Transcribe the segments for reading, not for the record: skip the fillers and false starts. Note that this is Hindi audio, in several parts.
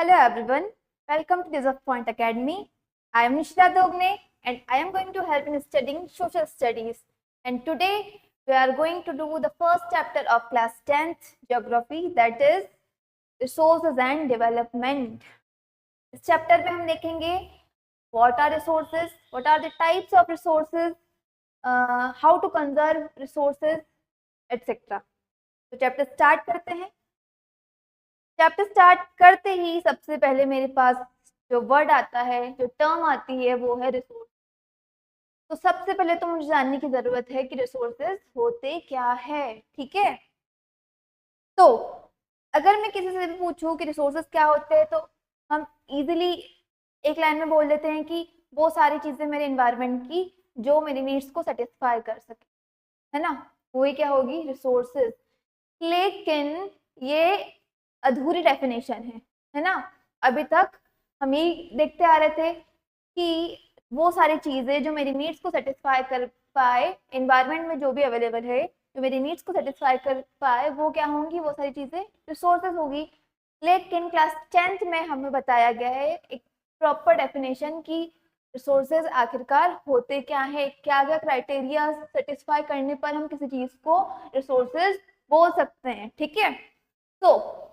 Hello everyone, welcome to Deserve Point Academy. I am Nishita Dogne and I am going to help in studying social studies. And today we are going to do the first chapter of class 10th geography, that is resources and development. इस चैप्टर में हम देखेंगे what are resources, what are the types of resources, how to conserve resources, etc. तो चैप्टर स्टार्ट करते हैं। चैप्टर स्टार्ट करते ही सबसे पहले मेरे पास जो वर्ड आता है, जो टर्म आती है, वो है रिसोर्स। तो सबसे पहले तो मुझे जानने की जरूरत है कि रिसोर्सेज होते क्या है। ठीक है, तो अगर मैं किसी से भी पूछूं कि रिसोर्सेज क्या होते हैं, तो हम इजीली एक लाइन में बोल देते हैं कि वो सारी चीजें मेरे एनवायरनमेंट की जो मेरी नीड्स को सेटिस्फाई कर सके, है ना, वही क्या होगी, रिसोर्सेज। लेकिन ये अधूरी डेफिनेशन है ना। अभी तक हम यही देखते आ रहे थे कि वो सारी चीजें जो मेरी नीड्स को सेटिस्फाई कर पाए, एनवायरनमेंट में जो भी अवेलेबल है, जो मेरी नीड्स को सेटिस्फाई कर पाए, वो क्या होंगी, वो सारी चीजें रिसोर्सेज होगी। लेकिन क्लास 10th में हमें बताया गया है एक प्रॉपर डेफिनेशन की रिसोर्सेज आखिरकार होते क्या है, क्या क्या क्राइटेरिया सेटिस्फाई करने पर हम किसी चीज को रिसोर्सेज बोल सकते हैं। ठीक है, तो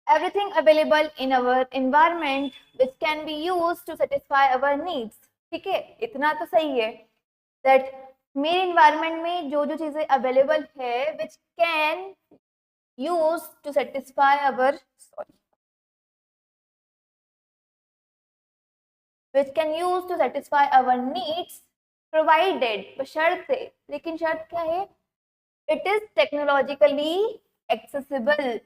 everything available in our environment which can be used to satisfy our needs। ठीक है, इतना तो सही है that मेरे environment में जो जो चीजें available है which can use to satisfy our which can use to satisfy our needs provided, बशर्ते, लेकिन शर्त क्या है, it is technologically accessible।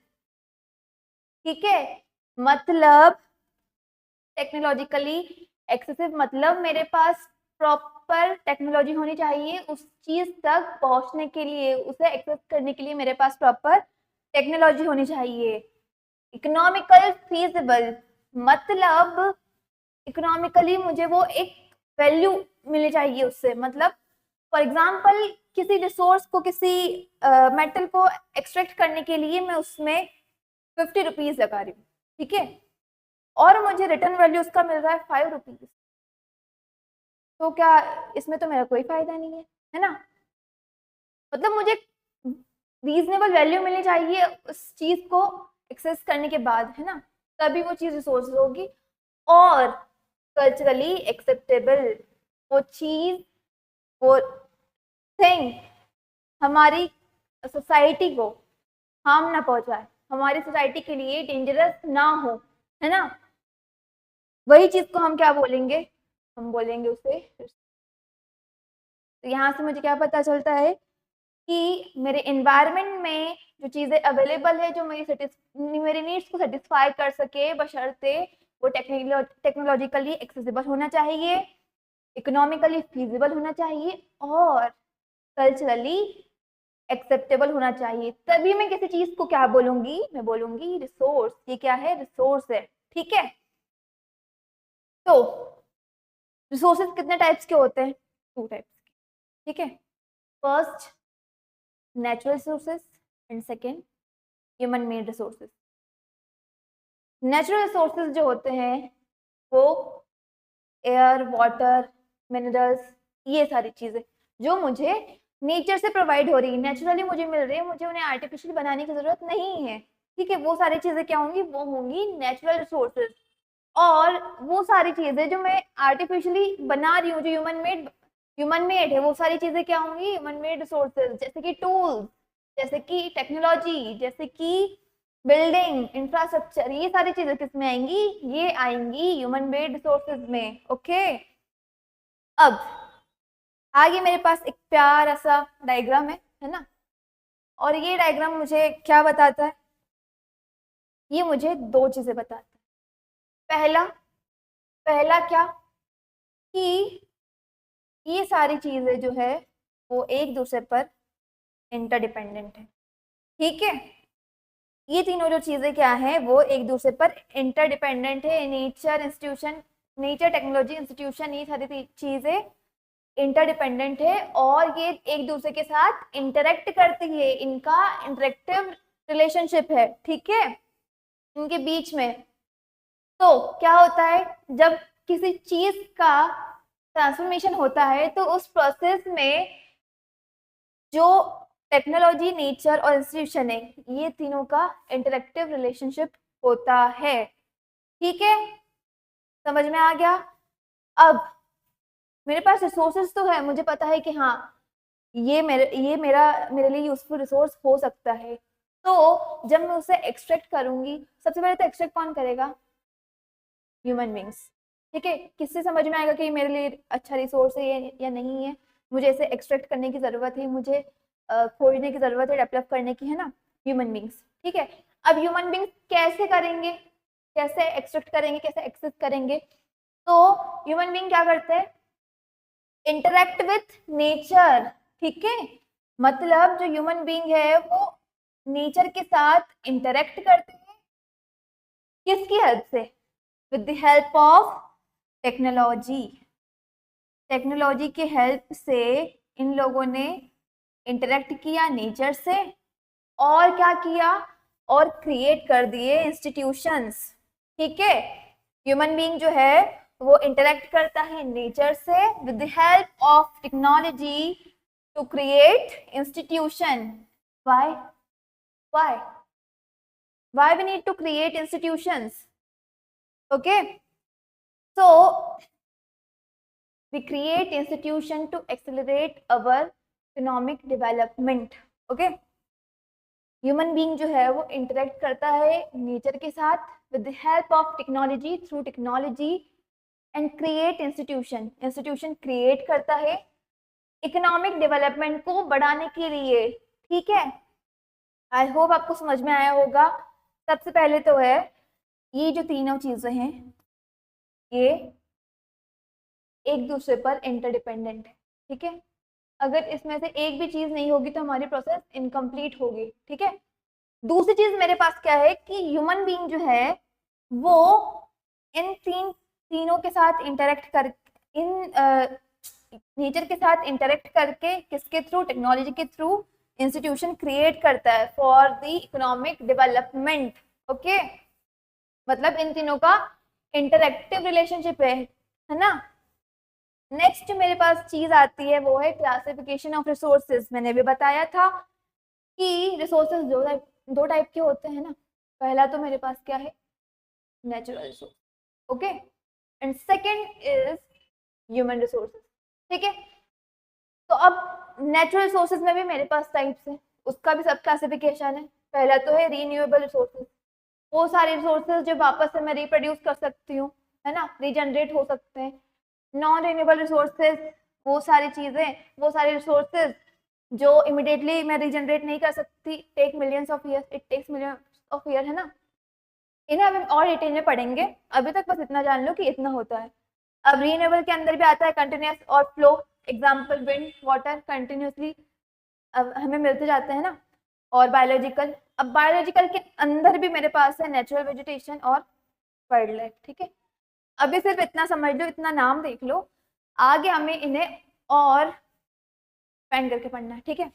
ठीक है, मतलब टेक्नोलॉजिकली एक्सेसिव मतलब मेरे पास प्रॉपर टेक्नोलॉजी होनी चाहिए उस चीज तक पहुंचने के लिए, उसे एक्सेस करने के लिए मेरे पास प्रॉपर टेक्नोलॉजी होनी चाहिए। इकोनॉमिकल फीजिबल मतलब इकोनॉमिकली मुझे वो एक वैल्यू मिलनी चाहिए उससे। मतलब फॉर एग्जाम्पल किसी रिसोर्स को, किसी मेटल को एक्सट्रैक्ट करने के लिए मैं उसमें 50 रुपीज लगा रही हूँ, ठीक है, और मुझे रिटर्न वैल्यू उसका मिल रहा है 5 रुपीज, तो क्या इसमें तो मेरा कोई फायदा नहीं है ना। मतलब मुझे रीजनेबल वैल्यू मिलनी चाहिए उस चीज को एक्सेस करने के बाद, है ना, तभी वो चीज रिसोर्स होगी। और कल्चरली एक्सेप्टेबल, वो चीज, वो थिंग हमारी सोसाइटी को हार्म ना पहुंचाए, हमारी सोसाइटी के लिए डेंजरस ना हो, है ना, वही चीज को हम क्या बोलेंगे, हम बोलेंगे उसे। तो यहाँ से मुझे क्या पता चलता है कि मेरे एनवायरनमेंट में जो चीजें अवेलेबल है, जो मेरी नीड्स को सेटिस्फाई कर सके, बशर्ते वो टेक्नोलॉजिकली एक्सेसिबल होना चाहिए, इकोनॉमिकली फीजिबल होना चाहिए और कल्चरली एक्सेप्टेबल होना चाहिए, तभी मैं किसी चीज को क्या बोलूंगी, मैं बोलूंगी रिसोर्स। ये क्या है, रिसोर्स है। ठीक है, तो रिसोर्सेज कितने टाइप्स के होते हैं, 2 टाइप्स के। ठीक है, first natural resources and second human made resources. Natural resources जो होते हैं वो एयर, वाटर, मिनरल्स, ये सारी चीजें जो मुझे नेचर से प्रोवाइड हो रही है, नेचुरली मुझे मिल रही है, मुझे उन्हें आर्टिफिशियल बनाने की जरूरत नहीं है। ठीक है, वो सारी चीजें क्या होंगी, वो होंगी नेचुरल रिसोर्सेज। और वो सारी चीजें जो मैं आर्टिफिशियली बना रही हूँ, जो ह्यूमन मेड है, वो सारी चीजें क्या होंगी, ह्यूमन मेड रिसोर्सेज, जैसे कि टूल्स, जैसे कि टेक्नोलॉजी, जैसे कि बिल्डिंग इंफ्रास्ट्रक्चर, ये सारी चीजें किसमें आएंगी, ये आएंगी ह्यूमन मेड रिसोर्सेज में। ओके, अब आगे मेरे पास एक प्यारा सा डायग्राम है ना, और ये डायग्राम मुझे क्या बताता है, ये मुझे 2 चीजें बताता है। पहला पहला क्या, कि ये सारी चीजें जो है वो एक दूसरे पर इंटरडिपेंडेंट है। ठीक है, ये तीनों जो चीजें क्या है, वो एक दूसरे पर इंटरडिपेंडेंट है। Nature institution, nature technology institution, ये सारी चीजें इंटरडिपेंडेंट है और ये एक दूसरे के साथ इंटरेक्ट करती है, इनका इंटरेक्टिव रिलेशनशिप है। ठीक है, इनके बीच में तो क्या होता है, जब किसी चीज का ट्रांसफॉर्मेशन होता है तो उस प्रोसेस में जो टेक्नोलॉजी, नेचर और इंस्टीट्यूशन है, ये तीनों का इंटरेक्टिव रिलेशनशिप होता है। ठीक है, समझ में आ गया। अब मेरे पास रिसोर्सेज तो है, मुझे पता है कि हाँ मेरे लिए यूजफुल रिसोर्स हो सकता है। तो जब मैं उसे एक्सट्रैक्ट करूंगी, सबसे पहले तो एक्सट्रैक्ट कौन करेगा? Human beings. ठीक है, किससे समझ में आएगा कि मेरे लिए अच्छा रिसोर्स है या नहीं है? मुझे इसे एक्सट्रैक्ट करने की जरूरत है, मुझे खोजने की जरूरत है, डेवलप करने की, है ना? Human beings. ठीक है, अब ह्यूमन बींग्स कैसे करेंगे, कैसे एक्सट्रैक्ट करेंगे, कैसे एक्सेस करेंगे? तो ह्यूमन बींग क्या करते हैं? Interact with nature. ठीक है, मतलब जो ह्यूमन बींग है वो नेचर के साथ इंटरेक्ट करते हैं। किसकी हेल्प से? With the help of technology. Technology की हेल्प से इन लोगों ने इंटरेक्ट किया नेचर से, और क्या किया? और क्रिएट कर दिए इंस्टीट्यूशंस। ठीक है, ह्यूमन बीइंग जो है वो इंटरेक्ट करता है नेचर से with the help of technology to create institution. Why? Why why we need to create institutions? Okay, so we create institution to accelerate our economic development. okay, human being जो है वो इंटरेक्ट करता है नेचर के साथ with the help of technology, through technology, and create institution. Institution create करता है इकोनॉमिक डेवलपमेंट को बढ़ाने के लिए। ठीक है, आई होप आपको समझ में आया होगा। सबसे पहले तो है ये जो तीनों चीजें हैं ये एक दूसरे पर इंटरडिपेंडेंट है। ठीक है, अगर इसमें से एक भी चीज नहीं होगी तो हमारी प्रोसेस इनकम्प्लीट होगी। ठीक है, दूसरी चीज मेरे पास क्या है कि ह्यूमन बीइंग जो है वो इन तीनों के साथ इंटरेक्ट कर, इन नेचर के साथ इंटरेक्ट करके, किसके थ्रू? टेक्नोलॉजी के थ्रू इंस्टीट्यूशन क्रिएट करता है for the economic development. Okay, मतलब इन तीनों का इंटरेक्टिव रिलेशनशिप है ना? नेक्स्ट मेरे पास चीज आती है वो है क्लासिफिकेशन ऑफ रिसोर्सेज। मैंने भी बताया था कि रिसोर्सेज दो टाइप के होते हैं ना। पहला तो मेरे पास क्या है? Natural resource. Okay, and second is human resources. ठीक है, तो अब नेचुरल रिसोर्सेज में भी मेरे पास टाइप्स है, उसका भी सब क्लासिफिकेशन है। पहला तो है रीन्यूएबल रिसोर्सेज, वो सारे रिसोर्सेज जो वापस से मैं रिप्रोड्यूस कर सकती हूँ, है ना, रीजनरेट हो सकते हैं। नॉन रिन्यूएबल रिसोर्सेज वो सारी चीजें, वो सारे रिसोर्सेज जो इमिडिएटली मैं रीजनरेट नहीं कर सकती, take millions of years, it takes millions of year, है ना। इन्हें अब हम और डिटेल में पढ़ेंगे, अभी तक बस इतना जान लो कि इतना होता है। अब रीन्यूएबल के अंदर भी आता है कंटिन्यूस और flow. Example wind, water continuously अब हमें मिलते जाते हैं ना। और बायोलॉजिकल, अब बायोलॉजिकल के अंदर भी मेरे पास है नेचुरल वेजिटेशन और वाइल्ड लाइफ। ठीक है, अभी सिर्फ इतना समझ लो, इतना नाम देख लो, आगे हमें इन्हें और एक्सपेंड करके पढ़ना है। ठीक है,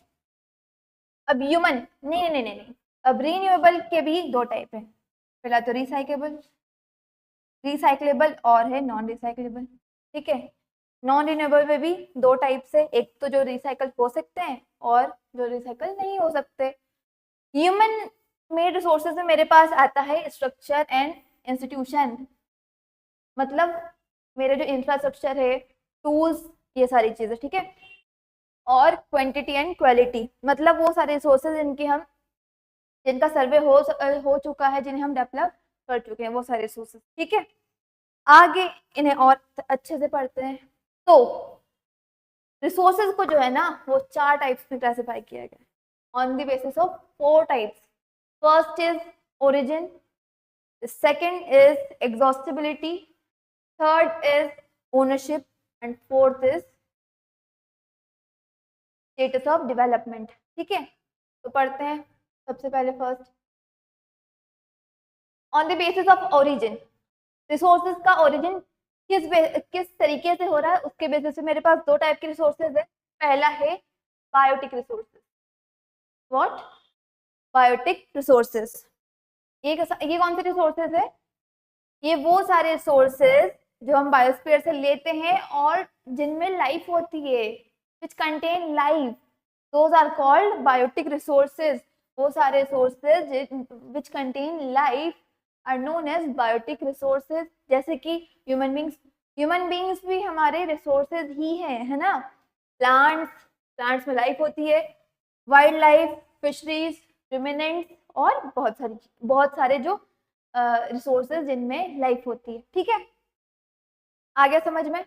अब ह्यूमन, नहीं, अब रीन्यूएबल के भी दो टाइप है। पहला तो रिसाइक्लेबल और है नॉन रिसाइक्लेबल। ठीक है, नॉन रिन्यूएबल में भी दो टाइप से, एक तो जो रिसाइकल हो सकते हैं और जो रिसाइकल नहीं हो सकते। ह्यूमन मेड रिसोर्सेज में मेरे पास आता है स्ट्रक्चर एंड इंस्टीट्यूशन, मतलब मेरे जो इंफ्रास्ट्रक्चर है, टूल्स, ये सारी चीजें। ठीक है, और क्वांटिटी एंड क्वालिटी, मतलब वो सारे रिसोर्सेज जिनका सर्वे हो चुका है, जिन्हें हम डेवलप कर चुके हैं, वो सारे रिसोर्सेज। ठीक है, आगे इन्हें और अच्छे से पढ़ते हैं। तो रिसोर्सेज को जो है ना वो चार टाइप्स में क्लासिफाई किया गया on the basis of four types. First is origin, second is exhaustibility, third is ownership, and fourth is status of development. ठीक है, तो पढ़ते हैं सबसे पहले first on the basis of origin. Resources का ओरिजिन किस तरीके से हो रहा है उसके बेसिस पे मेरे पास दो टाइप के रिसोर्सेज है। पहला है biotic resources. What? Biotic resources. ये कौन से रिसोर्सेज है? ये वो सारे रिसोर्सेज जो हम बायोस्फीयर से लेते हैं और जिनमें लाइफ होती है, which contain life, those are called biotic resources. वो सारे resources which contain life are known as biotic resources. जैसे कि ह्यूमन बींग्स भी हमारे रिसोर्सेज ही है ना। प्लांट्स में लाइफ होती है, वाइल्ड लाइफ, फिशरीज, रुमिनेंट्स और बहुत सारे जो रिसोर्सेज जिनमें लाइफ होती है। ठीक है, आ गया समझ में?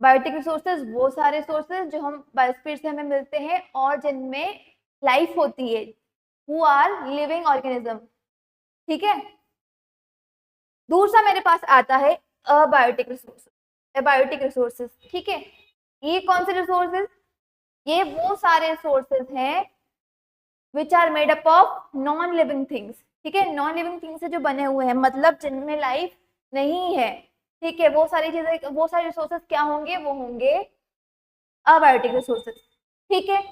बायोटिक रिसोर्सेज वो सारे रिसोर्सेज जो हम बायोस्फीयर से हमें मिलते हैं और जिनमें लाइफ होती है, हु आर लिविंग ऑर्गेनिज्म। ठीक है, दूसरा मेरे पास आता है अबायोटिक रिसोर्सेज। ठीक है, ये कौन से रिसोर्सेज? ये वो सारे रिसोर्सेज हैं which are made up of non living things. ठीक है, नॉन लिविंग थिंग्स से जो बने हुए हैं, मतलब जिनमें लाइफ नहीं है। ठीक है, वो सारी रिसोर्सेज क्या होंगे? वो होंगे अबायोटिक रिसोर्सेज। ठीक है,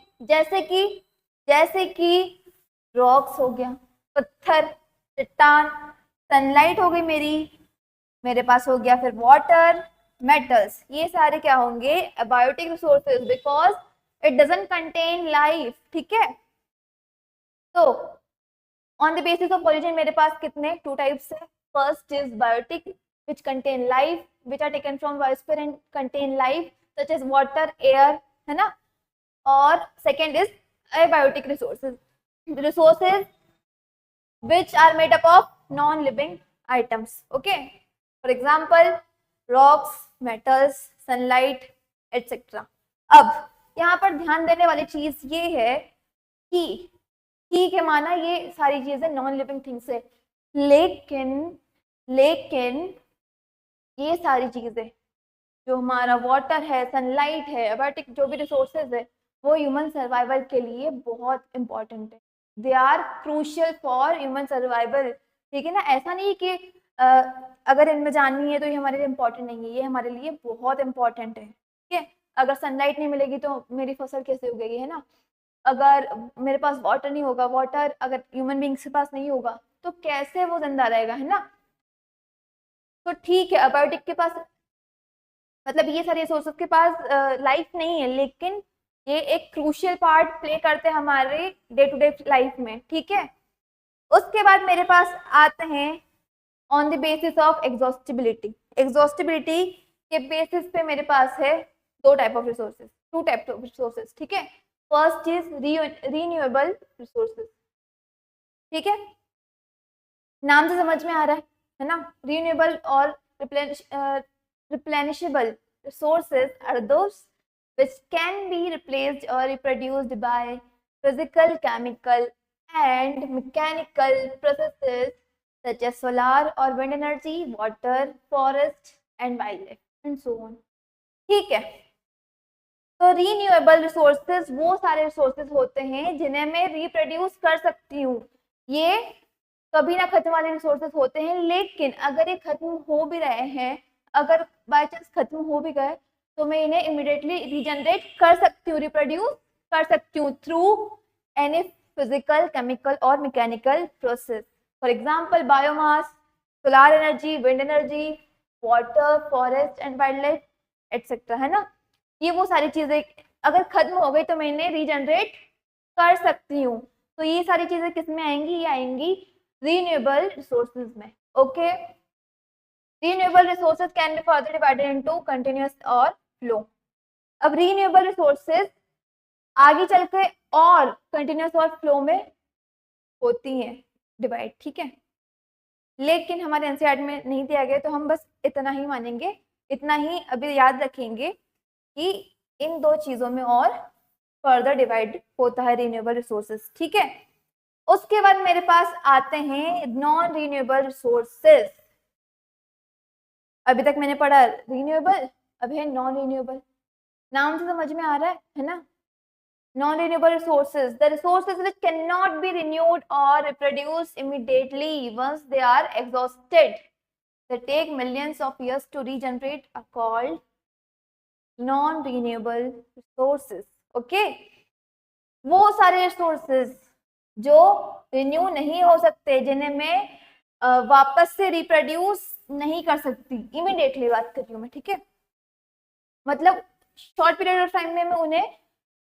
जैसे कि रॉक्स हो गया, पत्थर, चट्टान, सनलाइट हो गई मेरे पास हो गया, फिर वाटर, मेटल्स, ये सारे क्या होंगे? Abiotic resources, because it doesn't contain life. ठीक है, तो on the basis of origin मेरे पास कितने टू टाइप्स है। First is biotic which contain life, which are taken from biosphere and contain life such as water, air, है ना। और second is abiotic resources which are made up of non-living items. Okay, for example rocks, metals, sunlight, etc. अब यहाँ पर ध्यान देने वाली चीज ये है कि ठीक है, माना ये सारी चीजें नॉन लिविंग थिंग्स है, लेकिन ये सारी चीजें जो हमारा वाटर है, सनलाइट है, अबायोटिक जो भी रिसोर्सेज है, वो ह्यूमन सर्वाइवल के लिए बहुत इंपॉर्टेंट है। They are crucial for human survival. ठीक है ना, ऐसा नहीं कि अगर इनमें जाननी है तो ये हमारे लिए इम्पोर्टेंट नहीं है, ये हमारे लिए बहुत इंपॉर्टेंट है। ठीक है, अगर सनलाइट नहीं मिलेगी तो मेरी फसल कैसे उगेगी, है ना। अगर मेरे पास वाटर नहीं होगा, वाटर अगर ह्यूमन बींग्स के पास नहीं होगा तो कैसे वो जिंदा रहेगा, है ना। तो ठीक है, अबायोटिक के पास मतलब ये सारे रिसोर्सेज के पास लाइफ नहीं है, लेकिन ये एक क्रूशियल पार्ट प्ले करते हैं हमारे डे टू डे लाइफ में। ठीक है, उसके बाद मेरे पास आते हैं on the basis of exhaustibility के बेसिस पे मेरे पास है टू टाइप ऑफ रिसोर्सेज। ठीक है, फर्स्ट इज रीन्यूएबल रिसोर्सेज। ठीक है, नाम से समझ में आ रहा है ना। रीन्यूएबल और replenishable resources are those which can be replaced or reproduced by physical, chemical and mechanical processes such as solar or wind energy, water, forest and wildlife and so on. ठीक है, तो रीन्यूएबल रिसोर्सेज वो सारे रिसोर्सेज होते हैं जिन्हें मैं रिप्रोड्यूस कर सकती हूँ। ये कभी ना खत्म वाले रिसोर्सेज होते हैं, लेकिन अगर ये खत्म हो भी रहे हैं, अगर बाय चांस खत्म हो भी गए तो मैं इन्हें इमीडिएटली रीजनरेट कर सकती हूँ, रिप्रोड्यूस कर सकती हूँ थ्रू एनी फिजिकल, केमिकल और mechanical process. For example biomass, solar energy, wind energy, water, forest and wild life etcetera, है ना। ये वो सारी चीजें अगर खत्म हो गई तो मैं इन्हें रीजनरेट कर सकती हूँ। तो ये सारी चीजें किस में आएंगी? ये आएंगी रीन्यूएबल रिसोर्सेज में। Okay, renewable resources can be further divided into continuous और flow. अब renewable resources आगे चल के और continuous और flow में होती हैं डिवाइड। ठीक है, लेकिन हमारे एनसीईआरटी में नहीं दिया गया, तो हम बस इतना ही मानेंगे, इतना ही अभी याद रखेंगे कि इन दो चीजों में और फर्दर डिवाइड होता है रिन्यूएबल रिसोर्सेज। ठीक है, उसके बाद मेरे पास आते हैं नॉन रिन्यूएबल रिसोर्सेज। अभी तक मैंने पढ़ा रिन्यूएबल, अब है नॉन रिन्यूएबल। नाम से समझ में आ रहा है ना। Non renewable resources, the resources which can not be renewed और reproduced immediately once they are exhausted, they take millions of years to regenerate, are called non renewable resources. Okay, वो सारे रिसोर्सेज जो रिन्यू नहीं हो सकते, जिन्हें मैं वापस से रिप्रोड्यूस नहीं कर सकती, इमीडिएटली बात कर रही हूँ मैं, ठीक है। मतलब शॉर्ट पीरियड ऑफ टाइम में मैं उन्हें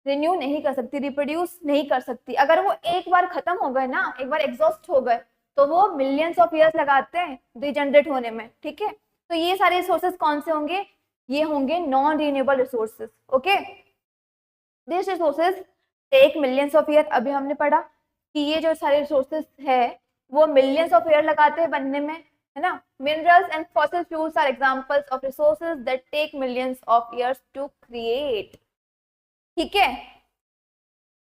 रिन्यू नहीं कर सकती, रिप्रोड्यूस नहीं कर सकती। अगर वो एक बार खत्म हो गए ना, एक बार एग्जॉस्ट हो गए, तो वो मिलियंस ऑफ ईयर्स लगाते हैं रीजनरेट होने में, ठीक है। तो ये सारे रिसोर्सेज कौन से होंगे, ये होंगे non renewable resources, okay. This resources take millions of year. अभी हमने पढ़ा कि ये जो सारे रिसोर्सेज है वो मिलियंस ऑफ ईयर लगाते हैं बनने में, है ना। Minerals and fossil fuels are examples of resources that take millions of years to create, ठीक है।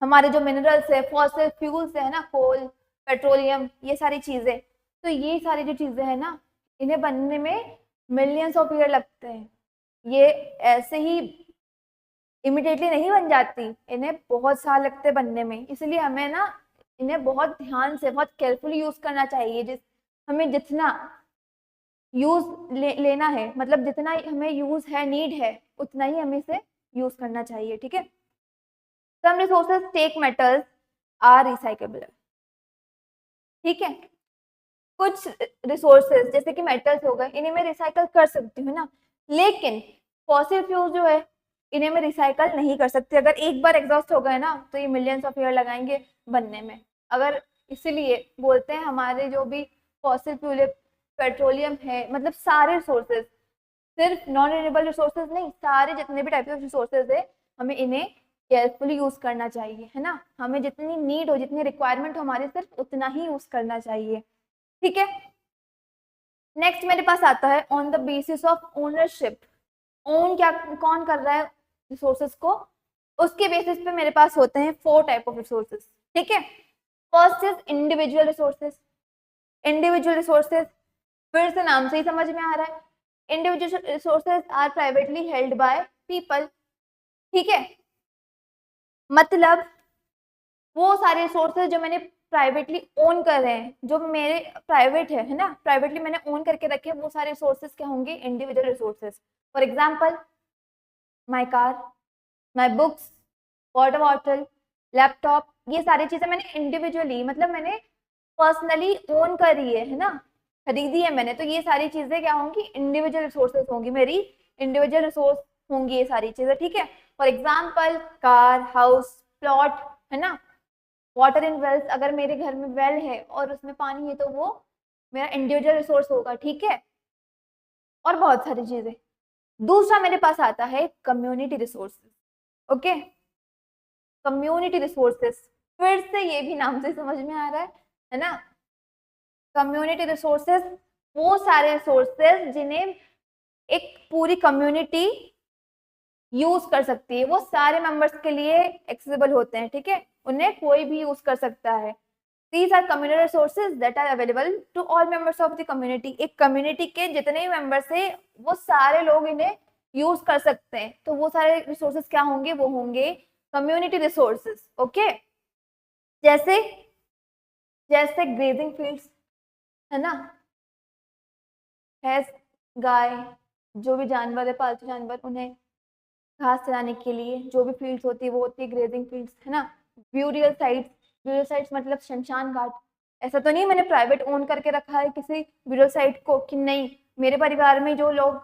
हमारे जो मिनरल्स है, फॉसिल फ्यूल्स है ना, कोल, पेट्रोलियम, ये सारी चीजें, तो ये सारी जो चीजें हैं ना, इन्हें बनने में मिलियंस ऑफ ईयर लगते हैं। ये ऐसे ही इमिडिएटली नहीं बन जाती, इन्हें बहुत साल लगते बनने में। इसलिए हमें ना इन्हें बहुत ध्यान से, बहुत केयरफुली यूज करना चाहिए। हमें जितना यूज लेना है, मतलब जितना हमें यूज है, नीड है, उतना ही हमें इसे यूज करना चाहिए, ठीक है। Some resources take metals are recyclable, ठीक है। कुछ रिसोर्सेज जैसे कि मेटल्स हो गए, इन्हें मैं रिसाइकल कर सकती हूँ ना, लेकिन फॉसिल फ्यूल जो है इन्हें मैं रिसाइकल नहीं कर सकती। अगर एक बार एग्जॉस्ट हो गए ना, तो ये मिलियंस ऑफ ईयर लगाएंगे बनने में। अगर इसीलिए बोलते हैं हमारे जो भी फॉसिल फ्यूल है, पेट्रोलियम है, मतलब सारे रिसोर्सेज, सिर्फ नॉन रिन्यूएबल रिसोर्सेज नहीं, सारे जितने भी टाइप ऑफ रिसोर्सेज है, हमें इन्हें केयरफुली यूज करना चाहिए, है ना। हमें जितनी नीड हो, जितनी रिक्वायरमेंट हो हमारी, सिर्फ उतना ही यूज करना चाहिए, ठीक है। नेक्स्ट मेरे पास आता है on the basis of ownership. Own क्या, कौन कर रहा है रिसोर्सेज को, उसके बेसिस पे मेरे पास होते हैं 4 टाइप ऑफ रिसोर्सेज, ठीक है। First is individual resources. Individual resources फिर से नाम से ही समझ में आ रहा है, individual resources are privately held by people, ठीक है। मतलब वो सारे रिसोर्सेज जो मैंने प्राइवेटली ओन कर रहे हैं, जो मेरे प्राइवेट है ना, प्राइवेटली मैंने ओन करके रखे, वो सारे रिसोर्सेज क्या होंगे, individual resources. For example my car, my books, water bottle, laptop, ये सारी चीजें मैंने इंडिविजुअली, मतलब मैंने पर्सनली ओन करी है ना, खरीदी है मैंने। तो ये सारी चीजें क्या होंगी, इंडिविजुअल रिसोर्सेज होंगी, मेरी इंडिविजुअल रिसोर्स होंगी ये सारी चीजें, ठीक है। For example car, house, plot, है ना। वाटर इन वेल्स, अगर मेरे घर में वेल है और उसमें पानी है, तो वो मेरा इंडिविजुअल रिसोर्स होगा, ठीक है। और बहुत सारी चीजें। दूसरा मेरे पास आता है community resources, okay. Community resources फिर से ये भी नाम से समझ में आ रहा है ना। कम्युनिटी रिसोर्सेज वो सारे रिसोर्सेज जिन्हें एक पूरी कम्युनिटी यूज कर सकती है, वो सारे मेंबर्स के लिए एक्सेसिबल होते हैं, ठीक है। उन्हें कोई भी यूज कर सकता है। These are communal resources that are available to all members of the community. एक कम्युनिटी के जितने भी मेंबर्स हैं, वो सारे लोग इन्हें यूज कर सकते हैं। तो वो सारे रिसोर्सेज क्या होंगे, वो होंगे कम्युनिटी रिसोर्सेज, ओके। जैसे जैसे ग्रेजिंग फील्ड्स, है ना, भैंस, गाय, जो भी जानवर है, पालतू जानवर, उन्हें घास चराने के लिए जो भी फील्ड्स होती है, वो होती है ग्रेजिंग फील्ड्स, है ना। ब्यूरियल साइट्स, ब्यूरियल साइट्स मतलब शमशान घाट। ऐसा तो नहीं मैंने प्राइवेट ओन करके रखा है किसी ब्यूरियल साइट को, कि नहीं मेरे परिवार में जो लोग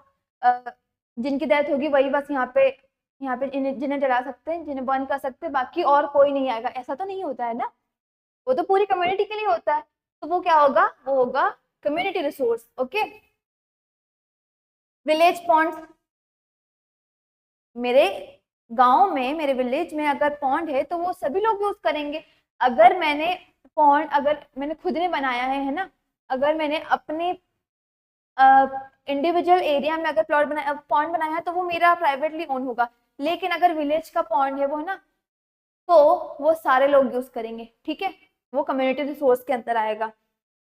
जिनकी डेथ होगी वही बस यहाँ पे जिन्हें जला सकते हैं, जिन्हें बर्न कर सकते हैं, बाकी और कोई नहीं आएगा, ऐसा तो नहीं होता है ना। वो तो पूरी कम्युनिटी के लिए होता है। तो वो क्या होगा, वो होगा community resource, okay. Village ponds, मेरे गांव में, मेरे विलेज में अगर पॉन्ड है तो वो सभी लोग यूज करेंगे। अगर मैंने पॉन्ड, अगर मैंने खुद ने बनाया है ना, अगर मैंने अपने इंडिविजुअल एरिया में अगर प्लॉट बनाया, पॉन्ड बनाया है, तो वो मेरा प्राइवेटली ओन होगा। लेकिन अगर विलेज का पॉन्ड है वो, है ना, तो वो सारे लोग यूज करेंगे, ठीक है। वो कम्युनिटी रिसोर्स के अंदर आएगा।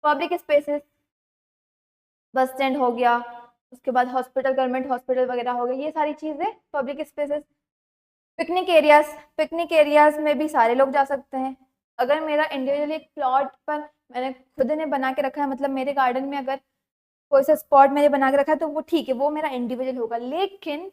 पब्लिक स्पेसेस, बस स्टैंड हो गया, उसके बाद हॉस्पिटल, गवर्नमेंट हॉस्पिटल वगैरह हो गए, ये सारी चीजें public spaces. Picnic areas, picnic areas में भी सारे लोग जा सकते हैं। अगर मेरा इंडिविजुअली एक प्लॉट पर मैंने खुद ने बना के रखा है, मतलब मेरे गार्डन में अगर कोई सा स्पॉट मैंने बना के रखा है, तो वो ठीक है, वो मेरा इंडिविजुअल होगा। लेकिन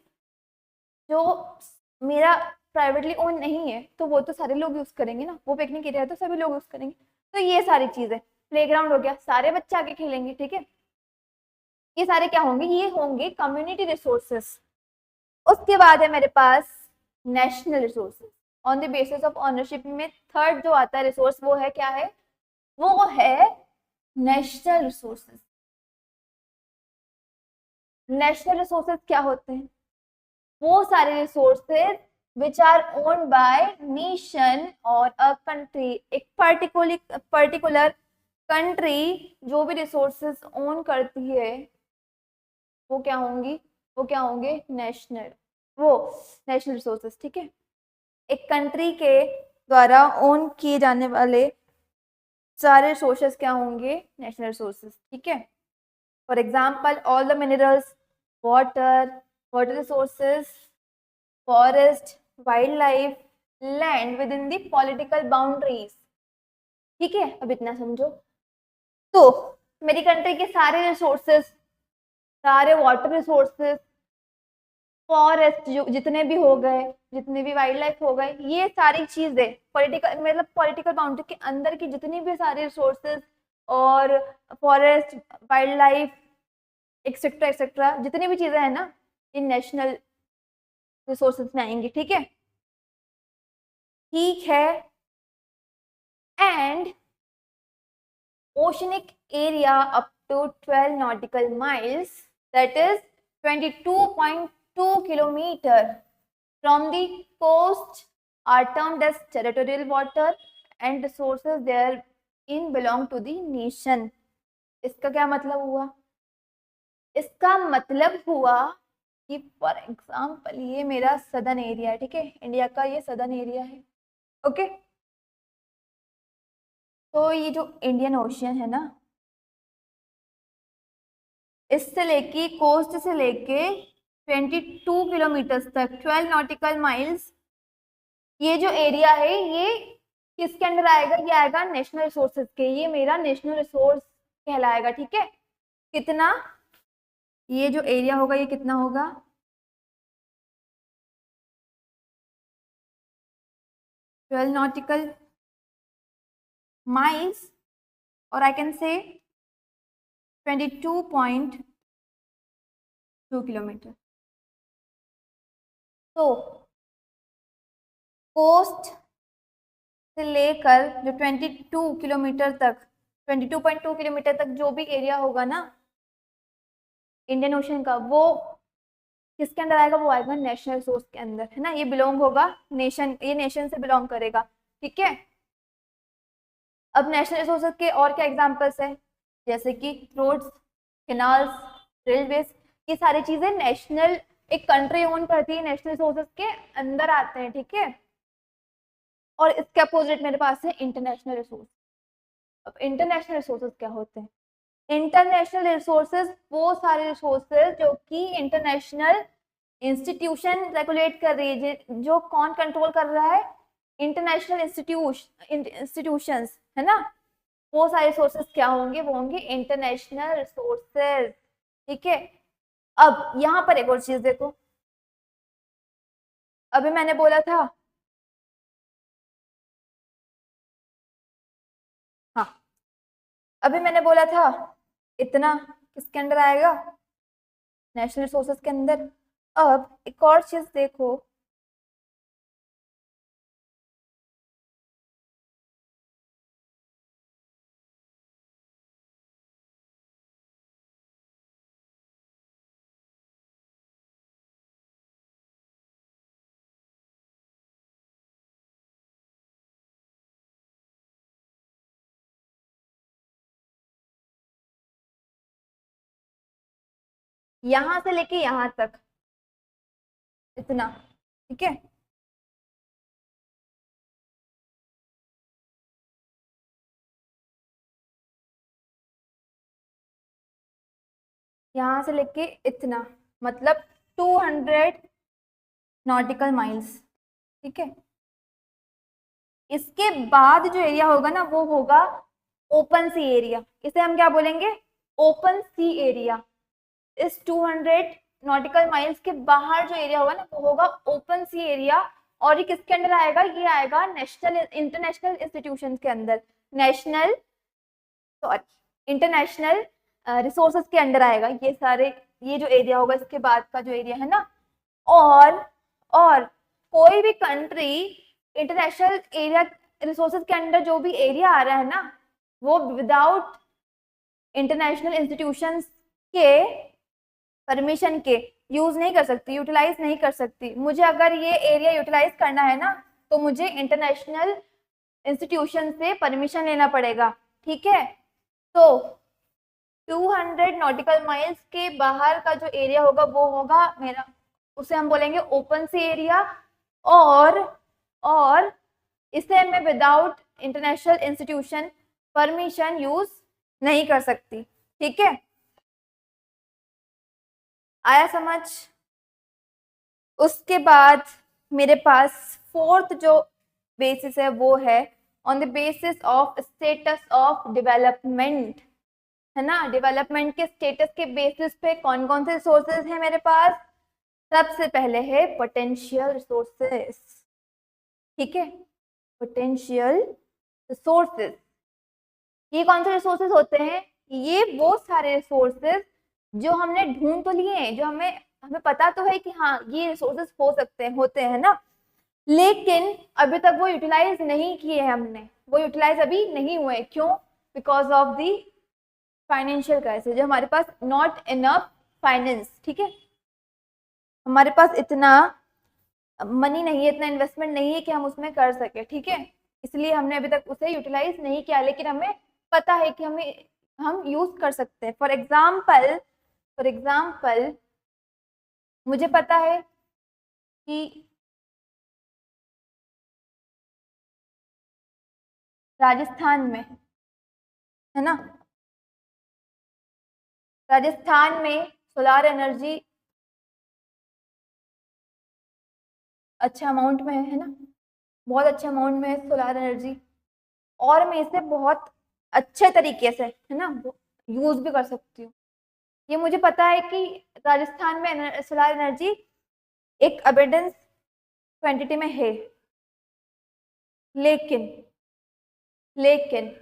जो मेरा प्राइवेटली ओन नहीं है, तो वो तो सारे लोग यूज करेंगे ना, वो पिकनिक एरिया है तो सभी लोग यूज करेंगे। तो ये सारी चीजें, प्लेग्राउंड हो गया, सारे बच्चे आके खेलेंगे, ठीक है। ये सारे क्या होंगे, ये होंगे कम्युनिटी रिसोर्सेस। उसके बाद है मेरे पास national resources. On the basis of ownership में थर्ड जो आता है रिसोर्स वो है, क्या है, वो है नेशनल रिसोर्सेस। नेशनल रिसोर्सेस क्या होते हैं, वो सारे resources which are owned by nation और अ कंट्री। एक पर्टिकुलर कंट्री जो भी रिसोर्सेज ओन करती है वो क्या होंगी, वो क्या होंगे, नेशनल, वो नेशनल रिसोर्सेज। ठीक है, एक कंट्री के द्वारा ओन किए जाने वाले सारे रिसोर्सेज क्या होंगे, नेशनल रिसोर्सेज। ठीक है, for example all the minerals, water, water resources, forest, wild life, land with in the political boundaries. ठीक है, अब इतना समझो। तो मेरी कंट्री के सारे रिसोर्सेज, सारे वाटर रिसोर्सेज, फॉरेस्ट जो जितने भी हो गए, जितने भी वाइल्ड लाइफ हो गए, ये सारी चीजें पॉलिटिकल मतलब पॉलिटिकल बाउंड्री के अंदर की जितनी भी सारे रिसोर्सेज और forest, wild life etcetera etcetera जितनी भी चीजें हैं ना, इन नेशनल रिसोर्सेज में आएंगी। ठीक है, ठीक है। And oceanic area up to 12 nautical miles, that is 22.2 kilometer from the coast, are termed as territorial water and resources therein belong to the nation. इसका क्या मतलब हुआ, इसका मतलब हुआ कि फॉर एग्जाम्पल ये मेरा सदर्न एरिया है, ठीक है, इंडिया का ये सदर्न एरिया है। ओके, तो ये जो इंडियन ओशियन है ना, इससे लेके कोस्ट से लेके 22 किलोमीटर तक 12 नॉटिकल माइल्स, ये जो एरिया है ये किसके अंडर आएगा, ये आएगा नेशनल रिसोर्सेज के, ये मेरा नेशनल रिसोर्स कहलाएगा। ठीक है, कितना, ये जो एरिया होगा ये कितना होगा, 12 नॉटिकल माइल्स, और आई कैन से 22.2 किलोमीटर। तो कोस्ट से लेकर जो 22 किलोमीटर तक, 22.2 किलोमीटर तक जो भी एरिया होगा ना इंडियन ओशन का, वो किसके अंदर आएगा, वो आएगा नेशनल रिसोर्स के अंदर, है ना, ये बिलोंग होगा नेशन, ये नेशन से बिलोंग करेगा। ठीक है, अब नेशनल रिसोर्सेज के और क्या एग्जांपल्स है, जैसे कि रोड्स, कैनाल्स, रेलवेज, ये सारी चीजें नेशनल, एक कंट्री ओन करती है, नेशनल रिसोर्सेज के अंदर आते हैं। ठीक है, और इसके अपोजिट मेरे पास है इंटरनेशनल रिसोर्स। अब इंटरनेशनल रिसोर्सेज क्या होते हैं, इंटरनेशनल रिसोर्सेज वो सारे रिसोर्सेज जो कि इंटरनेशनल इंस्टीट्यूशन रेगुलेट कर रही है, जो कौन कंट्रोल कर रहा है, इंटरनेशनल इंस्टीट्यूशंस, है ना, वो सारे रिसोर्सेज क्या होंगे, वो होंगे इंटरनेशनल रिसोर्सेज। ठीक है, अब यहाँ पर एक और चीज देखो, अभी मैंने बोला था, हाँ, अभी मैंने बोला था इतना किसके अंदर आएगा, नेशनल रिसोर्सेज के अंदर। अब एक और चीज देखो, यहां से लेके यहां तक इतना। ठीक है, यहां से लेके इतना, मतलब 200 नॉटिकल माइल्स। ठीक है, इसके बाद जो एरिया होगा ना वो होगा ओपन सी एरिया, इसे हम क्या बोलेंगे, ओपन सी एरिया। इस 200 नॉटिकल माइल्स के बाहर जो एरिया होगा ना वो होगा ओपन सी एरिया, और ये किसके अंदर आएगा, ये आएगा नेशनल इंटरनेशनल इंस्टीट्यूशन के अंदर, नेशनल सॉरी इंटरनेशनल रिसोर्सेज के अंडर आएगा ये सारे, ये जो एरिया होगा इसके बाद का जो एरिया है ना। और कोई भी कंट्री इंटरनेशनल एरिया रिसोर्सेज के अंडर जो भी एरिया आ रहा है ना, वो विदाउट इंटरनेशनल इंस्टीट्यूशंस के परमिशन के यूज नहीं कर सकती, यूटिलाइज नहीं कर सकती। मुझे अगर ये एरिया यूटिलाइज करना है ना, तो मुझे इंटरनेशनल इंस्टीट्यूशन से परमिशन लेना पड़ेगा, ठीक है। तो 200 नॉटिकल माइल्स के बाहर का जो एरिया होगा वो होगा मेरा, उसे हम बोलेंगे ओपन सी एरिया। और इसे मैं without international institution permission use नहीं कर सकती, ठीक है। आया समझ? उसके बाद मेरे पास फोर्थ जो बेसिस है वो है on the basis of status of development, है ना। डेवलपमेंट के स्टेटस के बेसिस पे कौन कौन से रिसोर्सेज हैं मेरे पास? सबसे पहले है पोटेंशियल रिसोर्सेज, ठीक है। पोटेंशियल रिसोर्सेज, ये कौन से रिसोर्सेज होते हैं? ये वो सारे रिसोर्सेज जो हमने ढूंढ तो लिए हैं, जो हमें पता तो है कि हाँ ये रिसोर्सेज हो सकते हैं, होते हैं ना, लेकिन अभी तक वो यूटिलाइज नहीं किए हैं हमने, वो यूटिलाइज अभी नहीं हुए। क्यों? Because of the financial crisis, जो हमारे पास नॉट इनफ फाइनेंस, ठीक है। हमारे पास इतना मनी नहीं है, इतना इन्वेस्टमेंट नहीं है कि हम उसमें कर सके, ठीक है। इसलिए हमने अभी तक उसे यूटिलाइज नहीं किया, लेकिन हमें पता है कि हम यूज कर सकते हैं। फॉर एग्जाम्पल मुझे पता है कि राजस्थान में, है ना, राजस्थान में सोलार एनर्जी अच्छा अमाउंट में है ना, बहुत अच्छे अमाउंट में है सोलार एनर्जी, और मैं इसे बहुत अच्छे तरीके से, है ना, यूज भी कर सकती हूँ। ये मुझे पता है कि राजस्थान में सोलार एनर्जी एक अबेंडेंस क्वांटिटी में है, लेकिन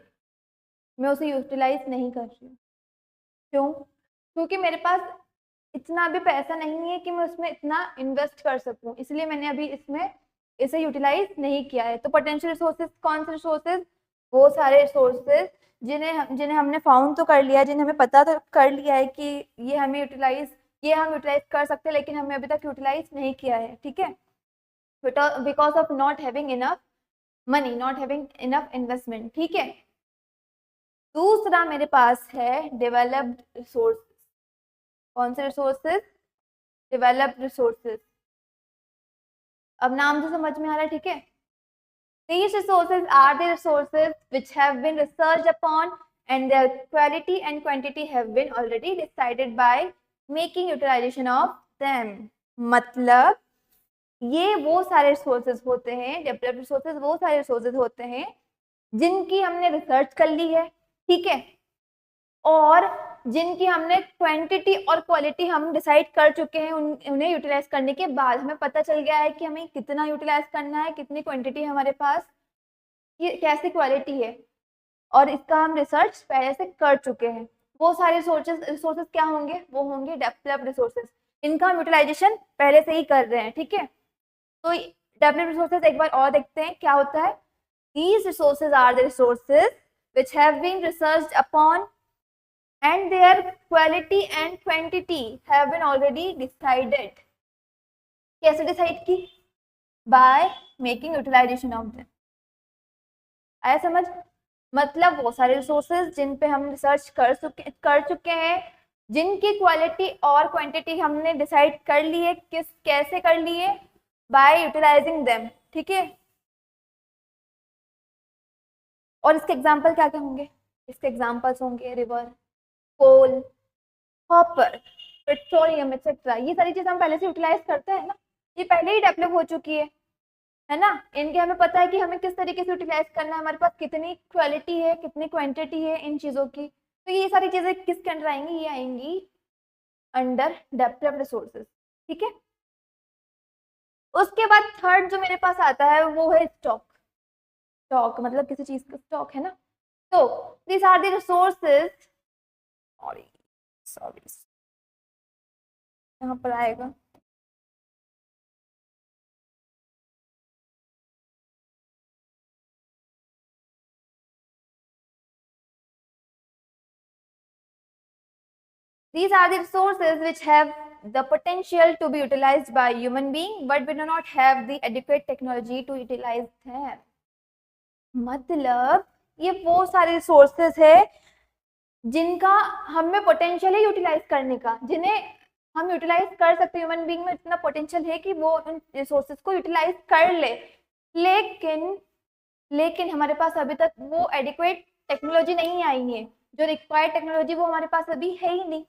मैं उसे यूटिलाइज नहीं कर रही हूँ। क्यों? क्योंकि मेरे पास इतना भी पैसा नहीं है कि मैं उसमें इतना इन्वेस्ट कर सकूं, इसलिए मैंने अभी इसे यूटिलाइज नहीं किया है। तो पोटेंशियल रिसोर्सेज कौन से रिसोर्सेज? वो सारे रिसोर्सेज जिन्हें हमने फाउंड तो कर लिया है, जिन्हें हमें पता तो कर लिया है कि हम यूटिलाइज कर सकते हैं, लेकिन हमें अभी तक यूटिलाइज नहीं किया है, ठीक है। Because of not having enough money, not having enough investment, ठीक है। दूसरा मेरे पास है डेवलप्ड रिसोर्स। कौन से रिसोर्सेज? Developed resources. अब नाम तो समझ में आ रहा है, ठीक है। These resources are the resources which have been researched upon and their quality and quantity have been already decided by making utilization of them. मतलब ये वो सारे रिसोर्सेज होते हैं, डेवलप्ड रिसोर्सेज वो सारे रिसोर्सेज होते हैं जिनकी हमने रिसर्च कर ली है, ठीक है, और जिनकी हमने क्वांटिटी और क्वालिटी हम डिसाइड कर चुके हैं। उन्हें यूटिलाइज करने के बाद हमें पता चल गया है कि हमें कितना यूटिलाइज करना है, कितनी क्वांटिटी है हमारे पास, ये कैसी क्वालिटी है, और इसका हम रिसर्च पहले से कर चुके हैं। वो सारे रिसोर्सेज क्या होंगे? वो होंगे डेवलप्ड रिसोर्सेज, इनका हम यूटिलाइजेशन पहले से ही कर रहे हैं, ठीक है। तो डेवलप्ड रिसोर्सेज एक बार और देखते हैं क्या होता है। These resources are the resources which have been researched upon and their quality and quantity have been already decided. कैसे डिसाइड की? By making utilization of them. आया समझ? मतलब वो सारे रिसोर्सेज जिन पे हम रिसर्च कर चुके हैं, जिनकी क्वालिटी और क्वांटिटी हमने डिसाइड कर ली है, कैसे कर ली है? बाय यूटिलाइजिंग देम, ठीक है। और इसके एग्जाम्पल क्या क्या होंगे? इसके एग्जाम्पल्स होंगे रिवर, कोल, कॉपर, पेट्रोलियम एक्सेट्रा। ये सारी चीज हम पहले से यूटिलाइज करते हैं ना, ये पहले ही डेवलप हो चुकी है ना। इनके हमें पता है कि हमें किस तरीके से यूटिलाइज करना है, हमारे पास कितनी क्वालिटी है, कितनी क्वांटिटी है इन चीजों की। तो ये सारी चीजें किसके अंडर आएंगी? ये आएंगी अंडर डेवलप्ड रिसोर्सेज, ठीक है। उसके बाद थर्ड जो मेरे पास आता है वो है स्टॉक। स्टॉक मतलब किसी चीज का स्टॉक, है ना। तो these are the resources, sorry, यहाँ पर आएगा। These are the resources which have the potential to be utilized by human being, but we do not have the adequate technology to utilize them. मतलब ये वो सारे रिसोर्सेज है जिनका हमें पोटेंशियल है यूटिलाइज करने का, जिन्हें हम यूटिलाइज कर सकते हैं। ह्यूमन बीइंग में इतना पोटेंशियल है कि वो उन रिसोर्सेज को यूटिलाइज कर ले, लेकिन हमारे पास अभी तक वो एडिक्वेट टेक्नोलॉजी नहीं आई है। जो रिक्वायर्ड टेक्नोलॉजी वो हमारे पास अभी है ही नहीं,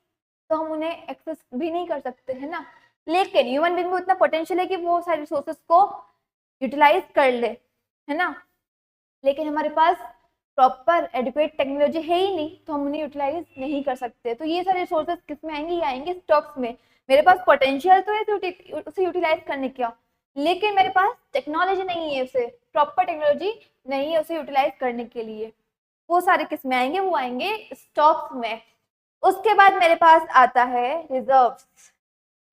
तो हम उन्हें एक्सेस भी नहीं कर सकते, है ना। लेकिन ह्यूमन बीइंग में उतना पोटेंशियल है कि वो सारे रिसोर्सेज को यूटिलाइज कर ले, है ना। लेकिन हमारे पास प्रॉपर एडिक्वेट टेक्नोलॉजी है ही नहीं, तो हम उन्हें यूटिलाइज नहीं कर सकते। तो ये सारे रिसोर्सेज किस में आएंगे? ये आएंगे स्टॉक्स में। मेरे पास पोटेंशियल तो है उसे यूटिलाइज करने का, लेकिन मेरे पास टेक्नोलॉजी नहीं है, उसे प्रॉपर टेक्नोलॉजी नहीं है उसे यूटिलाइज करने के लिए। वो सारे किस में आएंगे? वो आएंगे स्टॉक्स में। उसके बाद मेरे पास आता है रिजर्व्स,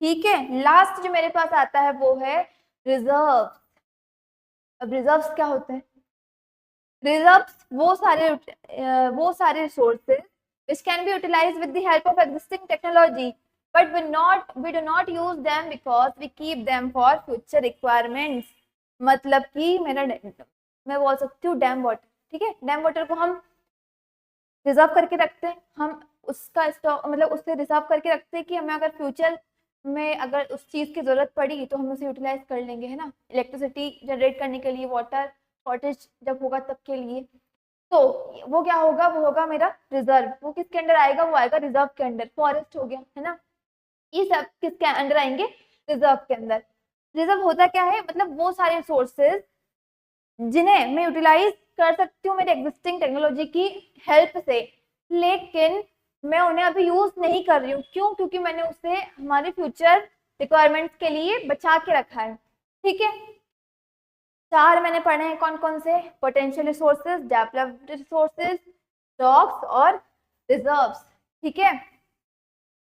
ठीक है। लास्ट जो मेरे पास आता है वो है रिजर्व। अब रिजर्व्स क्या होते हैं? रिजर्व्स वो सारे resources which can be utilized with the help of existing technology, but we do not use them because we keep them for future requirements. मतलब कि मैं बोल सकती हूँ डैम वाटर, ठीक है। डैम वाटर को हम रिजर्व करके रखते हैं, हम उसका स्टॉक मतलब उससे रिजर्व करके रखते हैं कि हमें अगर फ्यूचर में अगर उस चीज़ की ज़रूरत पड़ी तो हम उसे यूटिलाइज कर लेंगे, है ना। इलेक्ट्रिसिटी जनरेट करने के लिए, वाटर शॉर्टेज जब होगा तब के लिए, तो वो क्या होगा? वो होगा मेरा रिजर्व। वो किसके अंडर आएगा? वो आएगा रिजर्व के अंडर। फॉरेस्ट हो गया, है ना। ये सब किसके अंडर आएंगे? रिजर्व के अंदर। रिजर्व होता क्या है? मतलब वो सारे रिसोर्सेज जिन्हें मैं यूटिलाइज कर सकती हूँ मेरे एग्जिस्टिंग टेक्नोलॉजी की हेल्प से, लेकिन मैं उन्हें अभी यूज नहीं कर रही हूँ। क्यों? क्योंकि मैंने उसे हमारे फ्यूचर रिक्वायरमेंट्स के लिए बचा के रखा है, ठीक है। चार मैंने पढ़े हैं, कौन कौन से? Potential resources, developed resources, stocks और रिजर्व्स, ठीक है।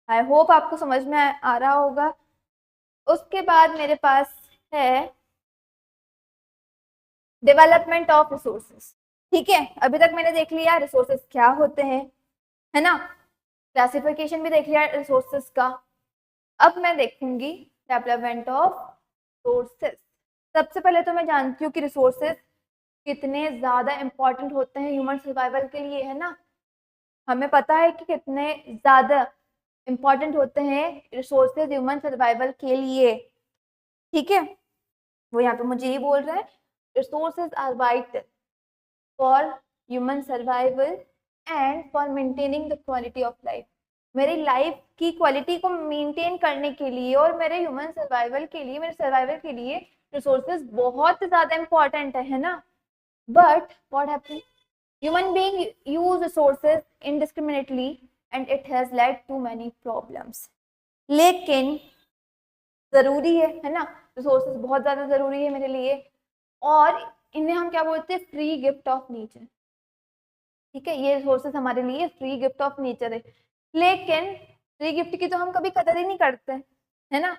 आई होप आपको समझ में आ रहा होगा। उसके बाद मेरे पास है डेवलपमेंट ऑफ रिसोर्सेज, ठीक है। अभी तक मैंने देख लिया रिसोर्सेज क्या होते हैं, है ना। क्लासिफिकेशन भी देख लिया रिसोर्सेज का। अब मैं देखूंगी डेवलपमेंट ऑफ रिसोर्सेज। सबसे पहले तो मैं जानती हूँ कि रिसोर्सेज कितने ज़्यादा इम्पॉर्टेंट होते हैं ह्यूमन सर्वाइवल के लिए, है ना। हमें पता है कि कितने ज़्यादा इम्पॉर्टेंट होते हैं रिसोर्सेज ह्यूमन सर्वाइवल के लिए, ठीक है। वो यहाँ पे मुझे ये बोल रहा है resources are vital for human survival and for maintaining the quality of life. मेरी लाइफ की क्वालिटी को मेंटेन करने के लिए और मेरे ह्यूमन सर्वाइवल के लिए, मेरे सर्वाइवल के लिए रिसोर्सेज बहुत ज़्यादा इम्पॉर्टेंट है ना। But what happen? Human being use resources indiscriminately and it has led to many problems. लेकिन जरूरी है ना। रिसोर्सेज बहुत ज्यादा जरूरी है मेरे लिए, और इन्हें हम क्या बोलते हैं? फ्री गिफ्ट ऑफ नेचर, ठीक है। ये रिसोर्सेज हमारे लिए फ्री गिफ्ट ऑफ नेचर है, लेकिन फ्री गिफ्ट की तो हम कभी कदर ही नहीं करते, है ना।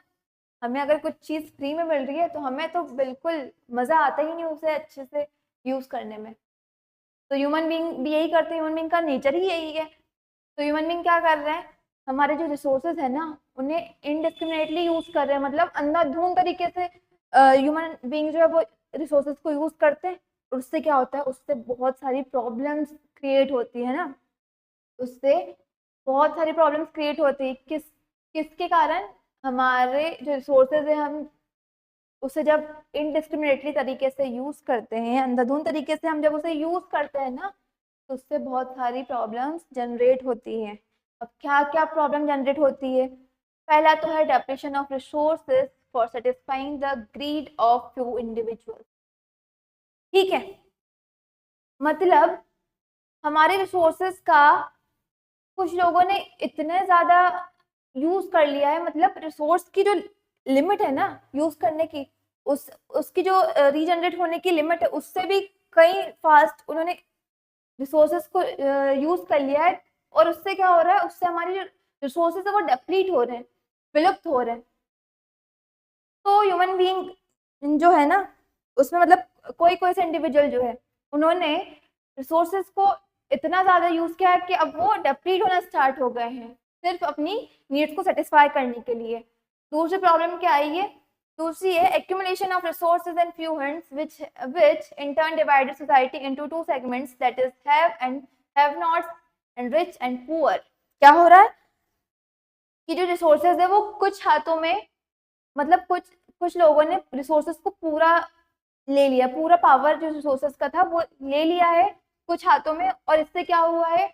हमें अगर कुछ चीज फ्री में मिल रही है तो हमें तो बिल्कुल मजा आता ही नहीं उसे अच्छे से यूज करने में। तो ह्यूमन बीइंग भी यही करते हैं, ह्यूमन बीइंग का नेचर ही यही है। तो ह्यूमन बीइंग क्या कर रहे हैं? हमारे जो रिसोर्सेज है ना उन्हें इनडिस्क्रिमिनेटली यूज कर रहे हैं, मतलब अंधाधुंध तरीके से ह्यूमन बीइंग जो है वो रिसोर्सेज को यूज करते हैं। उससे क्या होता है? उससे बहुत सारी प्रॉब्लम्स क्रिएट होती है ना। उससे बहुत सारी प्रॉब्लम्स क्रिएट होती है। किसके कारण? हमारे जो रिसोर्सेज है हम उसे जब इनडिस्क्रिमिनेटली तरीके से यूज करते हैं, अंधाधुंध तरीके से हम जब उसे यूज करते हैं ना, तो उससे बहुत सारी प्रॉब्लम्स जनरेट होती हैं। अब क्या क्या प्रॉब्लम जनरेट होती है? पहला तो है depression of resources for satisfying the greed of few individual, ठीक है। मतलब हमारे रिसोर्सेज का कुछ लोगों ने इतने ज्यादा यूज कर लिया है, मतलब रिसोर्स की जो लिमिट है ना यूज करने की, उसकी जो रीजनरेट होने की लिमिट है, उससे भी कई फास्ट उन्होंने रिसोर्सेज को यूज कर लिया है। और उससे क्या हो रहा है? उससे हमारी रिसोर्सेज है वो डिप्लीट हो रहे हैं, विलुप्त हो रहे हैं। तो ह्यूमन बीइंग जो है ना, उसमें मतलब कोई कोई से इंडिविजुअल जो है, उन्होंने रिसोर्सेज को इतना ज़्यादा यूज़ किया है कि अब वो डिप्लीट होना स्टार्ट हो गए हैं, सिर्फ अपनी नीड्स को सेटिस्फाई करने के लिए। दूसरी प्रॉब्लम क्या आई है? दूसरी है accumulation of resources in few hands which in turn divided society into two segments, that is have and have nots and rich and poor। क्या हो रहा है कि जो रिसोर्सेज है वो कुछ हाथों में, मतलब कुछ लोगों ने रिसोर्सेज को पूरा ले लिया, पूरा पावर जो रिसोर्सेज का था वो ले लिया है कुछ हाथों में, और इससे क्या हुआ है,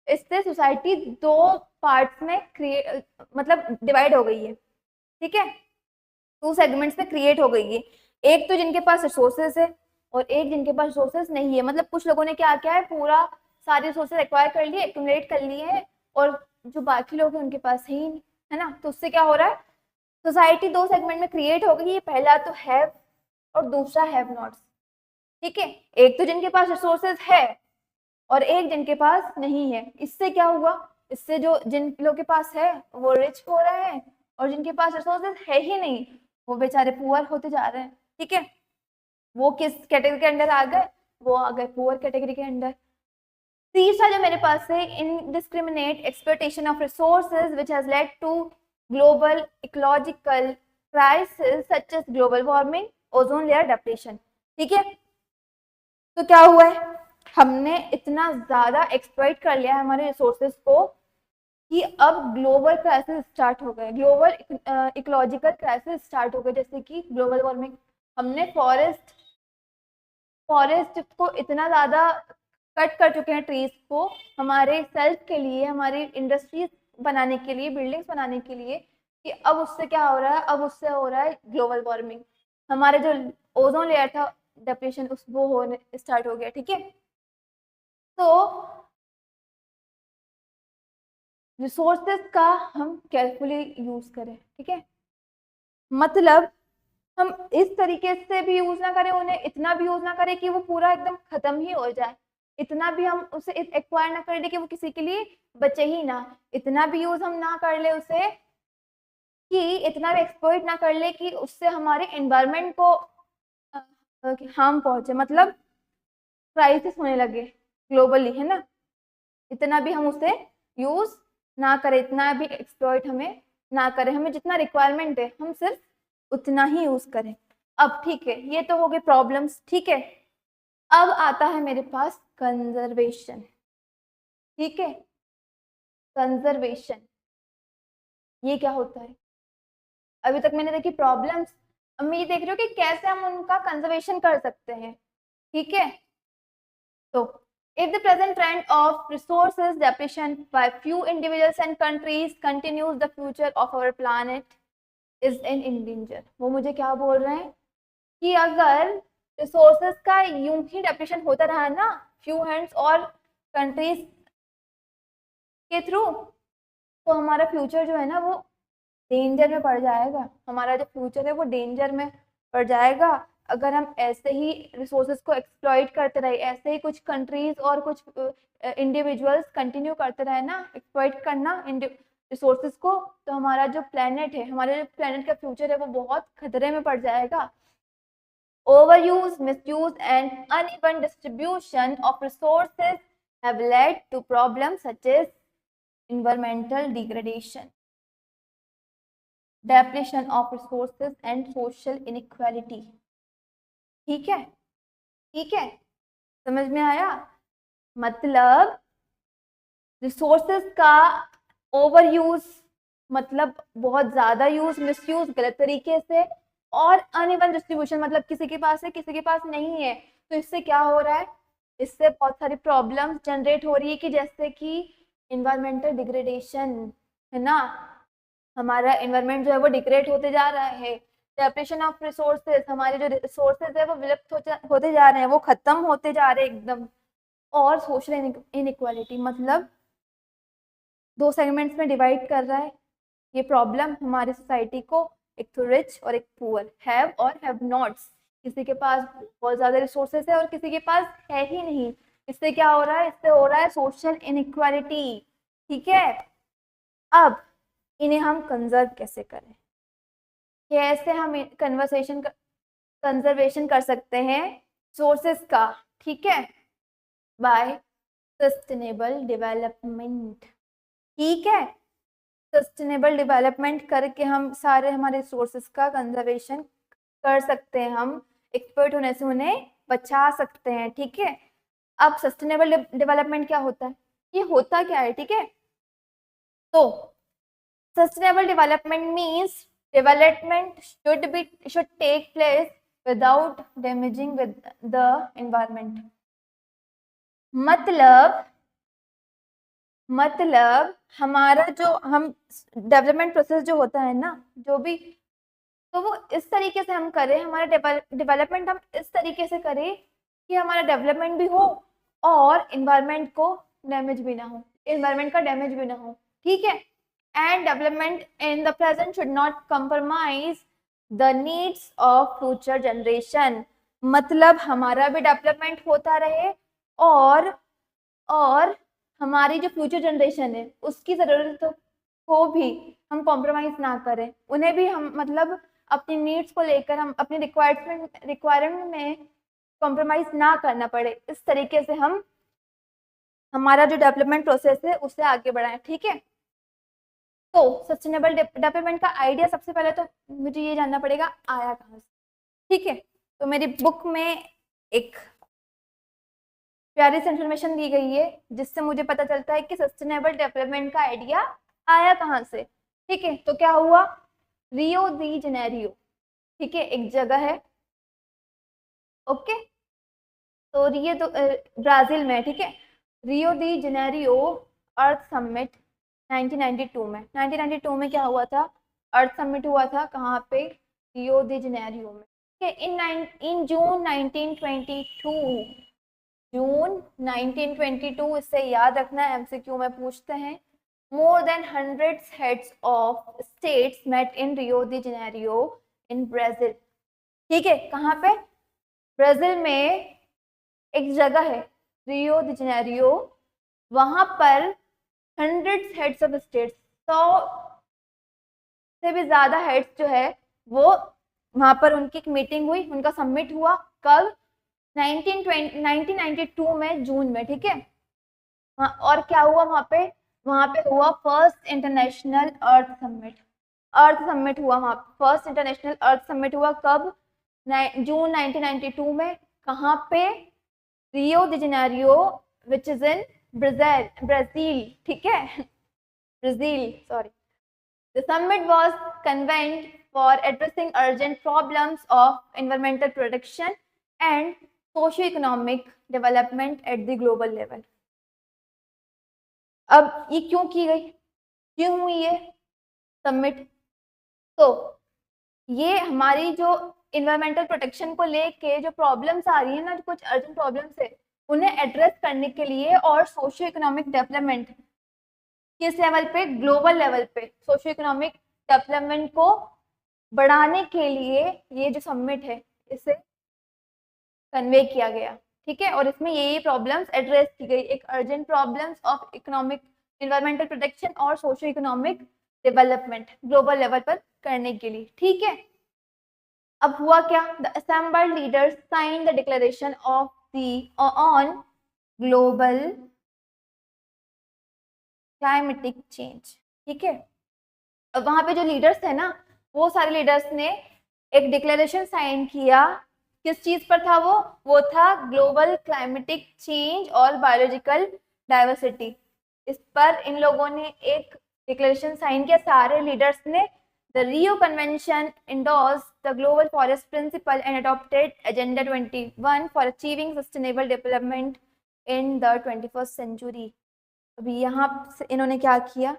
इससे सोसाइटी दो पार्ट्स में मतलब डिवाइड हो गई है, ठीक है, टू सेगमेंट्स में क्रिएट हो गई है। एक तो जिनके पास रिसोर्सेज है और एक जिनके पास रिसोर्सेज नहीं है। मतलब कुछ लोगों ने क्या किया है, पूरा सारे रिसोर्सेज एक्वायर कर लिए, एक्यूमुलेट कर लिए हैं, और जो बाकी लोग हैं उनके पास ही नहीं है ना। तो उससे क्या हो रहा है, सोसाइटी दो सेगमेंट में क्रिएट हो गई है। पहला तो हैव और दूसरा हैव नॉट्स, ठीक है। एक तो जिनके पास रिसोर्सेज है और एक जिनके पास नहीं है। इससे क्या हुआ, इससे जो जिन लोगों के पास है वो रिच हो रहे हैं, और जिनके पास रिसोर्सेज है ही नहीं वो बेचारे पुअर होते जा रहे हैं, ठीक है। वो किस कैटेगरी के अंडर आ गए, वो आ गए पुअर कैटेगरी के अंडर। तीसरा जो मेरे पास है, indiscriminate exploitation of resources which has led to global ecological crisis such as global warming, ozone layer depletion, ठीक है। तो क्या हुआ है, हमने इतना ज्यादा एक्सप्लॉइट कर लिया है हमारे रिसोर्सेज को कि अब ग्लोबल क्राइसिस स्टार्ट हो गए, ग्लोबल इकोलॉजिकल क्राइसिस स्टार्ट हो गए, जैसे कि ग्लोबल वार्मिंग। हमने फॉरेस्ट को इतना ज्यादा कट कर चुके हैं, ट्रीज को, हमारे सेल्फ के लिए, हमारी इंडस्ट्रीज बनाने के लिए, बिल्डिंग्स बनाने के लिए, कि अब उससे क्या हो रहा है, अब उससे हो रहा है ग्लोबल वार्मिंग। हमारे जो ओजोन लेयर था डिप्लेशन, उस वो होने स्टार्ट हो गया, ठीक है। तो रिसोर्सेज का हम केयरफुली यूज करें, ठीक है। मतलब हम इस तरीके से भी यूज ना करें उन्हें, इतना भी यूज ना करें कि वो पूरा एकदम खत्म ही हो जाए, इतना भी हम उसे एक्वायर ना कर ले कि वो किसी के लिए बचे ही ना, इतना भी यूज हम ना कर ले उसे कि इतना भी एक्सप्लॉइट ना कर ले कि उससे हमारे एनवायरनमेंट को हार्म पहुंचे, मतलब क्राइसिस होने लगे ग्लोबली, है ना। इतना भी हम उसे यूज ना करें, इतना भी एक्सप्लॉइट हमें ना करें, हमें जितना रिक्वायरमेंट है हम सिर्फ उतना ही यूज करें। अब ठीक है, ये तो हो गई प्रॉब्लम्स, ठीक है। अब आता है मेरे पास कंजर्वेशन, ठीक है। कंजर्वेशन ये क्या होता है? अभी तक मैंने देखी प्रॉब्लम्स, अब मैं ये देख रही हूँ कि कैसे हम उनका कंजर्वेशन कर सकते हैं, ठीक है। तो if the present trend of resources depletion by few individuals and countries continues, the future of our planet is in danger। वो मुझे क्या बोल रहे हैं कि अगर रिसोर्सेज का यूं ही डेप्लीशन होता रहा ना फ्यू हैंड्स और कंट्रीज के थ्रू, तो हमारा फ्यूचर जो है ना वो डेंजर में पड़ जाएगा, हमारा जो फ्यूचर है वो डेंजर में पड़ जाएगा। अगर हम ऐसे ही रिसोर्सेज को एक्सप्लॉइट करते रहे, ऐसे ही कुछ कंट्रीज और कुछ इंडिविजुअल्स कंटिन्यू करते रहे ना एक्सप्लॉइट करना रिसोर्सेज को, तो हमारा जो प्लेनेट है, हमारे जो प्लेनेट का फ्यूचर है वो बहुत खतरे में पड़ जाएगा। Overuse, misuse and uneven distribution of resources have led to problems such as environmental degradation, depletion of resources and social inequality। ठीक है, ठीक है, समझ में आया? मतलब रिसोर्सेज का ओवर यूज, मतलब बहुत ज्यादा यूज, मिसयूज गलत तरीके से, और अनइवन डिस्ट्रीब्यूशन मतलब किसी के पास है किसी के पास नहीं है। तो इससे क्या हो रहा है, इससे बहुत सारी प्रॉब्लम्स जनरेट हो रही है, कि जैसे कि इन्वायरमेंटल डिग्रेडेशन, है ना, हमारा एनवायरनमेंट जो है वो डिग्रेड होते जा रहा है। डेप्लेशन ऑफ रिसोर्सेज, हमारे जो रिसोर्सेज है वो विलुप्त होते जा रहे हैं, वो खत्म होते जा रहे हैं एकदम। और सोशल इनइक्वालिटी, मतलब दो सेगमेंट्स में डिवाइड कर रहा है ये प्रॉब्लम हमारी सोसाइटी को, एक तो रिच और एक पुअर, हैव और हैव नॉट्स। किसी के पास बहुत ज्यादा रिसोर्सेज है और किसी के पास है ही नहीं। इससे क्या हो रहा है, इससे हो रहा है सोशल इनइक्वालिटी, ठीक है। अब इन्हें हम कंजर्व कैसे करें, कैसे हम कंजर्वेशन कर सकते हैं सोर्सेस का, ठीक है, बाय सस्टेनेबल डेवलपमेंट। ठीक है, सस्टेनेबल डेवलपमेंट करके हम सारे हमारे सोर्सेस का कंजर्वेशन कर सकते हैं, हम एक्सपर्ट होने से उन्हें बचा सकते हैं। ठीक है, अब सस्टेनेबल डेवलपमेंट क्या होता है, ये होता क्या है, ठीक है। तो sustainable development means development should take place without damaging with the environment। मतलब हमारा जो हम डेवलपमेंट प्रोसेस जो होता है ना, जो भी, तो वो इस तरीके से हम करें, हमारा डेवलपमेंट हम इस तरीके से करें कि हमारा डेवलपमेंट भी हो और इन्वायरमेंट को डैमेज भी ना हो, इन्वायरमेंट का डैमेज भी ना हो। ठीक है, and development in the present should not compromise the needs of future generation. मतलब हमारा भी डेवलपमेंट होता रहे और हमारी जो फ्यूचर जनरेशन है उसकी जरूरतों को भी हम कॉम्प्रोमाइज ना करें, उन्हें भी हम मतलब अपनी नीड्स को लेकर हम अपनी रिक्वायरमेंट में कॉम्प्रोमाइज ना करना पड़े, इस तरीके से हम हमारा जो डेवलपमेंट प्रोसेस है उसे आगे बढ़ाएं। ठीक है, तो सस्टेनेबल डेवलपमेंट का आइडिया सबसे पहले तो मुझे ये जानना पड़ेगा आया कहाँ से। ठीक है, तो मेरी बुक में एक प्यारी सी इन्फॉर्मेशन दी गई है जिससे मुझे पता चलता है कि सस्टेनेबल डेवलपमेंट का आइडिया आया कहाँ से। ठीक है, तो क्या हुआ, रियो दी जेनेरियो, ठीक है, एक जगह है, ओके, तो ये तो ब्राजील में, ठीक है, रियो दी जेनेरियो अर्थ समिट 1992 में, 1992 में क्या हुआ था, अर्थ समिट हुआ था, कहाँ पे, रियो दी जेनेरियो में। ठीक है, इन जून 1922, जून 1922, इससे याद रखना है, एमसीक्यू में पूछते हैं। More than hundreds heads of states met in Rio de Janeiro in Brazil। ठीक है, कहाँ पे, ब्राजील में एक जगह है रियो डी जेनेरियो, वहां पर हंड्रेड्स हेड्स ऑफ स्टेट्स, 100 से भी ज्यादा हेड्स जो है वो वहां पर उनकी एक मीटिंग हुई, उनका समिट हुआ, कब, 1992 में, जून में। ठीक है, और क्या हुआ वहां पे हुआ फर्स्ट इंटरनेशनल अर्थ समिट, हुआ वहां, फर्स्ट इंटरनेशनल अर्थ समिट हुआ कब, जून 1992 में, कहाँ पे, Rio de Janeiro which is in Brazil. ठीक है, Brazil, sorry. The summit was convened for addressing urgent problems of environmental protection and socio-economic development at the global level। अब ये क्यों की गई, क्यों हुई ये समिट, तो ये हमारी जो इन्वायरमेंटल प्रोटेक्शन को लेके जो प्रॉब्लम्स आ रही है ना, जो कुछ अर्जेंट प्रॉब्लम्स है, उन्हें एड्रेस करने के लिए और सोशियो इकोनॉमिक डेवलपमेंट किस लेवल पे, ग्लोबल लेवल पे सोशियो इकोनॉमिक डेवलपमेंट को बढ़ाने के लिए ये जो समिट है इसे कन्वे किया गया। ठीक है, और इसमें यही प्रॉब्लम्स एड्रेस की गई, एक urgent problems of economic environmental protection और socio economic development global level पर करने के लिए। ठीक है, अब हुआ क्या, the assembled leaders sign the declaration of the on global climatic change. ठीक है, अब वहां पे जो लीडर्स थे ना, वो सारे लीडर्स ने एक डिक्लेरेशन साइन किया, किस चीज पर था वो था ग्लोबल क्लाइमेटिक चेंज और बायोलॉजिकल डाइवर्सिटी। इस पर इन लोगों ने एक डिक्लेरेशन साइन किया, सारे लीडर्स ने। The Rio Convention endorsed the Global Forest Principle and adopted Agenda 21 for achieving sustainable development in the 21st century। अभी यहाँ इन्होंने क्या किया,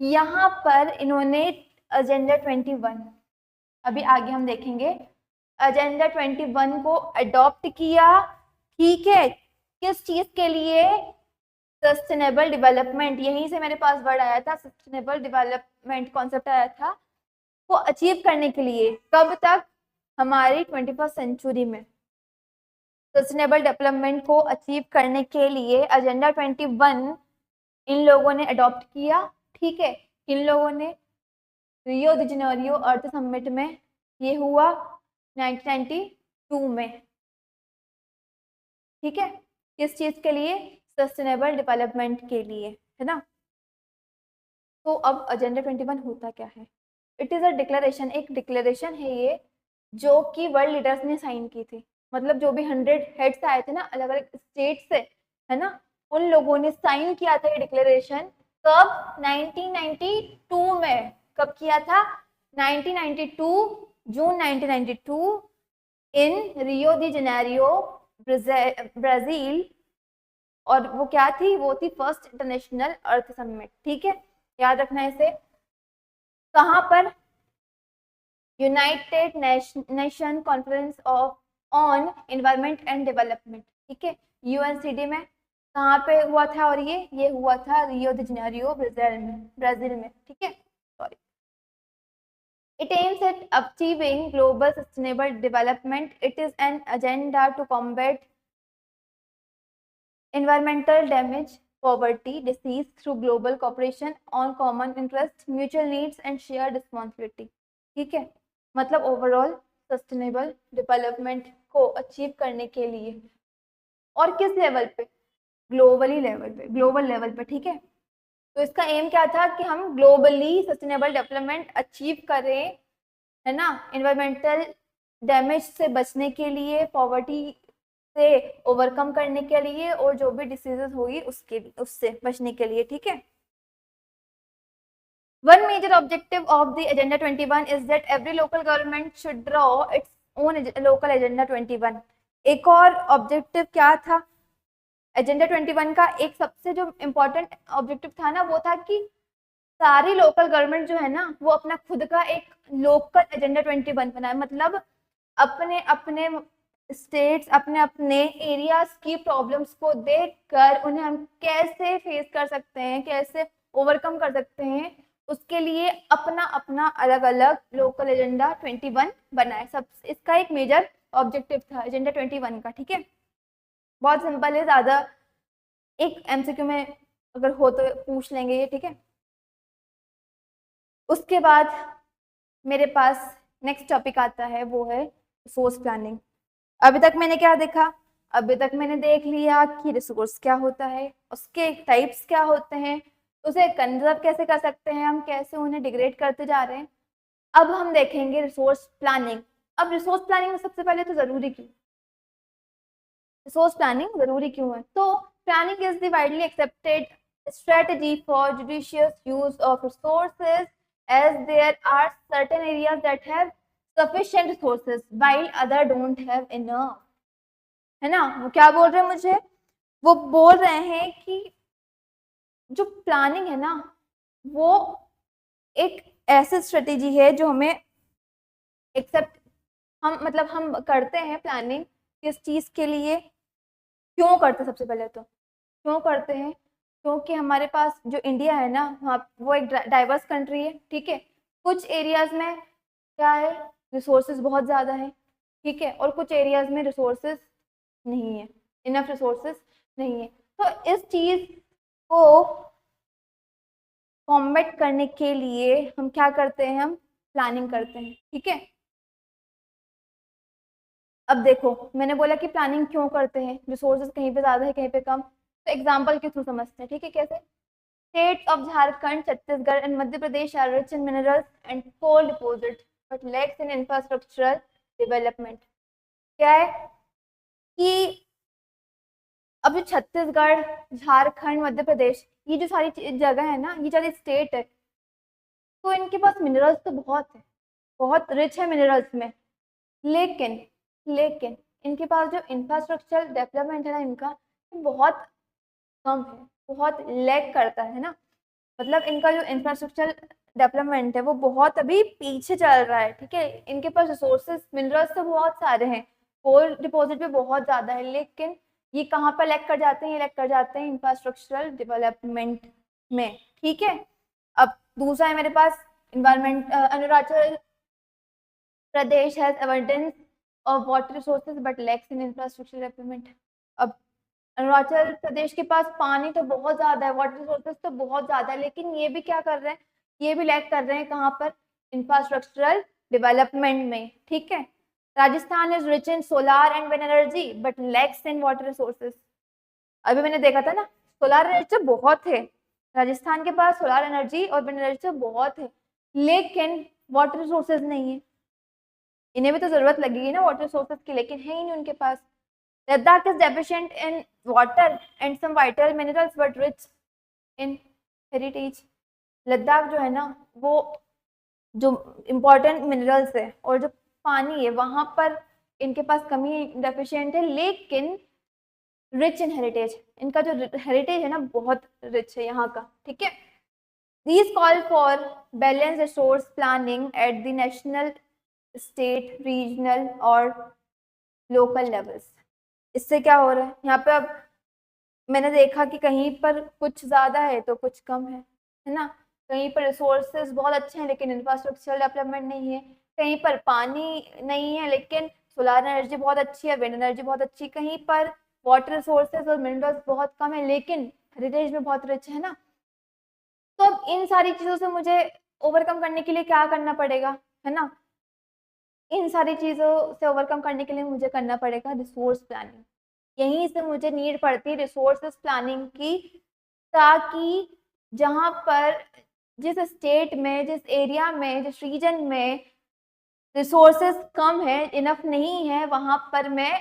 यहाँ पर इन्होंने एजेंडा 21, अभी आगे हम देखेंगे, एजेंडा 21 को अडॉप्ट किया। ठीक है, किस चीज के लिए, सस्टेनेबल डेवलपमेंट, यहीं से मेरे पास वर्ड आया था, सस्टेनेबल डेवलपमेंट कॉन्सेप्ट आया था, को अचीव करने के लिए, कब तक, हमारी 21st सेंचुरी में सस्टेनेबल डेवलपमेंट को अचीव करने के लिए एजेंडा 21 इन लोगों ने अडॉप्ट किया। ठीक है, इन लोगों ने रियो द जेनेरियो अर्थ समिट में, ये हुआ 1992 में, ठीक है। किस चीज के लिए? सस्टेनेबल डेवलपमेंट के लिए, है ना। तो अब एजेंडा 21 होता क्या है? इट इज अ डिक्लेरेशन, एक डिक्लेरेशन है ये, जो कि वर्ल्ड लीडर्स ने साइन की थी। मतलब जो भी 100 हेड्स आए थे ना अलग अलग स्टेट से, है ना, उन लोगों ने साइन किया था ये डिक्लेरेशन। कब? 1992 में। कब किया था? 1992, जून 1992 इन रियो दी जेनेरियो, ब्राजील। और वो क्या थी? वो थी फर्स्ट इंटरनेशनल अर्थ समिट, ठीक है, याद रखना है इसे। कहाँ पर? United nation conference of on environment and development, ठीक है, यूएनसीडी में। कहाँ पे हुआ था? और ये हुआ था रियो द जेनेरियो, ब्राजील में, ठीक है, sorry. It aims at achieving global sustainable development. It is an agenda to combat environmental damage, poverty, disease through global cooperation on common interests, mutual needs and shared responsibility. ठीक है, मतलब ओवरऑल सस्टेनेबल डेवलपमेंट को अचीव करने के लिए। और किस लेवल पे? ग्लोबली लेवल पे, ग्लोबल लेवल पे, ठीक है। तो इसका एम क्या था? कि हम ग्लोबली सस्टेनेबल डेवलपमेंट अचीव करें, है ना, एनवायरमेंटल डैमेज से बचने के लिए, पॉवर्टी से ओवरकम करने के लिए, और जो भी डिसीजेस होगी उससे बचने के लिए, ठीक है। One major objective of the Agenda 21 is that every local government should draw its own local Agenda 21. एक और ऑब्जेक्टिव क्या था एजेंडा 21 का? एक सबसे जो इम्पोर्टेंट ऑब्जेक्टिव था ना, वो था कि सारी लोकल गवर्नमेंट जो है ना, वो अपना खुद का एक लोकल एजेंडा 21 बनाए। मतलब अपने अपने स्टेट्स, अपने अपने एरियाज की प्रॉब्लम्स को देखकर उन्हें हम कैसे फेस कर सकते हैं, कैसे ओवरकम कर सकते हैं, उसके लिए अपना अपना अलग अलग लोकल एजेंडा 21 बनाए। सब इसका एक मेजर ऑब्जेक्टिव था एजेंडा 21 का, ठीक है। बहुत सिंपल है, ज्यादा एक एमसीक्यू में अगर हो तो पूछ लेंगे ये, ठीक है। उसके बाद मेरे पास नेक्स्ट टॉपिक आता है, वो है रिसोर्स प्लानिंग। अभी तक मैंने क्या देखा? अभी तक मैंने देख लिया कि रिसोर्स क्या होता है, उसके टाइप्स क्या होते हैं, उसे कंजर्व कैसे कर सकते हैं हम, कैसे उन्हें डिग्रेड करते जा रहे हैं। अब हम देखेंगे रिसोर्स प्लानिंग। अब रिसोर्स प्लानिंग में सबसे पहले तो जरूरी क्यों, रिसोर्स प्लानिंग जरूरी क्यों है? तो planning is the widely accepted strategy for judicious use of resources, as there are certain areas that have sufficient resources while other don't have enough, है ना। वो क्या बोल रहे हैं मुझे? वो बोल रहे हैं कि जो प्लानिंग है ना, वो एक ऐसी स्ट्रेटेजी है जो हमें एक्सेप्ट, हम मतलब हम करते हैं प्लानिंग किस चीज के लिए, क्यों करते हैं? सबसे पहले तो क्यों करते हैं? क्योंकि हमारे पास जो इंडिया है ना, वहाँ वो एक डाइवर्स कंट्री है, ठीक है। कुछ एरियाज में क्या है? रिसोर्सेज बहुत ज़्यादा है, ठीक है, और कुछ एरियाज में रिसोर्सेज नहीं है, इनफ रिसोर्सेज नहीं है। तो इस चीज़ को कॉम्बैट करने के लिए हम क्या करते हैं? हम प्लानिंग करते हैं, ठीक है। अब देखो, मैंने बोला कि प्लानिंग क्यों करते हैं, रिसोर्सेज कहीं पे ज़्यादा है कहीं पे कम। तो एग्जाम्पल के थ्रू समझते हैं, ठीक है। कैसे? States of Jharkhand, Chhattisgarh and Madhya Pradesh are rich in minerals and coal deposits but lacks in infrastructural development. क्या है कि अब छत्तीसगढ़, झारखंड, मध्य प्रदेश, ये जो सारी जगह है ना, ये सारी स्टेट है, तो इनके पास मिनरल्स तो बहुत है, बहुत रिच है मिनरल्स में, लेकिन लेकिन इनके पास जो इंफ्रास्ट्रक्चरल डेवलपमेंट है ना, इनका बहुत कम है, बहुत लैग करता है ना। मतलब इनका जो इंफ्रास्ट्रक्चर डेवलपमेंट है वो बहुत अभी पीछे चल रहा है, ठीक है। इनके पास रिसोर्सेज मिनरल्स तो बहुत सारे हैं, कोल डिपॉजिट भी बहुत ज़्यादा है, लेकिन ये कहाँ पर लैग कर जाते हैं? ये लैग कर जाते हैं इंफ्रास्ट्रक्चरल डेवलपमेंट में, ठीक है। अब दूसरा है मेरे पास environment. Arunachal Pradesh has abundance of water resources but lacks in infrastructure development. अब अरुणाचल प्रदेश के पास पानी तो बहुत ज्यादा है, वाटर रिसोर्सेज तो बहुत ज्यादा है, लेकिन ये भी क्या कर रहे हैं ये भी लैग कर रहे हैं कहाँ पर, इंफ्रास्ट्रक्चरल डेवलपमेंट में, ठीक है। Rajasthan is rich in solar and wind energy but lacks in water resources. अभी मैंने देखा था ना, सोलार एनर्जी तो बहुत है राजस्थान के पास, सोलार एनर्जी और विंड एनर्जी तो बहुत है, लेकिन वाटर रिसोर्सेज नहीं है। इन्हें भी तो जरूरत लगेगी ना वाटर रिसोर्सेज की, लेकिन है ही नहीं उनके पास। Ladakh is deficient in water and some vital minerals but rich in heritage. Ladakh जो है ना, वो जो इम्पोर्टेंट मिनरल्स है और जो पानी है वहां पर इनके पास कमी, डेफिशिएंट है, लेकिन रिच इन हेरिटेज, इनका जो हेरिटेज है ना बहुत रिच है यहाँ का, ठीक है। These call for balanced resource planning at the national, state, regional और local levels। इससे क्या हो रहा है यहाँ पे, अब मैंने देखा कि कहीं पर कुछ ज्यादा है तो कुछ कम है ना। कहीं पर रिसोर्सेज बहुत अच्छे हैं लेकिन इंफ्रास्ट्रक्चरल डेवलपमेंट नहीं है, कहीं पर पानी नहीं है लेकिन सोलर एनर्जी बहुत अच्छी है, विंड एनर्जी बहुत अच्छी, कहीं पर वाटर रिसोर्सेज और मिनरल्स बहुत कम है लेकिन हेरिटेज में बहुत रिच है ना। तो अब इन सारी चीजों से मुझे ओवरकम करने के लिए क्या करना पड़ेगा, है ना। इन सारी चीजों से ओवरकम करने के लिए मुझे करना पड़ेगा रिसोर्स प्लानिंग। यहीं से मुझे नीड पड़ती है रिसोर्सेस प्लानिंग की, ताकि जहां पर जिस स्टेट में, जिस एरिया में, जिस रीजन में रिसोर्सेस कम है, इनफ नहीं है, वहां पर मैं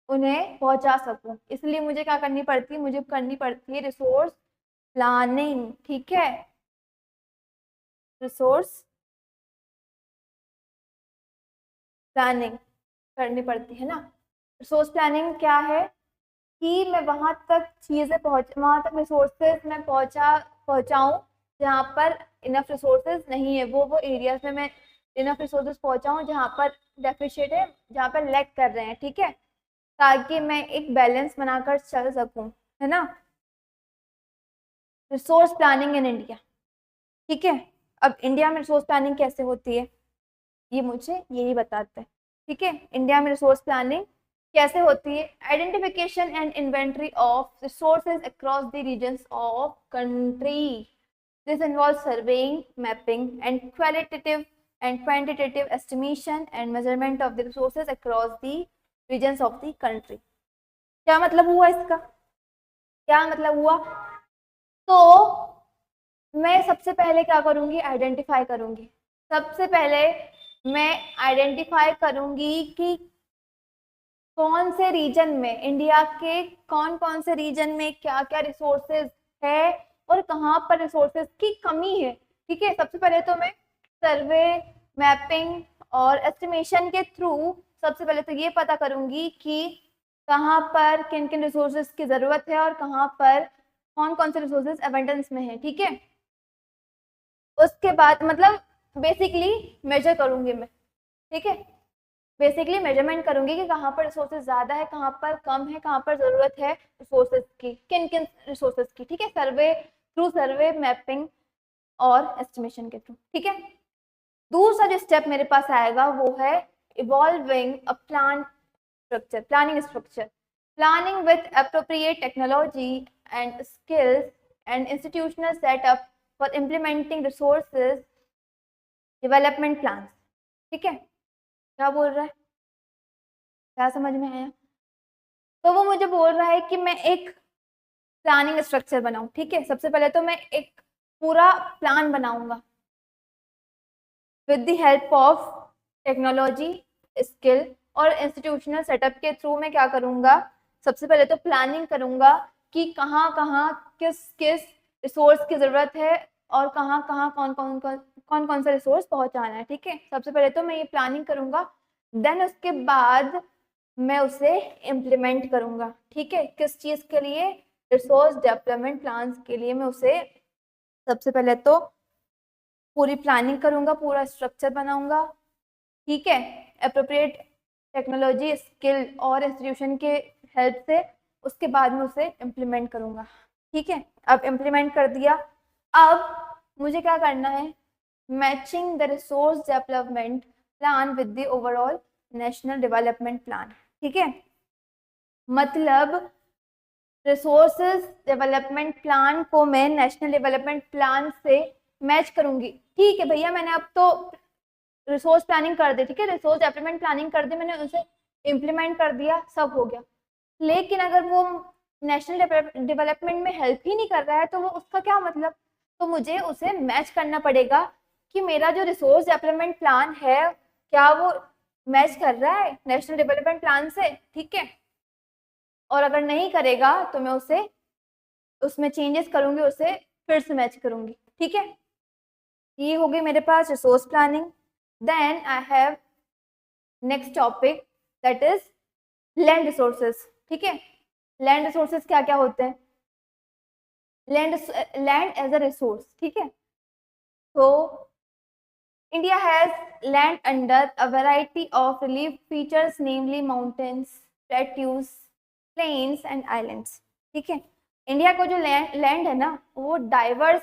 उन्हें पहुंचा सकूं। इसलिए मुझे क्या करनी पड़ती है, मुझे करनी पड़ती है रिसोर्स प्लानिंग, ठीक है। रिसोर्स प्लानिंग करनी पड़ती है ना। रिसोर्स प्लानिंग क्या है कि मैं वहां तक चीजें वहां तक रिसोर्सेज मैं पहुंचाऊं जहाँ पर इनफ रिसोर्सेज नहीं है, वो एरियाज में मैं इनफ रिसोर्सेज पहुंचाऊं जहाँ पर डेफिशिएट है, जहाँ पर लैक कर रहे हैं, ठीक है, ताकि मैं एक बैलेंस बनाकर चल सकूं, है ना। रिसोर्स प्लानिंग इन इंडिया, ठीक है। अब इंडिया में रिसोर्स प्लानिंग कैसे होती है ये मुझे यही बताते हैं, ठीक है। इंडिया में रिसोर्स प्लानिंग कैसे होती है, identification and inventory of resources across the regions of country. This involve surveying, mapping and qualitative and quantitative estimation and measurement of the resources across the regions of the country. क्या मतलब हुआ इसका, क्या मतलब हुआ, तो मैं सबसे पहले क्या करूंगी, आइडेंटिफाई करूंगी। सबसे पहले मैं आइडेंटिफाई करूंगी कि कौन से रीजन में, इंडिया के कौन कौन से रीजन में क्या क्या रिसोर्सेज है और कहाँ पर रिसोर्सेज की कमी है, ठीक है। सबसे पहले तो मैं सर्वे, मैपिंग और एस्टिमेशन के थ्रू सबसे पहले तो ये पता करूंगी कि कहाँ पर किन किन रिसोर्सेज की जरूरत है और कहाँ पर कौन कौन से रिसोर्सेज अबंडेंस में है, ठीक है। उसके बाद मतलब बेसिकली मेजर करूंगी मैं, ठीक है। बेसिकली मेजरमेंट करूंगी कि कहाँ पर रिसोर्सेज ज्यादा है, कहाँ पर कम है, कहाँ पर जरूरत है रिसोर्सेज की, किन किन रिसोर्सेज की, ठीक है। सर्वे, थ्रू सर्वे, मैपिंग और एस्टिमेशन के थ्रू, ठीक है। दूसरा जो स्टेप मेरे पास आएगा वो है evolving a plan structure, planning structure, planning with appropriate technology and skills and institutional setup for implementing resources development plan, ठीक है। क्या बोल रहा है, क्या समझ में आया। तो वो मुझे बोल रहा है कि मैं एक प्लानिंग स्ट्रक्चर बनाऊं, ठीक है। सबसे पहले तो मैं एक पूरा प्लान बनाऊंगा with the help of technology, skill और इंस्टीट्यूशनल सेटअप के थ्रू मैं क्या करूंगा, सबसे पहले तो प्लानिंग करूंगा कि कहाँ कहाँ किस किस रिसोर्स की जरूरत है और कहाँ कहाँ कौन कौन सा रिसोर्स पहुंचाना है, ठीक है। सबसे पहले तो मैं ये प्लानिंग करूंगा, देन उसके बाद मैं उसे इम्प्लीमेंट करूंगा, ठीक है। किस चीज के लिए, रिसोर्स डेवलपमेंट प्लान्स के लिए मैं उसे सबसे पहले तो पूरी प्लानिंग करूंगा, पूरा स्ट्रक्चर बनाऊंगा, ठीक है। अप्रोप्रिएट टेक्नोलॉजी, स्किल और इंस्टीट्यूशन के हेल्प से उसके बाद में उसे इम्प्लीमेंट करूंगा, ठीक है। अब इम्प्लीमेंट कर दिया, अब मुझे क्या करना है, matching the resource development plan with the overall national development plan, ठीक है। मतलब रिसोर्सेज डेवलपमेंट प्लान को मैं नेशनल डेवलपमेंट प्लान से मैच करूंगी। ठीक है भैया, मैंने अब तो रिसोर्स प्लानिंग कर दी, ठीक है, रिसोर्स डेवलपमेंट प्लानिंग कर दी, मैंने उसे इम्प्लीमेंट कर दिया, सब हो गया। लेकिन अगर वो नेशनल डेवलपमेंट में हेल्प ही नहीं कर रहा है तो वो उसका क्या मतलब? तो मुझे उसे मैच करना पड़ेगा कि मेरा जो रिसोर्स डेवलपमेंट प्लान है क्या वो मैच कर रहा है नेशनल डेवलपमेंट प्लान से, ठीक है। और अगर नहीं करेगा तो मैं उसे उसमें चेंजेस करूंगी, उसे फिर से मैच करूंगी, ठीक है। ये हो गई मेरे पास resource planning. Then I have next topic that is land resources, ठीक है। लैंड रिसोर्सेज क्या क्या होते हैं? लैंड एज अ रिसोर्स, ठीक है। तो India has land under a variety of relief features namely mountains, plateaus, plains and islands, ठीक है। इंडिया को जो लैंड है ना वो डाइवर्स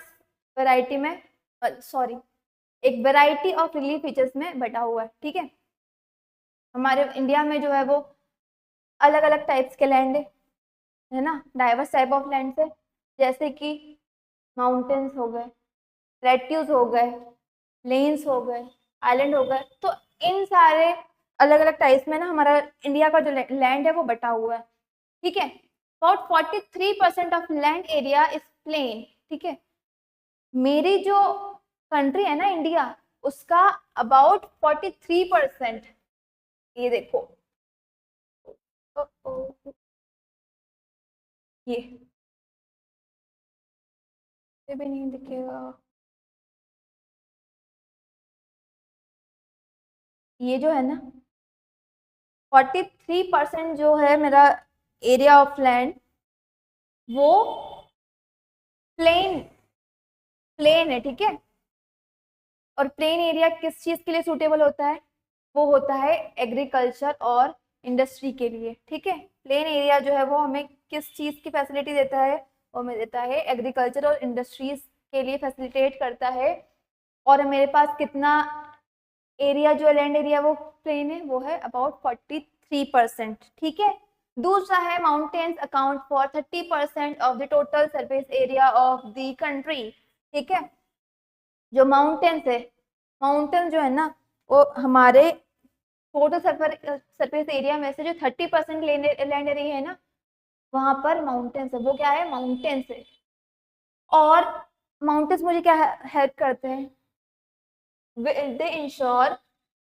वैरायटी में सॉरी एक वैरायटी ऑफ रिलीफ फीचर्स में बटा हुआ है, ठीक है। हमारे इंडिया में जो है वो अलग अलग टाइप्स के लैंड है ना, डाइवर्स टाइप ऑफ लैंड है, जैसे कि माउंटेन्स हो गए, प्लेट्यूज हो गए, प्लेन्स हो गए, आइलैंड हो गए। तो इन सारे अलग अलग टाइप्स में ना हमारा इंडिया का जो लैंड है वो बटा हुआ है, ठीक है। About 43% of land area is plain, ठीक है। मेरी जो कंट्री है ना इंडिया, उसका अबाउट 43%, ये देखो ये भी नहीं दिखेगा, ये जो है ना 43% जो है मेरा एरिया ऑफ लैंड वो प्लेन प्लेन है, ठीक है। और प्लेन एरिया किस चीज के लिए सूटेबल होता है? वो होता है एग्रीकल्चर और इंडस्ट्री के लिए, ठीक है। प्लेन एरिया जो है वो हमें किस चीज की फैसिलिटी देता है? वो हमें देता है एग्रीकल्चर और इंडस्ट्रीज के लिए फैसिलिटेट करता है। और मेरे पास कितना एरिया जो लैंड एरिया वो प्लेन है, वो है अबाउट 43%, ठीक है। दूसरा है mountains account for 30% of the total surface area of the country, ठीक है। जो माउंटेन्स है, माउंटेन जो है ना वो हमारे टोटल सरफेस एरिया में से जो 30% लैंड एरिया है ना, वहां पर माउंटेन्स है, वो क्या है? माउंटेन्स है। और माउंटेन्स मुझे क्या हेल्प करते हैं? दे ensure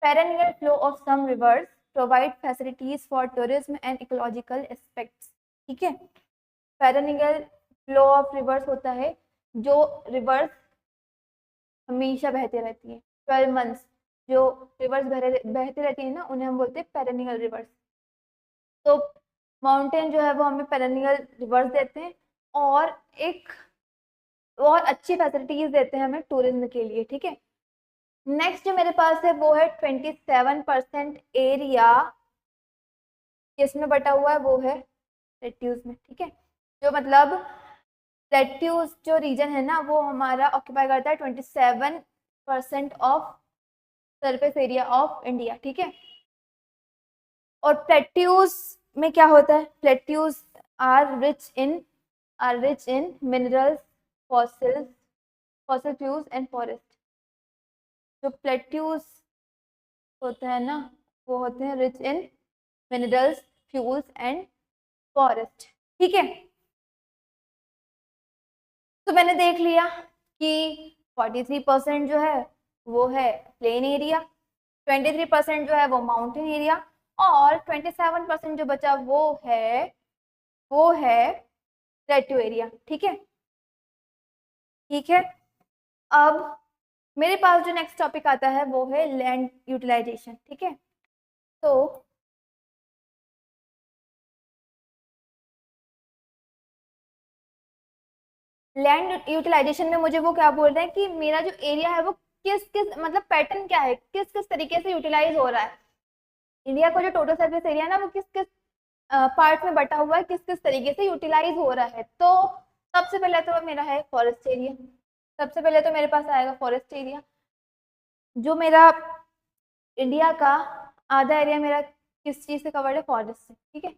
perennial flow of some rivers, provide facilities for tourism and ecological aspects, ठीक है। perennial flow of rivers होता है जो रिवर्स हमेशा बहते रहती है, 12 मंथ्स जो रिवर्स बहते रहती है ना उन्हें हम बोलते हैं पेरेनियल रिवर्स। तो माउंटेन जो है वो हमें पेरेनियल रिवर्स देते हैं और एक और अच्छी फैसिलिटीज देते हैं हमें टूरिज्म के लिए, ठीक है। नेक्स्ट जो मेरे पास है वो है 27% एरिया किसमें बटा हुआ है? वो है प्लेट्यूज में, ठीक है। जो मतलब प्लेट्यूज जो रीजन है ना वो हमारा ऑक्यूपाई करता है 27% of surface area of India, ठीक है। और प्लेट्यूज में क्या होता है? Plateaus are rich in minerals, fossil fuels and forest. जो प्लेट्यूज होते हैं ना वो होते हैं rich in minerals, fuels and forest, ठीक है। तो मैंने देख लिया कि 43% जो है वो है प्लेन एरिया, 23% जो है वो माउंटेन एरिया, और 27% जो बचा वो है प्लेट्यू एरिया, ठीक है। ठीक है, अब मेरे पास जो नेक्स्ट टॉपिक आता है वो है लैंड यूटिलाइजेशन, ठीक है। तो लैंड यूटिलाइजेशन में मुझे वो क्या बोल रहे हैं कि मेरा जो एरिया है वो किस किस मतलब पैटर्न क्या है, किस किस तरीके से यूटिलाइज हो रहा है। इंडिया का जो टोटल सरफेस एरिया है ना वो किस किस पार्ट में बटा हुआ है, किस किस तरीके से यूटिलाइज हो रहा है। तो सबसे पहले तो मेरा है फॉरेस्ट एरिया, सबसे पहले तो मेरे पास आएगा फॉरेस्ट एरिया। जो मेरा इंडिया का आधा एरिया मेरा किस चीज से कवर्ड है? फॉरेस्ट से, ठीक है।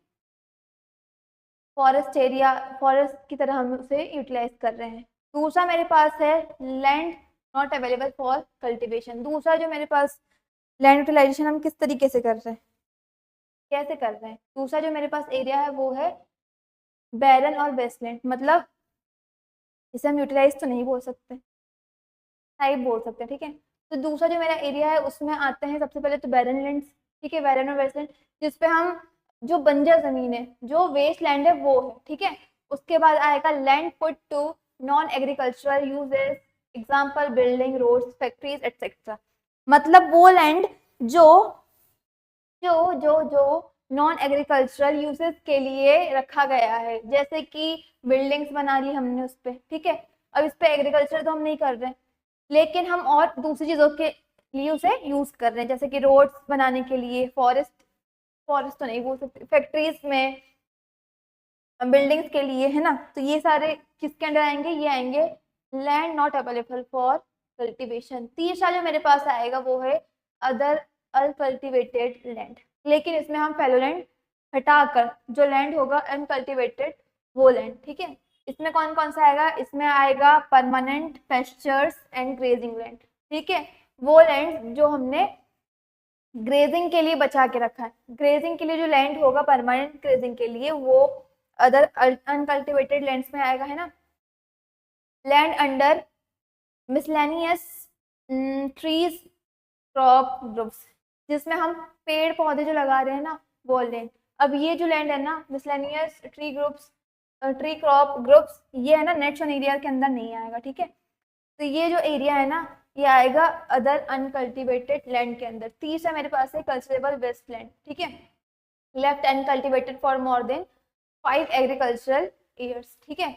फॉरेस्ट एरिया, फॉरेस्ट की तरह हम उसे यूटिलाइज कर रहे हैं। दूसरा मेरे पास है land not available for cultivation. दूसरा जो मेरे पास लैंड यूटिलाइजेशन हम किस तरीके से कर रहे हैं, कैसे कर रहे हैं, दूसरा जो मेरे पास एरिया है वो है बैरन और वेस्टलैंड, मतलब इसे हम यूटिलाइज तो नहीं बोल सकते, टाइप बोल सकते हैं, ठीक है। तो दूसरा जो मेरा एरिया है उसमें आते हैं सबसे पहले तो बैरन लैंड, ठीक है, बैरन और वेस्टलैंड, जिसपे हम जो बंजर जमीन है, जो वेस्ट लैंड है वो है, ठीक है। उसके बाद आएगा land put to non agricultural uses, example building, roads, factories etcetera, मतलब वो लैंड जो जो जो जो नॉन एग्रीकल्चरल यूजेस के लिए रखा गया है, जैसे कि बिल्डिंग्स बना ली हमने उस पर, ठीक है। अब इस पे एग्रीकल्चर तो हम नहीं कर रहे हैं, लेकिन हम और दूसरी चीजों के लिए उसे यूज कर रहे हैं, जैसे कि रोड्स बनाने के लिए, फॉरेस्ट, फॉरेस्ट तो नहीं बोल सकते, फैक्ट्रीज में, बिल्डिंग्स के लिए, है ना। तो ये सारे किसके अंडर आएंगे, ये आएंगे land not available for cultivation. तीसरा जो मेरे पास आएगा वो है अदर अनकल्टिवेटेड लैंड, लेकिन इसमें हम फैलो लैंड हटाकर जो लैंड होगा अनकल्टिवेटेड वो लैंड, ठीक है। इसमें कौन कौन सा आएगा, इसमें आएगा permanent pastures and grazing land, ठीक है। वो लैंड जो हमने ग्रेजिंग के लिए बचा के रखा है, ग्रेजिंग के लिए जो लैंड होगा परमानेंट ग्रेजिंग के लिए, वो अदर अनकल्टिवेटेड लैंड्स में आएगा, है ना। Land under miscellaneous trees crop groups, जिसमें हम पेड़ पौधे जो लगा रहे हैं ना वो लैंड। अब ये जो लैंड है ना miscellaneous tree groups, tree crop groups, ये है ना नेट शोन एरिया के अंदर नहीं आएगा, ठीक है। तो ये जो एरिया है ना ये आएगा अदर अनकल्टिवेटेड लैंड के अंदर। तीसरा मेरे पास है कल्चरेबल वेस्ट लैंड, ठीक है, left uncultivated for more than 5 agricultural years, ठीक है।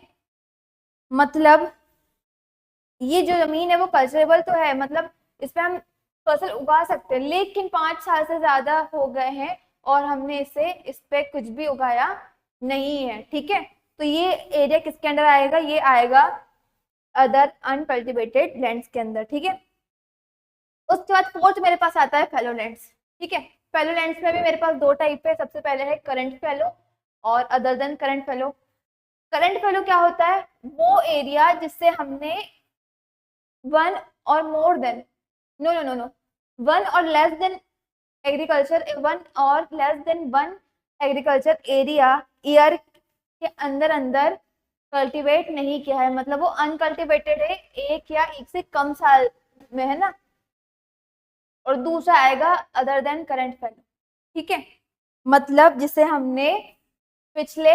मतलब ये जो जमीन है वो कल्चरेबल तो है, मतलब इस पे हम फसल उगा सकते हैं, लेकिन 5 साल से ज्यादा हो गए हैं और हमने इस पे कुछ भी उगाया नहीं है, ठीक है। तो ये एरिया किसके अंडर आएगा, ये आएगा अदर अनकल्टिवेटेड लैंड्स के अंदर, ठीक है। उसके बाद फोर्थ मेरे पास आता है फैलो लैंड्स, ठीक है। फैलो लैंड्स में भी मेरे पास दो टाइप है, सबसे पहले है करंट फैलो और other than current fallow. Current fallow क्या होता है, वो एरिया जिससे हमने वन और more than, no no no no, one और लेस देन एग्रीकल्चर, वन और less than one agriculture area year के अंदर अंदर कल्टीवेट नहीं किया है, मतलब वो अनकल्टिवेटेड है, एक या एक से कम साल में, है ना। और दूसरा आएगा अदर देन करंट फैलो, ठीक है, मतलब जिसे हमने पिछले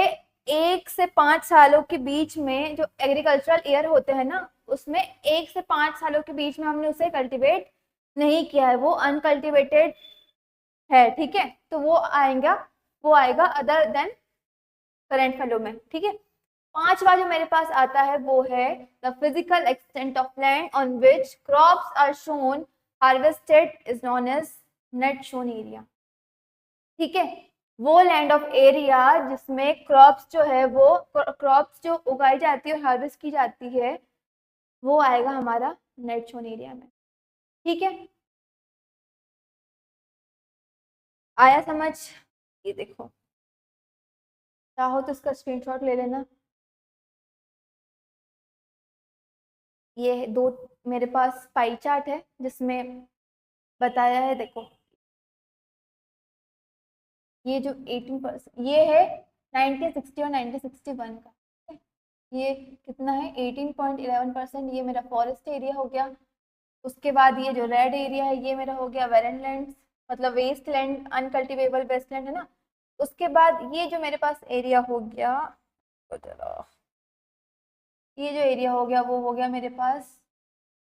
1 से 5 सालों के बीच में जो एग्रीकल्चरल ईयर होते हैं ना उसमें 1 से 5 सालों के बीच में हमने उसे कल्टीवेट नहीं किया है, वो अनकल्टिवेटेड है, ठीक है। तो वो आएगा अदर देन करंट फैलो में, ठीक है। पांचवा जो मेरे पास आता है वो है the physical extent of land on which crops are sown harvested is known as net sown area, ठीक है। वो लैंड ऑफ एरिया जिसमें क्रॉप्स जो है वो क्रॉप्स जो उगाई जाती है और हार्वेस्ट की जाती है वो आएगा हमारा नेट शोन एरिया में, ठीक है। आया समझ, ये देखो, चाहो तो इसका स्क्रीनशॉट ले लेना। ये दो मेरे पास पाई चार्ट है जिसमें बताया है, देखो ये जो 18% ये है 1960 और 1961 का, ठीक है? ये कितना है 18.11%, ये मेरा फॉरेस्ट एरिया हो गया। उसके बाद ये जो रेड एरिया है ये मेरा हो गया वेरन लैंड, मतलब waste land, uncultivable waste land, है ना। उसके बाद ये जो मेरे पास एरिया हो गया, तो चलो ये जो एरिया हो गया वो हो गया मेरे पास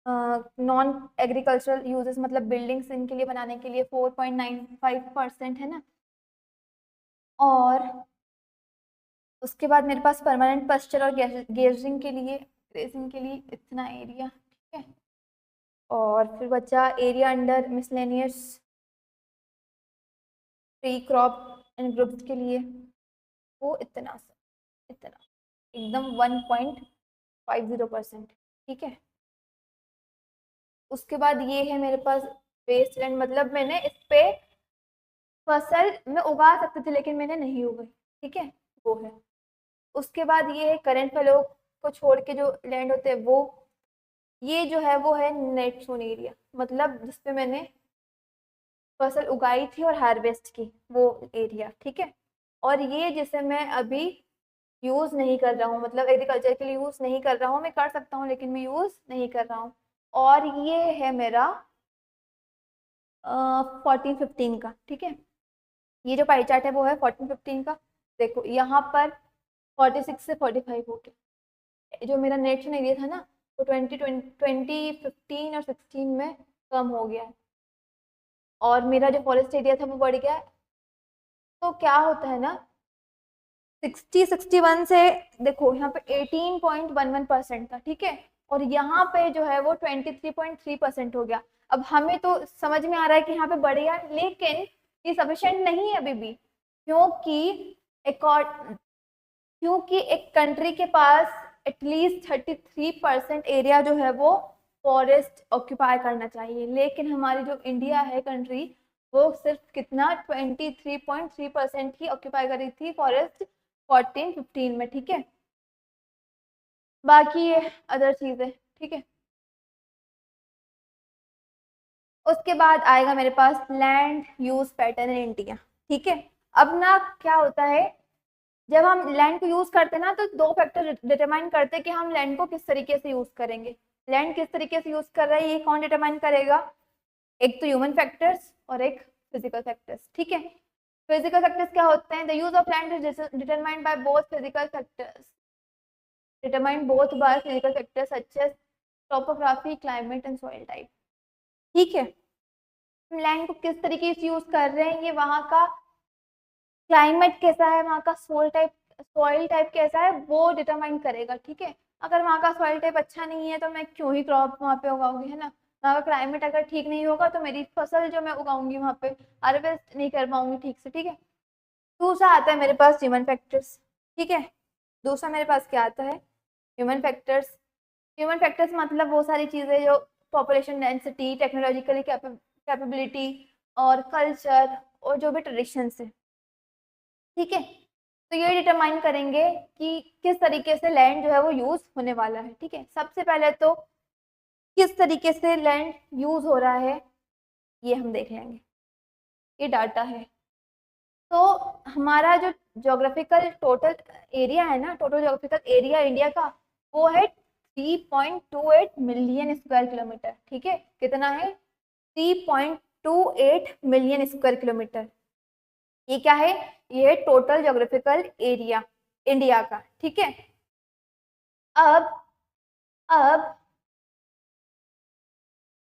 नॉन एग्रीकल्चरल यूजेस, मतलब बिल्डिंग्स इनके लिए बनाने के लिए 4.95% है ना। और उसके बाद मेरे पास परमानेंट पस्चर और ग्रेजिंग के लिए इतना एरिया, ठीक है। और फिर बचा area under miscellaneous tree crop and groups के लिए, वो इतना इतना एकदम 1.50%, ठीक है। उसके बाद ये है मेरे पास वेस्ट लैंड, मतलब मैंने इस पे फसल में उगा सकते थे लेकिन मैंने नहीं उगाई, ठीक है, वो है। उसके बाद ये है करंट फैलो को छोड़ के जो लैंड होते हैं वो, ये जो है वो है नेट सोन एरिया, मतलब जिसपे मैंने फसल उगाई थी और हार्वेस्ट की वो एरिया, ठीक है। और ये जिसे मैं अभी यूज नहीं कर रहा हूँ, मतलब एग्रीकल्चर के लिए यूज नहीं कर रहा हूँ, मैं कर सकता हूँ लेकिन मैं यूज नहीं कर रहा हूँ। और ये है मेरा 14-15 का, ठीक है। ये जो पाई चार्ट है वो है 14-15 का। देखो यहाँ पर 46 से 45 हो गया। जो मेरा नेट एरिया था ना वो 2015 और 16 में कम हो गया है, और मेरा जो फॉरेस्ट एरिया था वो बढ़ गया है। तो क्या होता है ना, 61 से देखो यहाँ पे 18.11% था, ठीक है, और यहाँ पे जो है वो 23.3% हो गया। अब हमें तो समझ में आ रहा है कि यहाँ पे बढ़ गया, लेकिन ये सफिशिएंट नहीं है अभी भी, क्योंकि क्योंकि एक कंट्री के पास एटलीस्ट 33% एरिया जो है वो फॉरेस्ट ऑक्यूपाई करना चाहिए, लेकिन हमारी जो इंडिया है कंट्री, वो सिर्फ कितना 23.3% ही ऑक्यूपाई करी थी फॉरेस्ट 14-15 में, ठीक है। बाकी ये अदर चीजें, ठीक है। उसके बाद आएगा मेरे पास land use pattern in India, ठीक है। अब ना क्या होता है, जब हम लैंड को यूज करते हैं ना तो दो फैक्टर डिटरमाइन करते हैं कि हम लैंड को किस तरीके से यूज करेंगे। लैंड किस तरीके से यूज कर रहा है ये कौन डिटरमाइन करेगा, एक तो ह्यूमन फैक्टर्स और एक फिजिकल फैक्टर्स, ठीक है। फिजिकल फैक्टर्स क्या होते हैं, the use of land is determined by both physical factors, determined both by physical factors such as topography, climate and soil type, ठीक है। हम लैंड को किस तरीके से यूज कर रहे हैं, ये वहां का क्लाइमेट कैसा है, वहाँ का सॉइल टाइप कैसा है वो डिटरमाइन करेगा, ठीक है। अगर वहाँ का सॉइल टाइप अच्छा नहीं है तो मैं क्यों ही क्रॉप वहाँ पे उगाऊंगी, है ना। वहाँ का क्लाइमेट अगर ठीक नहीं होगा तो मेरी फसल जो मैं उगाऊंगी वहाँ पे हार्वेस्ट नहीं कर पाऊंगी ठीक से, ठीक है। दूसरा आता है मेरे पास ह्यूमन फैक्टर्स, ठीक है। दूसरा मेरे पास क्या आता है, ह्यूमन फैक्टर्स। ह्यूमन फैक्टर्स मतलब वो सारी चीज़ें जो पॉपुलेशन डेंसिटी, टेक्नोलॉजिकली कैपेबिलिटी और कल्चर और जो भी ट्रेडिशंस है, ठीक है। तो ये डिटरमाइन करेंगे कि किस तरीके से लैंड जो है वो यूज होने वाला है, ठीक है। सबसे पहले तो किस तरीके से लैंड यूज हो रहा है ये हम देख लेंगे, ये डाटा है। तो हमारा जो ज्योग्राफिकल टोटल एरिया है ना, टोटल ज्योग्राफिकल एरिया इंडिया का वो है 3.28 मिलियन स्क्वायर किलोमीटर, ठीक है। कितना है, 3.28 मिलियन स्क्वायर किलोमीटर। ये क्या है, ये टोटल ज्योग्राफिकल एरिया इंडिया का, ठीक है। अब अब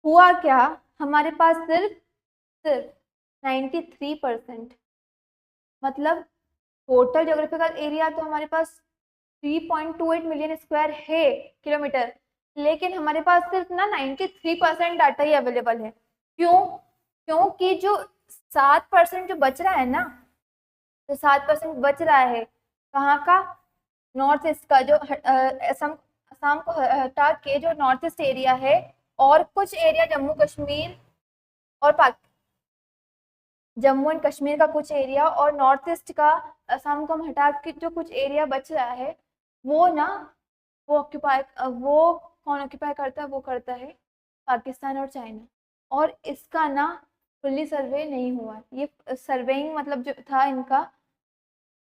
हुआ क्या, हमारे पास सिर्फ सिर्फ 93%, मतलब टोटल ज्योग्राफिकल एरिया तो हमारे पास 3.28 मिलियन स्क्वायर है किलोमीटर, लेकिन हमारे पास सिर्फ ना 93% डाटा ही अवेलेबल है। क्यों, क्योंकि जो 7% जो बच रहा है ना, जो 7% बच रहा है कहाँ का, नॉर्थ ईस्ट का, जो असम असम को हटा के जो नॉर्थ ईस्ट एरिया है, और कुछ एरिया जम्मू कश्मीर और जम्मू एंड कश्मीर का कुछ एरिया, और नॉर्थ ईस्ट का असम को हम हटा के जो कुछ एरिया बच रहा है वो ना, वो कौन ऑक्यूपाई करता है, वो करता है पाकिस्तान और चाइना। और इसका ना फुल्ली सर्वे नहीं हुआ है, ये सर्वेइंग मतलब जो था इनका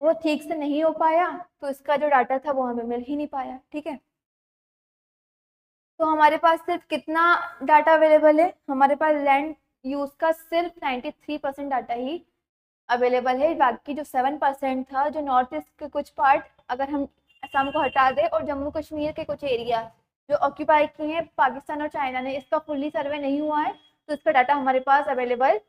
वो ठीक से नहीं हो पाया, तो इसका जो डाटा था वो हमें मिल ही नहीं पाया, ठीक है। तो हमारे पास सिर्फ कितना डाटा अवेलेबल है, हमारे पास लैंड यूज का सिर्फ 93% डाटा ही अवेलेबल है। बाकी जो 7% था, जो नॉर्थ ईस्ट के कुछ पार्ट अगर हम असम को हटा दें, और जम्मू कश्मीर के कुछ एरिया जो ऑक्यूपाई किए हैं पाकिस्तान और चाइना ने, इसका फुल्ली सर्वे नहीं हुआ है, तो इसका डाटा हमारे पास अवेलेबल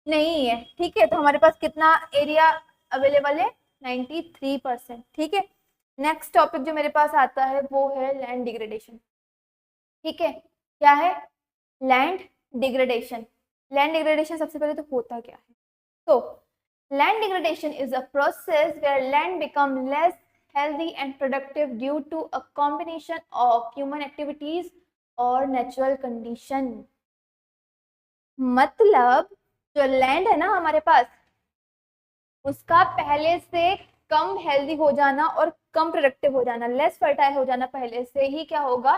नहीं है, ठीक है। तो हमारे पास कितना एरिया अवेलेबल है, 93%, ठीक है। नेक्स्ट टॉपिक जो मेरे पास आता है वो है लैंड डिग्रेडेशन, ठीक है। क्या है, लैंड डिग्रेडेशन। लैंड डिग्रेडेशन सबसे पहले तो होता क्या है, तो land degradation is a process where land become less healthy and productive due to a combination of human activities और natural condition। मतलब जो लैंड है ना हमारे पास, उसका पहले से कम हेल्दी हो जाना और कम प्रोडक्टिव हो जाना, लेस फर्टाइल हो जाना पहले से ही क्या होगा,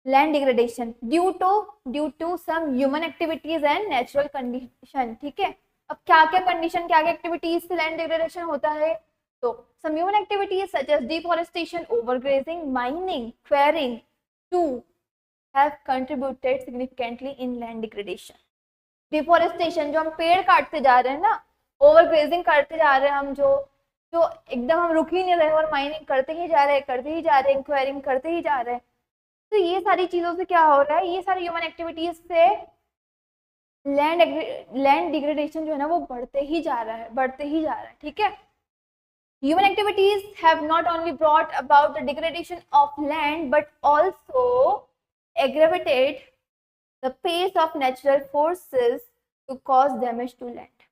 land degradation due to some human activities and natural condition. ठीक है, अब क्या क्या कंडीशन, क्या क्या एक्टिविटीज से लैंड डिग्रेडेशन होता है? तो some human activities such as deforestation, overgrazing, mining, quarrying to have contributed significantly in land degradation. Deforestation, जो हम पेड़ काटते जा रहे हैं ना, ओवरग्रेजिंग करते जा रहे हैं हम, जो जो एकदम हम रुक ही नहीं रहे और माइनिंग करते ही जा रहे हैं, करते ही जा रहे हैं, क्वेरिंग करते ही जा रहे हैं, तो ये सारी चीजों से क्या हो रहा है, ये सारी ह्यूमन एक्टिविटीज से लैंड डिग्रेडेशन जो है ना वो बढ़ते ही जा रहा है, बढ़ते ही जा रहा है। ठीक है, human activities have not only brought about the degradation of land but also aggravated the pace of natural forces to cause damage to land।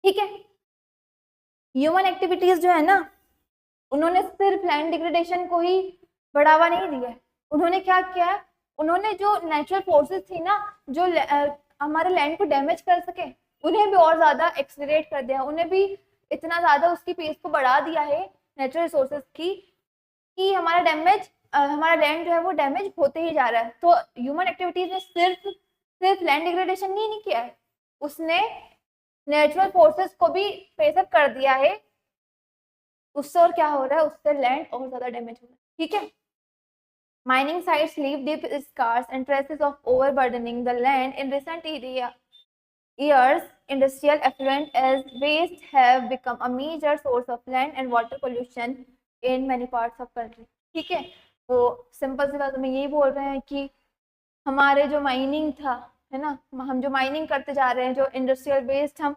ठीक है, ह्यूमन एक्टिविटीज जो है ना, उन्होंने सिर्फ लैंड डिग्रेडेशन को ही बढ़ावा नहीं दिया, उन्होंने क्या किया, उन्होंने जो नेचुरल फोर्सेस थी ना, जो हमारे लैंड को डैमेज कर सके, उन्हें भी और ज्यादा एक्सलरेट कर दिया, उन्हें भी इतना ज्यादा उसकी पेस को बढ़ा दिया है नेचुरल रिसोर्सेज की, कि हमारा लैंड जो है वो डैमेज होते ही जा रहा है। तो ह्यूमन एक्टिविटीज ने सिर्फ लैंड डिग्रेडेशन नहीं किया है, उसने नेचुरल फोर्सेस को भी फेसअप कर दिया है, उससे और क्या हो रहा है, उससे लैंड और ज्यादा डैमेज हो रहा है। ठीक है, mining sites leave deep scars and traces of overburdening the land in recent years. Industrial effluent as waste have become a major source of land and water pollution in many parts of country। ठीक है, तो सिंपल सी बात में यही बोल रहे हैं कि हमारे जो माइनिंग था, है ना, हम जो माइनिंग करते जा रहे हैं, जो इंडस्ट्रियल वेस्ट हम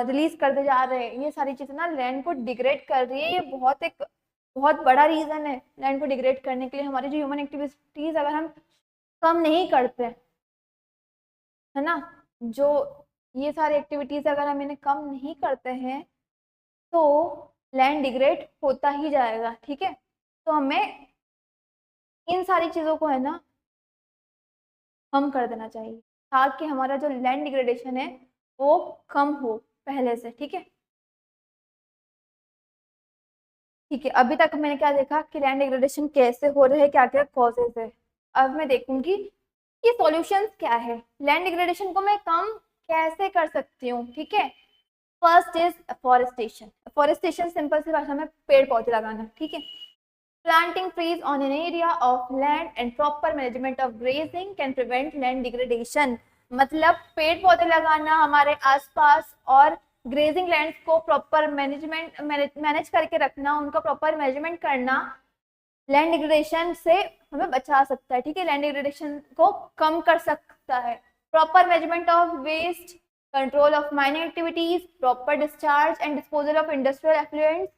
रिलीज करते जा रहे हैं, ये सारी चीजें ना लैंड को डिग्रेड कर रही है। ये बहुत बड़ा रीजन है लैंड को डिग्रेड करने के लिए। हमारी जो ह्यूमन एक्टिविटीज अगर हम कम नहीं करते, है ना, जो ये सारी एक्टिविटीज अगर हम इन्हें कम नहीं करते हैं तो लैंड डिग्रेड होता ही जाएगा। ठीक है, तो हमें इन सारी चीजों को है ना कम कर देना चाहिए, ताकि हमारा जो लैंड डिग्रेडेशन है वो कम हो पहले से। ठीक है, ठीक है, अभी तक मैंने क्या देखा कि लैंड डिग्रेडेशन कैसे हो रहे हैं, क्या क्या कॉजेज है। अब मैं देखूंगी कि सॉल्यूशंस क्या है, लैंड डिग्रेडेशन को मैं कम कैसे कर सकती हूँ। ठीक है, first is afforestation. Afforestation simple सी भाषा में पेड़ पौधे लगाना। ठीक है, planting trees on an area of land and proper management of grazing can prevent land degradation. मतलब पेड़ पौधे लगाना हमारे आसपास और ग्रेजिंग लैंड्स को प्रॉपर मैनेज करके रखना, उनका प्रॉपर मैनेजमेंट करना लैंड डिग्रेडेशन से हमें बचा सकता है। ठीक है, लैंड डिग्रेडेशन को कम कर सकता है। Proper management of waste, control of mining activities, proper discharge and disposal of industrial effluents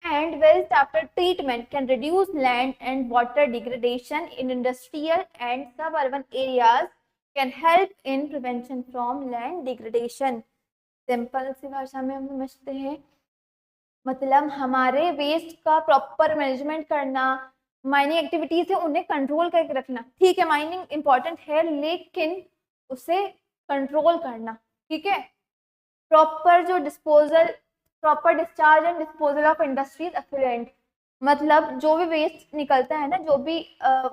and waste after treatment can reduce land and water degradation in industrial and suburban areas, can help in prevention from land degradation। Simple सी भाषा में हम समझते हैं, मतलब हमारे वेस्ट का प्रॉपर मैनेजमेंट करना, माइनिंग एक्टिविटीज है उन्हें कंट्रोल करके रखना। ठीक है, माइनिंग इंपॉर्टेंट है लेकिन उसे कंट्रोल करना। ठीक है, प्रॉपर जो disposal, proper discharge and disposal of industries effluent, मतलब जो भी वेस्ट निकलता है ना, जो भी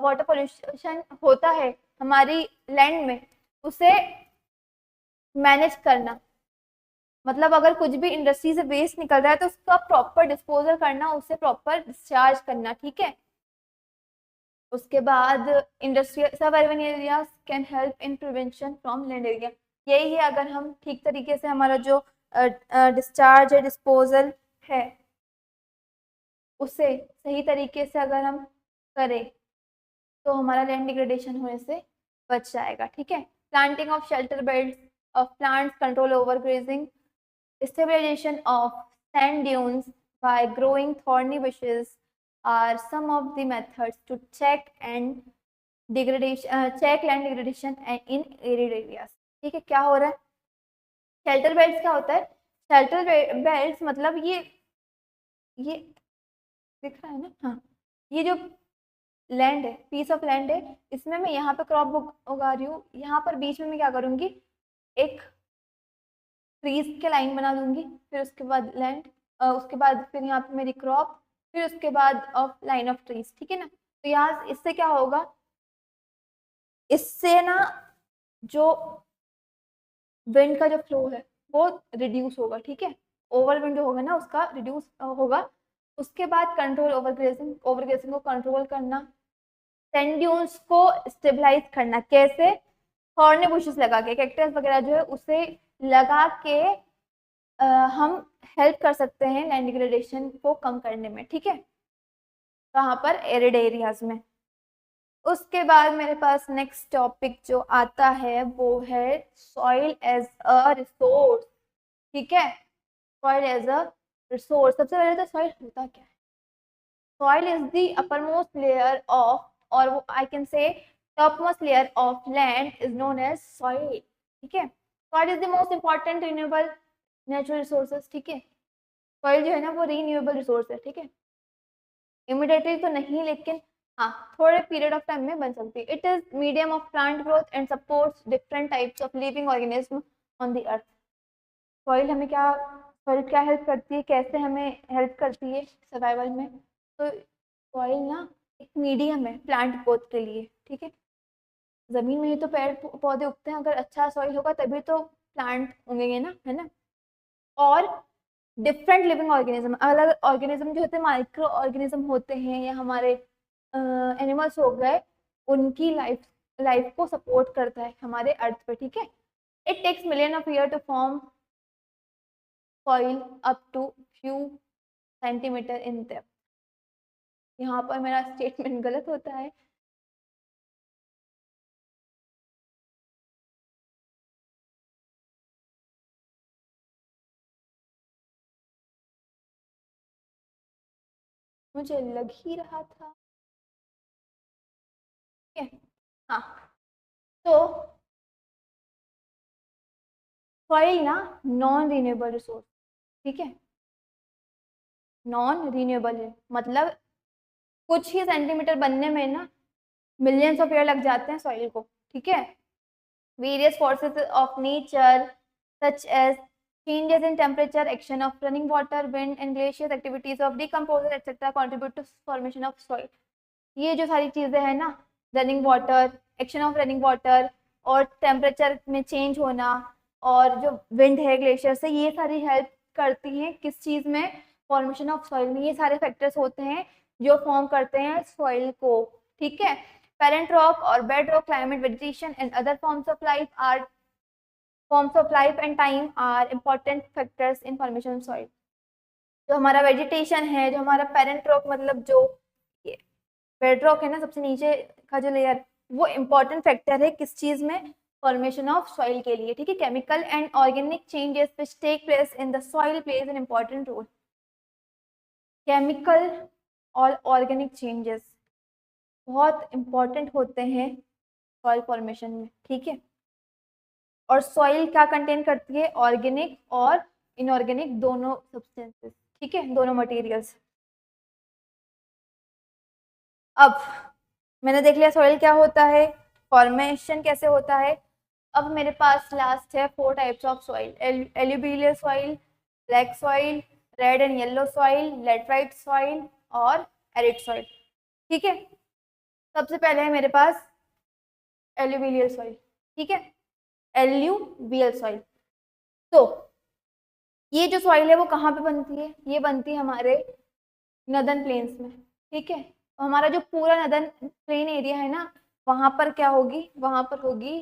वाटर पोल्यूशन होता है हमारी लैंड में, उसे मैनेज करना। मतलब अगर कुछ भी इंडस्ट्री से वेस्ट निकल रहा है तो उसका प्रॉपर डिस्पोजल करना, उसे प्रॉपर डिस्चार्ज करना। ठीक है, उसके बाद इंडस्ट्रियल सब urban areas can help in prevention from land area. यही है, अगर हम ठीक तरीके से हमारा जो डिस्चार्ज है, डिस्पोजल है, उसे सही तरीके से अगर हम करें तो हमारा लैंड डिग्रेडेशन होने से बच जाएगा। ठीक है, planting of shelter belt of plants, control over grazing, stabilization of sand dunes by growing thorny bushes are some of the methods to check land degradation in arid areas। ठीक है, क्या हो रहा है, शेल्टर बेल्ट्स क्या होता है, शेल्टर बेल्ट्स मतलब ये दिख रहा है ना, हाँ, ये जो लैंड है, पीस ऑफ लैंड है, इसमें मैं यहाँ पे क्रॉप उगा रही हूँ, यहाँ पर बीच में मैं क्या करूंगी, एक ट्रीज के लाइन बना दूंगी, फिर उसके बाद लैंड, उसके बाद फिर यहाँ पे मेरी क्रॉप, फिर उसके बाद ऑफ लाइन ऑफ ट्रीज। ठीक है ना, तो यहाँ इससे क्या होगा, इससे ना जो विंड का जो फ्लो है वो रिड्यूस होगा, ठीक है, ओवर विंड जो होगा ना उसका रिड्यूस होगा। उसके बाद कंट्रोल ओवर ग्रेसिंग को कंट्रोल करना, सैंड ड्यून्स को स्टेबलाइज करना, कैसे, थॉर्नी बुशेस लगा के, कैक्टस वगैरह जो है उसे लगा के हम हेल्प कर सकते हैं लैंड डिग्रेडेशन को कम करने में, ठीक है, कहाँ पर, एरिड एरियाज में। उसके बाद मेरे पास नेक्स्ट टॉपिक जो आता है वो है सॉइल एज अ रिसोर्स, ठीक है, सॉइल एज अ रिसोर्स। सबसे पहले तो सॉइल होता क्या है, soil is the uppermost layer of, और वो I can say topmost layer of land is known as soil, ठीक है। Soil is the most important renewable natural resources, ठीक है, सॉइल जो है ना वो रीन्यूएबल रिसोर्स है, ठीक है, इमिडिएटली तो नहीं लेकिन हाँ थोड़े पीरियड ऑफ टाइम में बन सकती है। It is medium of plant growth and supports different types of living organism on the earth. Soil हमें क्या, सॉइल क्या हेल्प करती है, कैसे हमें हेल्प करती है सर्वाइवल में, तो सॉइल ना एक मीडियम है प्लांट ग्रोथ के लिए, ठीक है, जमीन में ही तो पेड़ पौधे उगते हैं, अगर अच्छा सॉइल होगा तभी तो प्लांट उगेंगे ना, है ना। और डिफरेंट लिविंग ऑर्गेनिज्म, अलग अलग ऑर्गेनिज्म जो होते हैं, माइक्रो ऑर्गेनिज्म होते हैं या हमारे एनिमल्स हो गए, उनकी लाइफ को सपोर्ट करता है हमारे अर्थ पे, ठीक है। It takes million of year to form soil up to few centimeter in depth. यहाँ पर मेरा स्टेटमेंट गलत होता है, मुझे लग ही रहा था, ठीक है। हाँ, तो सॉइल ना नॉन रिन्यूएबल रिसोर्स, ठीक है, नॉन रिन्यूएबल है, मतलब कुछ ही सेंटीमीटर बनने में ना मिलियंस ऑफ ईयर लग जाते हैं सॉइल को, ठीक है। Various forces of nature such as changes in temperature, action of running water, wind and glaciers, activities of decomposers etc. contribute to formation of soil। ये जो सारी चीजें हैं ना, running water, action of running water, और टेम्परेचर में चेंज होना, और जो विंड है ग्लेशियर से, ये सारी हेल्प करती हैं किस चीज में, फॉर्मेशन ऑफ सॉइल में। ये सारे फैक्टर्स होते हैं जो फॉर्म करते हैं सॉइल को, ठीक है। पेरेंट रॉक और bed rock, climate, vegetation and other forms of life and time are important factors in formation of soil। जो हमारा वेजिटेशन है, जो हमारा पेरेंट रॉक मतलब जो बेड रॉक है ना सबसे नीचे का जो लेयर, वो इम्पोर्टेंट फैक्टर है किस चीज में, फॉर्मेशन ऑफ सॉइल के लिए, ठीक है। Chemical and organic changes which take place in the soil plays an important role. Chemical और ऑर्गेनिक चेंजेस बहुत इंपॉर्टेंट होते हैं सॉइल फॉर्मेशन में, ठीक है। और सॉइल क्या कंटेन करती है, ऑर्गेनिक और इनऑर्गेनिक दोनों सब्सटेंसेस, ठीक है, दोनों मटेरियल्स। अब मैंने देख लिया सॉइल क्या होता है, फॉर्मेशन कैसे होता है। अब मेरे पास लास्ट है 4 types of soil, alluvial soil, black soil, red and yellow soil, laterite soil और एरिड सॉइल, ठीक है। सबसे पहले है मेरे पास एल्यूवियल सॉइल, ठीक है, एल्यूवियल सॉइल। तो ये जो सॉइल है वो कहाँ पे बनती है, ये बनती है हमारे नदर्न प्लेन्स में, ठीक है। तो हमारा जो पूरा नदर्न प्लेन एरिया है ना, वहां पर क्या होगी, वहां पर होगी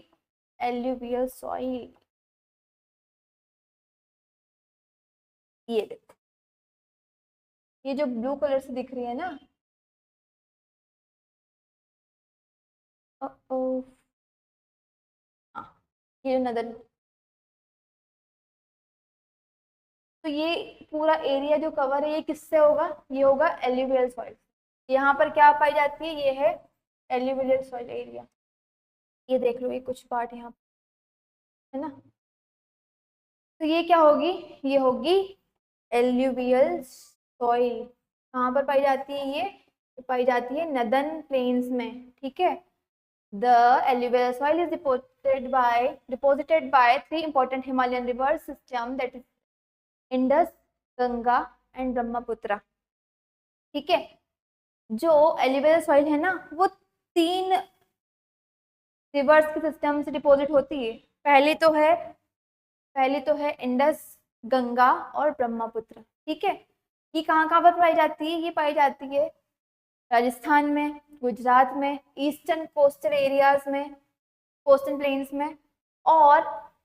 एल्यूवियल सॉइल। ये देखो, ये जो ब्लू कलर से दिख रही है ना, हाँ, ये नदर्न, तो ये पूरा एरिया जो कवर है ये किससे होगा, ये होगा एल्यूवियल सॉइल। यहाँ पर क्या पाई जाती है, ये है एल्यूवियल सॉइल एरिया। ये देख लो, ये कुछ पार्ट यहाँ है ना, तो ये क्या होगी, ये होगी एल्यूवियल सॉइल। कहाँ पर पाई जाती है ये पाई जाती है नदर्न प्लेन्स में, ठीक है। The alluvial soil is deposited by 3 important Himalayan river system, that is Indus, Ganga and Brahmaputra, ठीक है। जो एलिवेबल सॉइल है ना वो 3 रिवर्स के सिस्टम से डिपॉजिट होती है। पहली तो है इंडस, गंगा और ब्रह्मपुत्र। ठीक है, ये कहाँ कहाँ पर पाई जाती है? ये पाई जाती है राजस्थान में, गुजरात में, ईस्टर्न कोस्टल एरियाज में, कोस्टल प्लेन्स में, और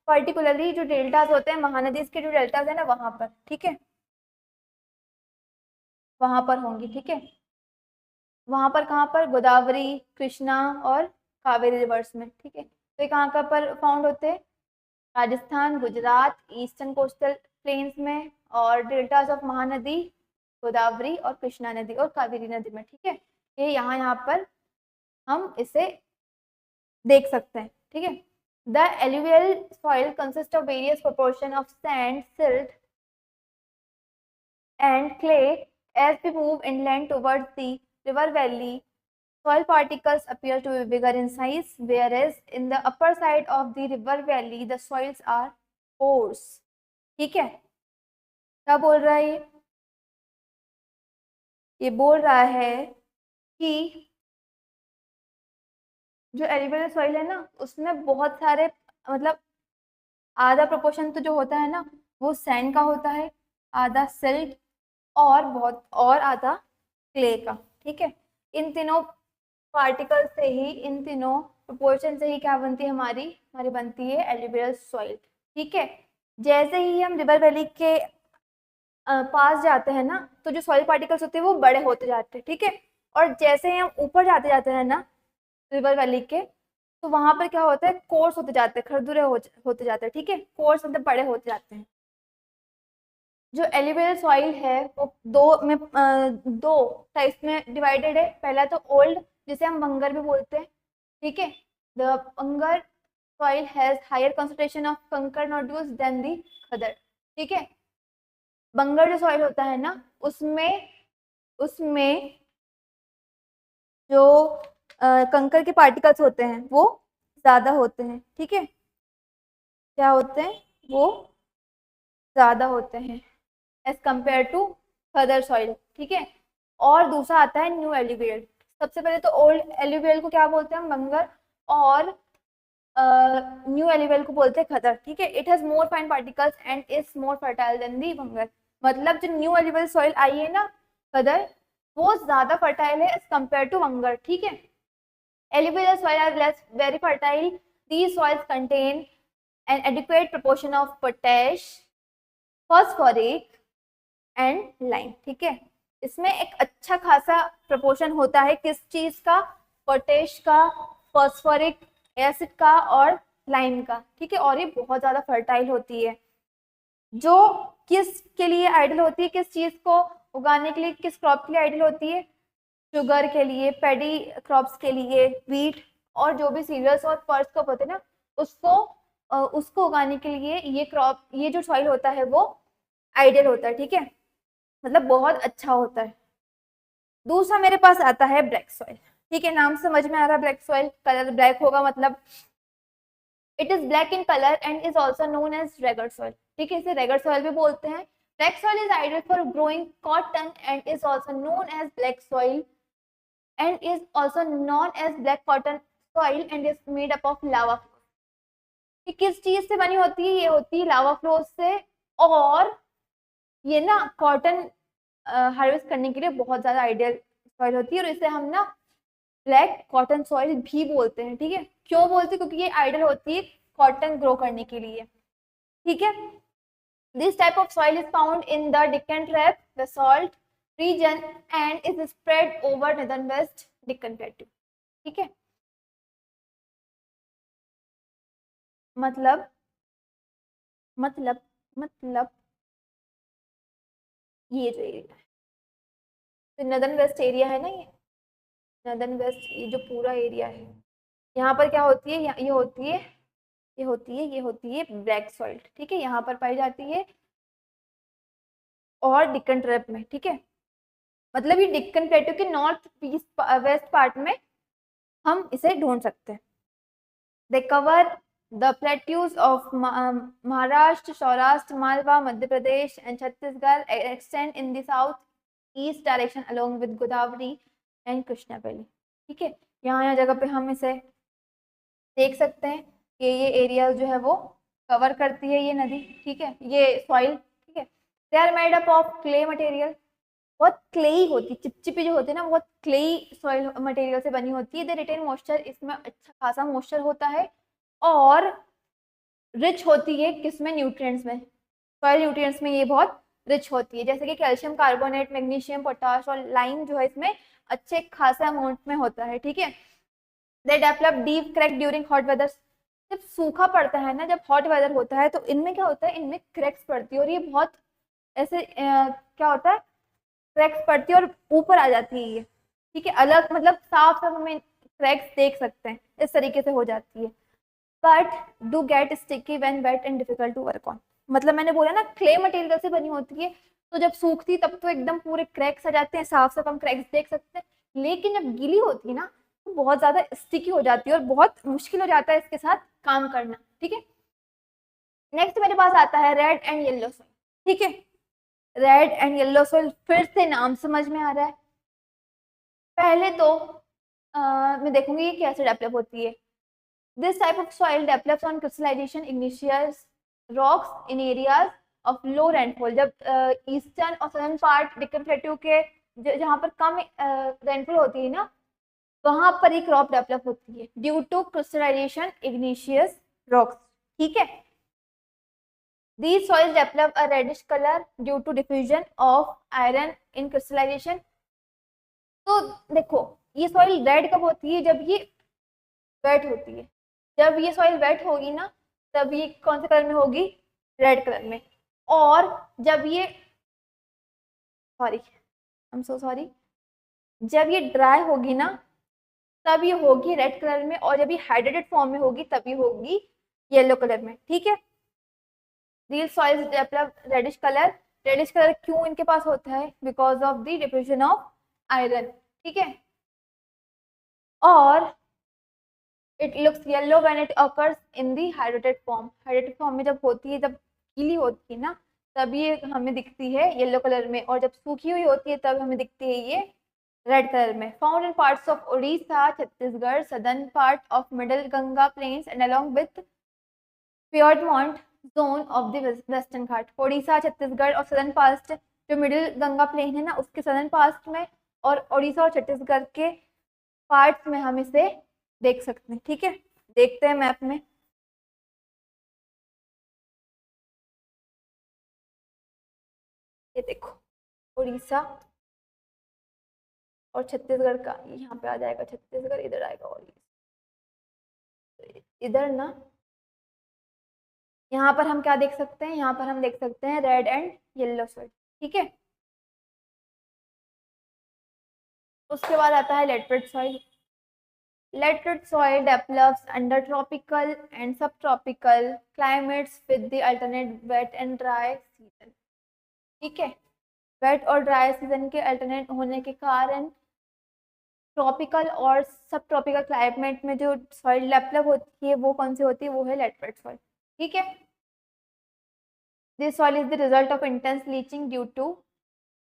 पर्टिकुलरली जो डेल्टाज होते हैं, महानदी के जो डेल्टाज है ना वहां पर। ठीक है, वहां पर होंगी। ठीक है, वहां पर कहाँ पर? गोदावरी, कृष्णा और कावेरी रिवर्स में। ठीक है, तो ये कहाँ कहाँ पर फाउंड होते हैं? Rajasthan, Gujarat, eastern coastal planes में, और डेल्टास ऑफ महानदी, गोदावरी और कृष्णा नदी और कावेरी नदी में। ठीक है, ये यहाँ पर हम इसे देख सकते हैं। ठीक है, the alluvial soil consist of various proportion of sand, silt and clay. As we move inland towards the river valley, soil particles appear to be bigger in size, whereas in the upper side of the river valley, the soils are coarse. ठीक है, क्या बोल रहा है ये बोल रहा है कि जो एलिवेबल सॉइल है ना उसमें बहुत सारे, मतलब आधा प्रोपोर्शन तो जो होता है ना वो सैंड का होता है, आधा सिल्ट और आधा क्ले का। ठीक है, इन तीनों पार्टिकल से ही, इन तीनों प्रोपोर्शन से ही क्या बनती है? हमारी बनती है एलुवियल सॉइल। ठीक है, जैसे ही हम रिवर वैली के पास जाते हैं ना तो जो सॉइल पार्टिकल्स होते हैं वो बड़े होते जाते हैं। ठीक है, और जैसे ही हम ऊपर जाते जाते हैं ना रिवर वैली के, तो वहां पर क्या होता है? कोर्स होते जाते हैं, खरदुरे होते जाते हैं। ठीक है, कोर्स मतलब बड़े होते जाते हैं। जो एलिवेबल सॉइल है वो दो टाइप्स में डिवाइडेड है। पहला तो ओल्ड, जिसे हम बंगर भी बोलते हैं। ठीक है, the bangar soil has higher concentration of kankar nodules than the khadar. ठीक है, बंगर जो सॉइल होता है ना उसमें उसमें जो कंकर के पार्टिकल्स होते हैं वो ज्यादा होते हैं। ठीक है, क्या होते हैं? वो ज्यादा होते हैं as compare to other soil. ठीक है, और दूसरा आता है न्यू एल्यूवियल। सबसे पहले तो ओल्ड एल्यूवियल को क्या बोलते हैं? हम बंगर, और न्यू एल्यूवियल को बोलते हैं खदर। ठीक है, it has more fine particles and is more fertile than the bangar. मतलब जो न्यू एल्यूवियल सॉइल आई है ना खदर, वो ज्यादा फर्टाइल है एज कंपेयर टू बंगर। ठीक है, alluvial soil are less very fertile, these soils contain an adequate proportion of potash, phosphoric and lime. ठीक है, इसमें एक अच्छा खासा प्रोपोर्शन होता है किस चीज का? पोटेश का, फॉस्फोरिक एसिड का और लाइम का। ठीक है, और ये बहुत ज्यादा फर्टाइल होती है। जो किस के लिए आइडल होती है? किस चीज को उगाने के लिए, किस क्रॉप के लिए आइडल होती है? शुगर के लिए, पेडी क्रॉप्स के लिए, व्हीट और जो भी सीरियल्स और पर्स क्रॉप होते हैं ना उसको उगाने के लिए ये जो सॉइल होता है वो आइडियल होता है। ठीक है, मतलब बहुत अच्छा होता है। दूसरा मेरे पास आता है ब्लैक सॉइल। ठीक है, नाम समझ में आ रहा है, ब्लैक सॉइल, कलर ब्लैक होगा, मतलब it is black in colour and is also known as regur soil. ठीक है, इसे रेगड सॉइल भी बोलते हैं। Black soil is ideal for growing cotton and is also known as black soil and is also known as black cotton soil and is made up of lava flow. ये किस चीज से बनी होती है? ये होती है लावा फ्लो से, और ये ना कॉटन हार्वेस्ट करने के लिए बहुत ज्यादा आइडियल सॉइल होती है, और इसे हम ना ब्लैक कॉटन सॉइल भी बोलते हैं। ठीक है, क्यों बोलते हैं? क्योंकि ये आइडियल होती है कॉटन ग्रो करने के लिए। ठीक है, this type of soil is found in the Deccan trap basalt region and is spread over northern west Deccan plateau. ठीक है, मतलब मतलब मतलब ये जो एरिया है, तो नॉर्दर्न वेस्ट एरिया है ना, ये नॉर्दर्न वेस्ट, ये जो पूरा एरिया है, यहाँ पर क्या होती है? ये होती है ब्लैक सॉइल। ठीक है, यहाँ पर पाई जाती है, और डिक्कन ट्रैप में। ठीक है, मतलब ये डिक्कन प्लेटू के नॉर्थ ईस्ट वेस्ट पार्ट में हम इसे ढूंढ सकते हैं। They cover the plateaus of Maharashtra, Saurashtra, Malwa, Madhya Pradesh and Chhattisgarh, extend in the south east direction along with Godavari and Krishna valley. ठीक है, यहाँ जगह पे हम इसे देख सकते हैं कि ये एरिया जो है वो कवर करती है ये नदी। ठीक है, ये सॉइल। ठीक है, they are made up of clay material, बहुत क्लेई होती है, चिपचिपी जो होती है ना, बहुत क्लेई सॉइल मटेरियल से बनी होती है। दे रिटेन मॉइस्चर, इसमें अच्छा खासा मॉइस्चर होता है और रिच होती है किसमें, न्यूट्रिएंट्स में, सॉइल न्यूट्रिएंट्स में ये बहुत रिच होती है, जैसे कि कैल्शियम कार्बोनेट, मैग्नीशियम, पोटाश और लाइम जो है इसमें अच्छे खासा अमाउंट में होता है। ठीक है, they develop deep crack during hot weather, जब सूखा पड़ता है ना, जब हॉट वेदर होता है तो इनमें क्या होता है, इनमें क्रैक्स पड़ती है और ये बहुत ऐसे क्या होता है, क्रैक्स पड़ती है और ऊपर आ जाती है ये। ठीक है, अलग मतलब साफ साफ हमें क्रैक्स देख सकते हैं, इस तरीके से हो जाती है। But do get sticky when wet and difficult to work on, मतलब मैंने बोला ना क्ले मटेरियल से बनी होती है, तो जब सूखती तब तो एकदम पूरे क्रैक्स आ जाते हैं, साफ साफ हम क्रैक्स देख सकते हैं, लेकिन जब गीली होती है ना तो बहुत ज्यादा स्टिकी हो जाती है और बहुत मुश्किल हो जाता है इसके साथ काम करना। ठीक है, नेक्स्ट मेरे पास आता है रेड एंड येलो सॉइल। ठीक है, रेड एंड येलो सॉइल, फिर से नाम समझ में आ रहा है। पहले तो मैं देखूंगी ये कैसे डेवलप होती है। This type of soil develops on crystallization igneous rocks in areas of low rainfall, जब ईस्टर्न और सदर्न पार्ट डिक्कन प्लेट्यू के जहाँ पर कम रेनफॉल होती है ना, वहां पर एक क्रॉप डेवलप होती है due to crystallization igneous rocks. ठीक है, these soils develop a reddish color due to diffusion of iron in crystallization। तो देखो ये सॉइल रेड कब होती है, जब ये वेट होती है, जब ये सॉइल वेट होगी ना तब ये कौन से कलर में होगी, रेड कलर में। और जब ये sorry I am so sorry, जब ये ड्राई होगी ना तब ये होगी रेड कलर में, और जब ये हाइड्रेटेड फॉर्म में होगी तब ये होगी येलो कलर में। ठीक है, these soils develop reddish color, reddish colour क्यों इनके पास होता है, because of the diffusion of iron. ठीक है, और it looks yellow when it occurs in the hydrated form, hydrated form में जब होती है, जब गीली होती है ना तब ये हमें दिखती है येलो कलर में, और जब सूखी हुई होती है तब हमें दिखती है ये रेड कलर में। Found in parts of Orissa, Chhattisgarh, southern part of middle Ganga plains and along with piedmont zone of the western Ghat. Orissa, Chhattisgarh और सदर्न पास्ट, जो मिडिल गंगा प्लेन है ना उसके सदर्न पास्ट में, और उड़ीसा और छत्तीसगढ़ के पार्ट्स में हम इसे देख सकते हैं। ठीक है, देखते हैं मैप में। ये देखो उड़ीसा और छत्तीसगढ़ का, यहाँ पे आ जाएगा छत्तीसगढ़, इधर आएगा उड़ीसा, इधर ना यहाँ पर हम क्या देख सकते हैं, यहाँ पर हम देख सकते हैं रेड एंड येलो सॉइल। ठीक है, उसके बाद आता है laterite soil. Laterite soil develops under tropical and subtropical climates with the alternate wet and dry season। ठीक है, वेट और ड्राई सीजन के अल्टरनेट होने के कारण ट्रॉपिकल और सब ट्रॉपिकल क्लाइमेट में जो सॉइल डेवलप होती है वो कौन सी होती है, वो है लेटरेट सॉइल। ठीक है, this soil is the result of intense leaching due to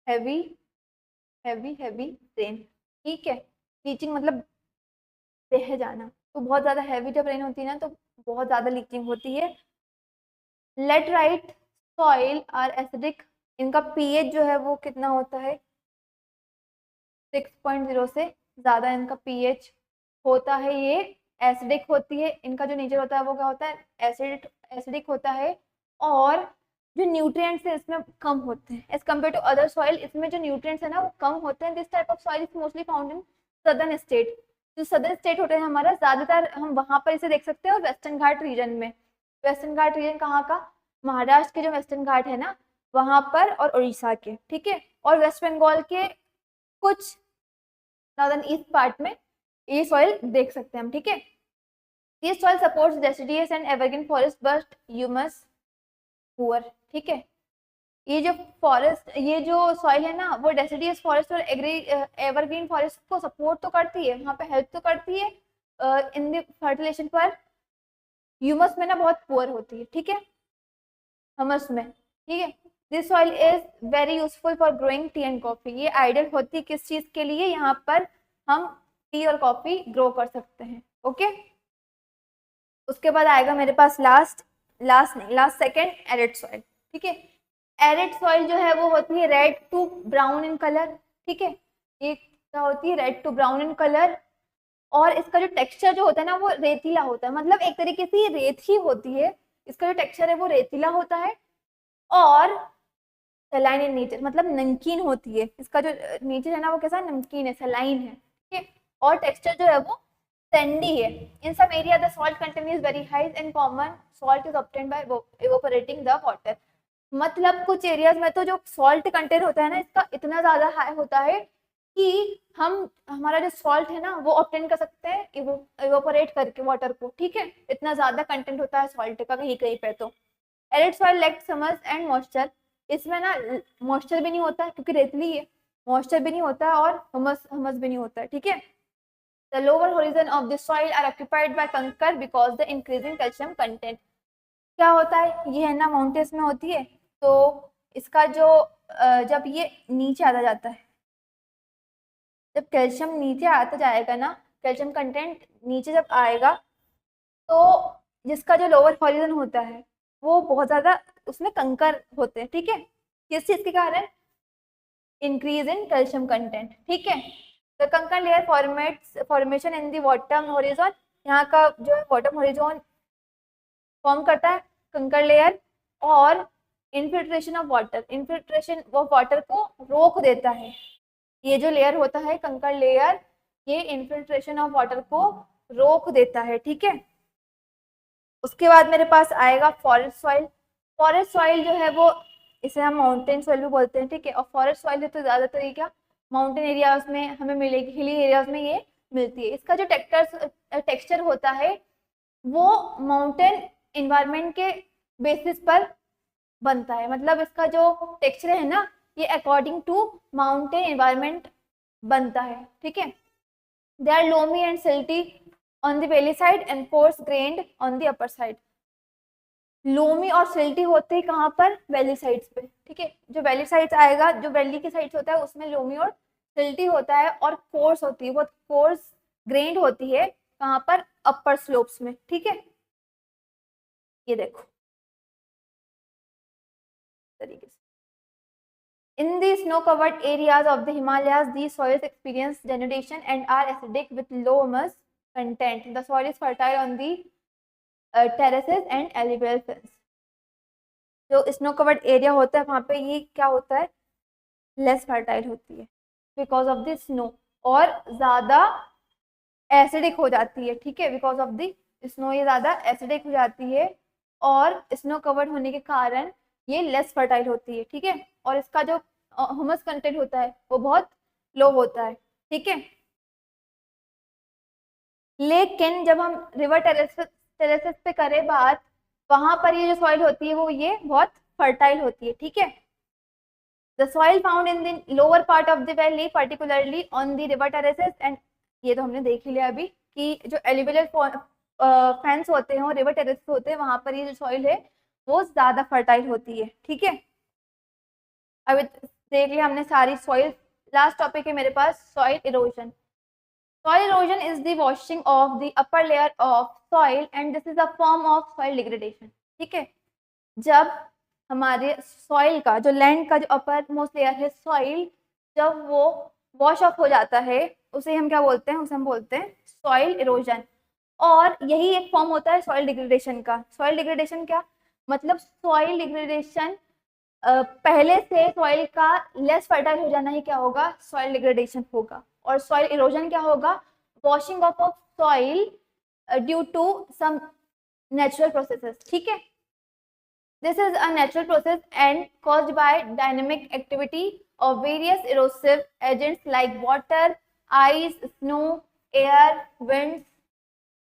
heavy rain. ठीक है, लीचिंग मतलब बह जाना, तो बहुत ज़्यादा हैवी जब रेन होती है ना तो बहुत ज़्यादा लीचिंग होती है। लेटराइट सॉइल आर एसिडिक, इनका पीएच जो है वो कितना होता है, 6.0 से ज़्यादा इनका पीएच होता है। ये एसिडिक होती है, इनका जो नेचर होता है वो क्या होता है, एसिडिक होता है, और जो न्यूट्रिएंट्स है इसमें कम होते हैं as compare to other soil, इसमें जो न्यूट्रिएंट्स है ना वो कम होते हैं। This type of soil is mostly found in southern state, जो सदर्न स्टेट होते हैं हमारा ज़्यादातर हम वहाँ पर इसे देख सकते हैं, और वेस्टर्न घाट रीजन में, वेस्टर्न घाट रीजन कहाँ का, महाराष्ट्र के जो वेस्टर्न घाट है ना वहाँ पर, और उड़ीसा के। ठीक है, और वेस्ट बंगाल के कुछ नॉर्दर्न ईस्ट पार्ट में ये सॉइल देख सकते हैं हम। ठीक है, this soil supports deciduous and evergreen forest but humus poor. ठीक है, ये जो फॉरेस्ट, ये जो सॉइल है ना वो डेसिडियस फॉरेस्ट और एवरग्रीन फॉरेस्ट को सपोर्ट तो करती है, वहाँ पे हेल्प तो करती है इन द फर्टिलाइजेशन, पर ह्यूमस में ना बहुत पुअर होती है। ठीक है, ह्यूमस में। ठीक है, this soil is very useful for growing T and coffee, ये आइडियल होती है किस चीज के लिए, यहाँ पर हम टी और कॉफी ग्रो कर सकते हैं। ओके, उसके बाद आएगा मेरे पास लास्ट सेकेंड एरिड सॉइल। ठीक है, एरिड सॉइल जो है वो होती है red to brown in colour. ठीक है, ये क्या होती है, red to brown in colour, और इसका जो टेक्सचर जो होता है ना वो रेतीला होता है, मतलब एक तरीके से ये रेत ही होती है, इसका जो टेक्सचर है वो रेतीला होता है, और सलाइन इन नेचर मतलब नमकीन होती है, इसका जो नेचर है ना वो कैसा नमकीन है, सलाइन है। ठीक है, और टेक्सचर जो है वो सैंडी है। In some area the salt content is very high and common salt is obtained by evaporating the water. मतलब कुछ एरियाज में तो जो सॉल्ट कंटेंट होता है ना इसका इतना ज्यादा हाई होता है कि हम हमारा जो सॉल्ट है ना वो ऑब्टेन कर सकते हैं इवेपोरेट करके वाटर को। ठीक है, इतना ज्यादा कंटेंट होता है सॉल्ट का कहीं कहीं पे। तो arid soil lakhs summers and moisture, इसमें ना मॉइस्चर भी नहीं होता है क्योंकि रेतली है, मॉइस्चर भी नहीं होता है और हमस हमस भी नहीं होता है। ठीक है, the lower horizon of the soil are occupied by kankar because the increasing calcium content. क्या होता है, ये है ना माउंटेन्स में होती है, तो इसका जो जब ये नीचे आता जाता है, जब कैल्शियम नीचे आता जाएगा ना, कैल्शियम कंटेंट नीचे जब आएगा तो जिसका जो लोअर हॉरिजन होता है वो बहुत ज्यादा उसमें कंकर होते हैं। ठीक है, किस चीज के कारण, इंक्रीज इन कैल्शियम कंटेंट। ठीक है, द कंकर layer formation in the bottom horizon, यहाँ का जो बॉटम हॉरिजॉन फॉर्म करता है कंकर लेयर, और infiltration of water, infiltration of water को रोक देता है। ये जो लेयर होता है कंकर लेयर, ये इनफिल्ट्रेशन ऑफ वाटर को रोक देता है। ठीक है, उसके बाद मेरे पास आएगा फॉरेस्ट सॉइल। फॉरेस्ट सॉइल जो है वो इसे हम माउंटेन सॉइल भी बोलते हैं। ठीक है, और फॉरेस्ट सॉइल है तो ज्यादातर ये क्या माउंटेन एरियाज में हमें मिलेगी, हिली एरियाज में ये मिलती है। इसका जो टेक्सचर होता है वो माउंटेन इन्वायरमेंट के बेसिस पर बनता है, मतलब इसका जो टेक्सचर है ना ये अकॉर्डिंग टू माउंटेन इन्वायरमेंट बनता है। ठीक है, they are loamy and silty on the valley side and coarse grained on the upper side. Loamy और सिल्टी होते हैं कहाँ पर, वैली साइड्स पे। ठीक है, जो वैली साइड्स आएगा, जो वैली के साइड्स होता है उसमें लोमी और सिल्टी होता है, और कोर्स होती है, बहुत कोर्स ग्रेन्ड होती है कहाँ पर, अपर स्लोप्स में। ठीक है, ये देखो तरीके से in the snow covered areas of the Himalayas these soils experience denudation and are acidic with low humus content. The soil is fertile on the terraces and alluvial fields. जो स्नो कवर्ड एरिया होता है वहाँ पे ये क्या होता है, लेस फर्टाइल होती है बिकॉज ऑफ द स्नो, और ज़्यादा एसिडिक हो जाती है। ठीक है, बिकॉज ऑफ द स्नो ये ज़्यादा एसिडिक हो जाती है, और स्नो कवर्ड होने के कारण ये लेस फर्टाइल होती है। ठीक है, और इसका जो ह्यूमस कंटेंट होता है वो बहुत लो होता है। ठीक है, लेकिन जब हम रिवर टेरेसेस पे करें बात, वहां पर ये जो सॉइल होती है वो ये बहुत फर्टाइल होती है। ठीक है, the soil found in the lower part of the valley particularly on the river terraces and, ये तो हमने देख ही लिया अभी कि जो एलिवेटेड फेंस होते हैं और रिवर टेरेसेस होते हैं वहां पर ये जो सॉइल है वो ज्यादा फर्टाइल होती है। ठीक है, अभी देख लिया हमने सारी सॉइल। लास्ट टॉपिक है मेरे पास soil erosion. Soil erosion is the washing of the upper layer of soil and this is a form of soil degradation. ठीक है, जब हमारे सॉइल का जो लैंड का जो अपर मोस्ट लेयर है सॉइल, जब वो वॉश ऑफ हो जाता है उसे हम क्या बोलते हैं, उसे हम बोलते हैं सॉइल इरोजन। और यही एक फॉर्म होता है सॉइल डिग्रेडेशन का। सॉइल डिग्रेडेशन क्या मतलब, सॉइल डिग्रेडेशन पहले से सॉइल का लेस फर्टाइल हो जाना ही क्या होगा, सॉइल डिग्रेडेशन होगा। और सॉइल इरोजन क्या होगा, washing of soil due to some natural processes. ठीक है, this is a natural process and caused by dynamic activity of various erosive agents like water, ice, snow, air, winds,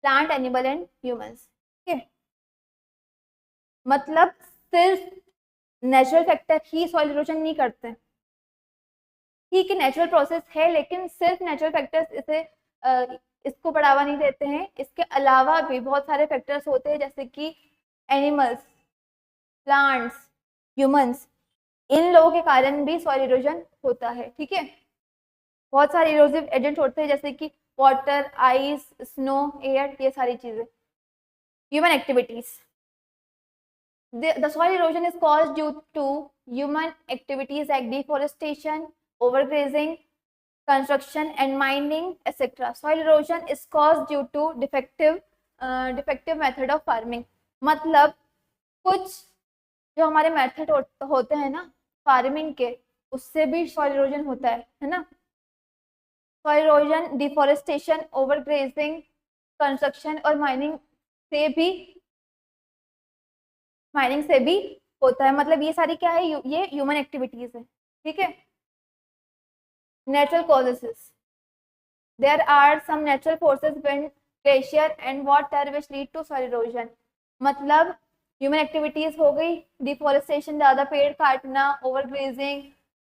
plant, animal and humans. ठीक है, मतलब सिर्फ नेचुरल फैक्टर ही सॉइल इरोजन नहीं करते। ठीक है, नेचुरल प्रोसेस है लेकिन सिर्फ नेचुरल फैक्टर्स इसको बढ़ावा नहीं देते हैं, इसके अलावा भी बहुत सारे फैक्टर्स होते हैं जैसे कि एनिमल्स, प्लांट्स, ह्यूमंस, इन लोगों के कारण भी सॉइल इरोजन होता है। ठीक है, बहुत सारे इरोसिव एजेंट होते हैं जैसे कि वाटर, आइस, स्नो, एयर, ये सारी चीजें। Human activities, the soil erosion is caused due to human activities like deforestation, overgrazing, construction and mining, etc. Soil erosion is caused due to defective method of farming. मतलब कुछ जो हमारे मेथड होते हैं ना फार्मिंग के, उससे भी सॉइल इरोजन होता है ना। Soil erosion deforestation, overgrazing, construction और माइनिंग से भी होता है। मतलब ये सारी क्या है, ये ह्यूमन एक्टिविटीज है, ठीक है। Natural causes, there are some natural forces, wind, glacier and water which lead to soil erosion. मतलब ह्यूमन एक्टिविटीज हो गई, डिफोरेस्टेशन, ज्यादा पेड़ काटना, ओवरग्रेजिंग,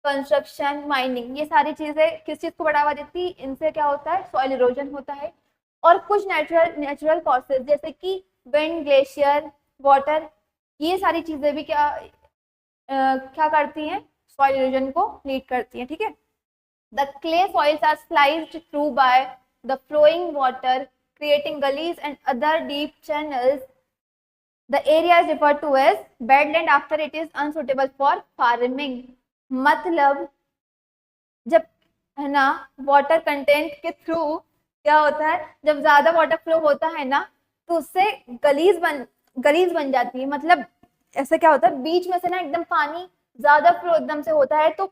कंस्ट्रक्शन, माइनिंग, ये सारी चीजें किस चीज को बढ़ावा देती, इनसे क्या होता है, सॉइल इरोजन होता है। और कुछ नेचुरल कॉजेस जैसे कि विंड, ग्लेशियर, वाटर, ये सारी चीजें भी क्या करती हैं, सॉइल इरोजन को लीड करती हैं, ठीक है। The clay soils are sliced through by the flowing water, creating gullies and other deep channels. The area is referred to as badland after it is unsuitable for farming. मतलब जब है ना वाटर कंटेंट के थ्रू क्या होता है, जब ज्यादा वाटर फ्लो होता है ना तो उससे गलीज बन जाती है। मतलब ऐसा क्या होता है, बीच में से ना एकदम पानी ज्यादा फ्लो एकदम से होता है तो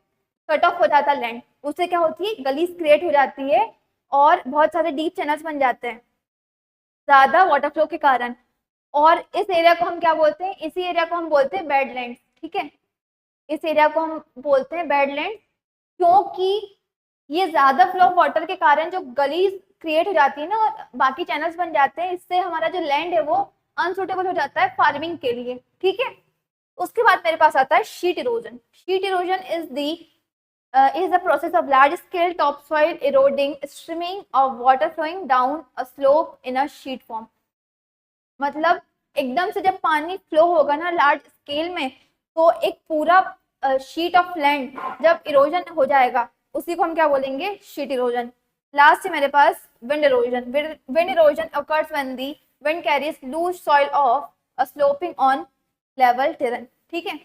कट ऑफ हो जाता है लैंड, उससे क्या होती है, गलीज क्रिएट हो जाती है और बहुत सारे डीप चैनल्स बन जाते हैं ज्यादा वाटर फ्लो के कारण। और इस एरिया को हम क्या बोलते हैं, इसी एरिया को हम बोलते हैं बेडलैंड, ठीक है। इस एरिया को हम बोलते हैं बेडलैंड क्योंकि ये ज्यादा फ्लो ऑफ वाटर के कारण जो गलीज क्रिएट हो जाती है ना और बाकी चैनल्स बन जाते हैं, इससे हमारा जो लैंड है वो अनसुटेबल हो जाता है फार्मिंग के लिए, ठीक है। उसके बाद मेरे पास आता है sheet erosion. Sheet erosion is the process of large scale topsoil eroding, streaming of water flowing down a slope in a sheet form। मतलब एकदम से जब पानी फ्लो होगा ना लार्ज स्केल में तो एक पूरा शीट ऑफ लैंड जब इरोजन हो जाएगा उसी को हम क्या बोलेंगे, शीट इरोजन। लास्ट है मेरे पास wind erosion. Wind erosion occurs when the wind carries loose soil off a sloping on level terrain, ठीक है।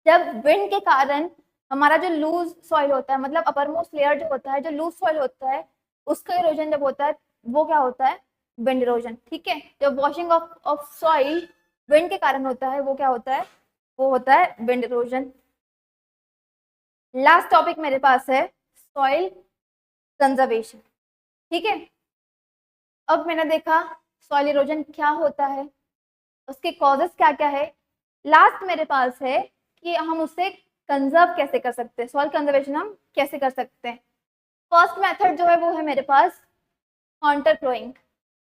जब विंड के कारण हमारा जो लूज सॉइल होता है, मतलब अपर मोस्ट लेयर जो होता है, जो लूज सॉइल होता है उसका इरोजन जब होता है वो क्या होता है, विंड इरोजन, ठीक है। जब वॉशिंग ऑफ सॉइल विंड के कारण होता है वो क्या होता है, वो होता है विंड इरोजन। लास्ट टॉपिक मेरे पास है सॉइल कंजर्वेशन, ठीक है। अब मैंने देखा सॉइल इरोजन क्या होता है, उसके कॉजेस क्या क्या है। लास्ट मेरे पास है कि हम उसे कंजर्व कैसे कर सकते हैं, सॉइल कंजर्वेशन हम कैसे कर सकते हैं। फर्स्ट मेथड जो है वो है मेरे पास कॉन्टर फ्लोइंग,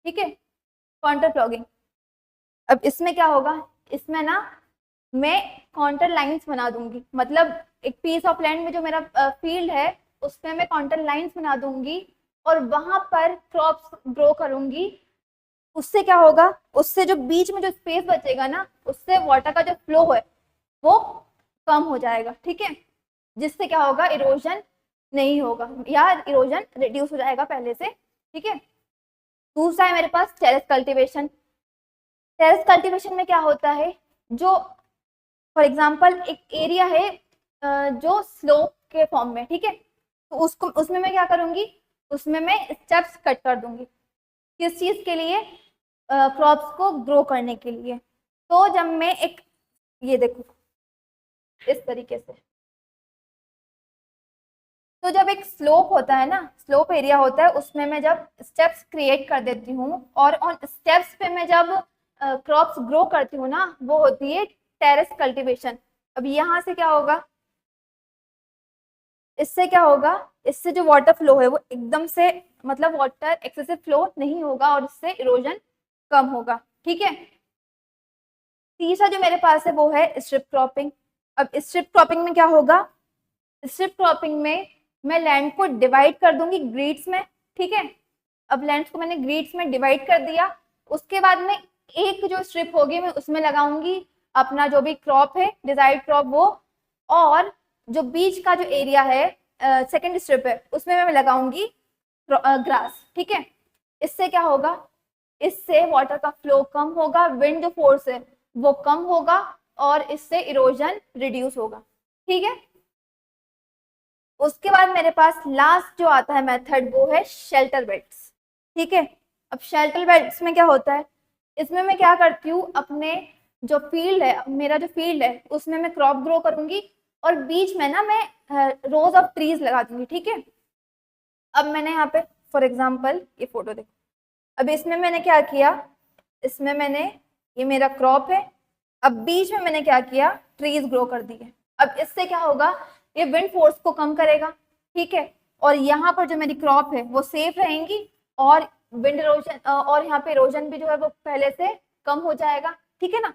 ठीक है, कॉन्टर फ्लॉगिंग। अब इसमें क्या होगा, इसमें ना मैं कॉन्टर लाइंस बना दूंगी, मतलब एक पीस ऑफ लैंड में जो मेरा फील्ड है उसमें मैं कॉन्टर लाइंस बना दूंगी और वहां पर क्रॉप्स ग्रो करूंगी। उससे क्या होगा, उससे जो बीच में जो स्पेस बचेगा ना उससे वाटर का जो फ्लो है वो कम हो जाएगा, ठीक है। जिससे क्या होगा, इरोजन नहीं होगा या इरोजन रिड्यूस हो जाएगा पहले से, ठीक है। दूसरा है मेरे पास टेरेस कल्टीवेशन। टेरेस कल्टीवेशन में क्या होता है, जो फॉर एग्जांपल एक एरिया है जो स्लोप के फॉर्म में, ठीक है, तो उसमें मैं क्या करूंगी, उसमें मैं स्टेप्स कट कर दूंगी। किस चीज के लिए, क्रॉप्स को ग्रो करने के लिए। तो जब मैं एक, ये देखो इस तरीके से, तो जब एक स्लोप होता है ना, स्लोप एरिया होता है, उसमें मैं जब स्टेप्स क्रिएट कर देती हूँ और उन स्टेप्स पे मैं जब क्रॉप्स ग्रो करती हूँ ना, वो होती है टेरेस कल्टीवेशन। अब यहाँ से क्या होगा, इससे क्या होगा, इससे जो वाटर फ्लो है वो एकदम से, मतलब वाटर एक्सेसिव फ्लो नहीं होगा और इससे इरोजन कम होगा, ठीक है। तीसरा जो मेरे पास है वो है स्ट्रिप क्रॉपिंग। अब स्ट्रिप क्रॉपिंग में क्या होगा, स्ट्रिप क्रॉपिंग में मैं लैंड को डिवाइड कर दूंगी ग्रिड्स में, ठीक है। अब लैंड को मैंने ग्रिड्स में डिवाइड कर दिया, उसके बाद में एक जो स्ट्रिप होगी मैं उसमें लगाऊंगी अपना जो भी क्रॉप है, डिजायर्ड क्रॉप वो, और जो बीच का जो एरिया है सेकेंड स्ट्रिप है उसमें मैं लगाऊंगी ग्रास, ठीक है। इससे क्या होगा, इससे वाटर का फ्लो कम होगा, विंड जो फोर्स है वो कम होगा और इससे इरोजन रिड्यूस होगा, ठीक है। उसके बाद मेरे पास लास्ट जो आता है मेथड वो है शेल्टर बेल्ट्स, ठीक है। अब शेल्टर बेल्ट्स में क्या होता है, इसमें मैं क्या करती हूँ, अपने जो फील्ड है, मेरा जो फील्ड है उसमें मैं क्रॉप ग्रो करूंगी और बीच में ना मैं रोज ऑफ ट्रीज लगा दूंगी, ठीक है। अब मैंने यहाँ पे फॉर एग्जाम्पल ये फोटो देखो, अब इसमें मैंने क्या किया, इसमें मैंने, ये मेरा क्रॉप है, अब बीच में मैंने क्या किया, ट्रीज ग्रो कर दिए। अब इससे क्या होगा, ये विंड फोर्स को कम करेगा, ठीक है। और यहाँ पर जो मेरी क्रॉप है वो सेफ रहेंगी और विंड इरोजन और यहाँ पे इरोजन भी जो है वो पहले से कम हो जाएगा, ठीक है ना।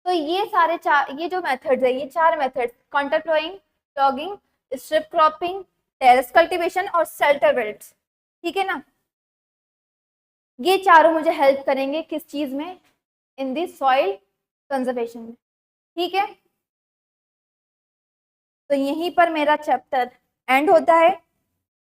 तो ये सारे ये जो मेथड्स है, ये 4 मेथड्स, कॉन्टर फ्लोइंग, टॉगिंग, स्ट्रिप क्रॉपिंग, टेरेस कल्टीवेशन और शेल्टर बेल्ट्स, ठीक है ना। ये चारों मुझे हेल्प करेंगे किस चीज में, इन दी सॉइल कंजर्वेशन में, ठीक है। तो यहीं पर मेरा चैप्टर एंड होता है।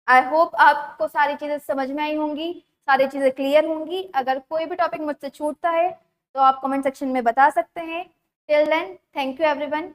आई होप आपको सारी चीजें समझ में आई होंगी, सारी चीजें क्लियर होंगी। अगर कोई भी टॉपिक मुझसे छूटता है तो आप कमेंट सेक्शन में बता सकते हैं। Till then, thank you everyone.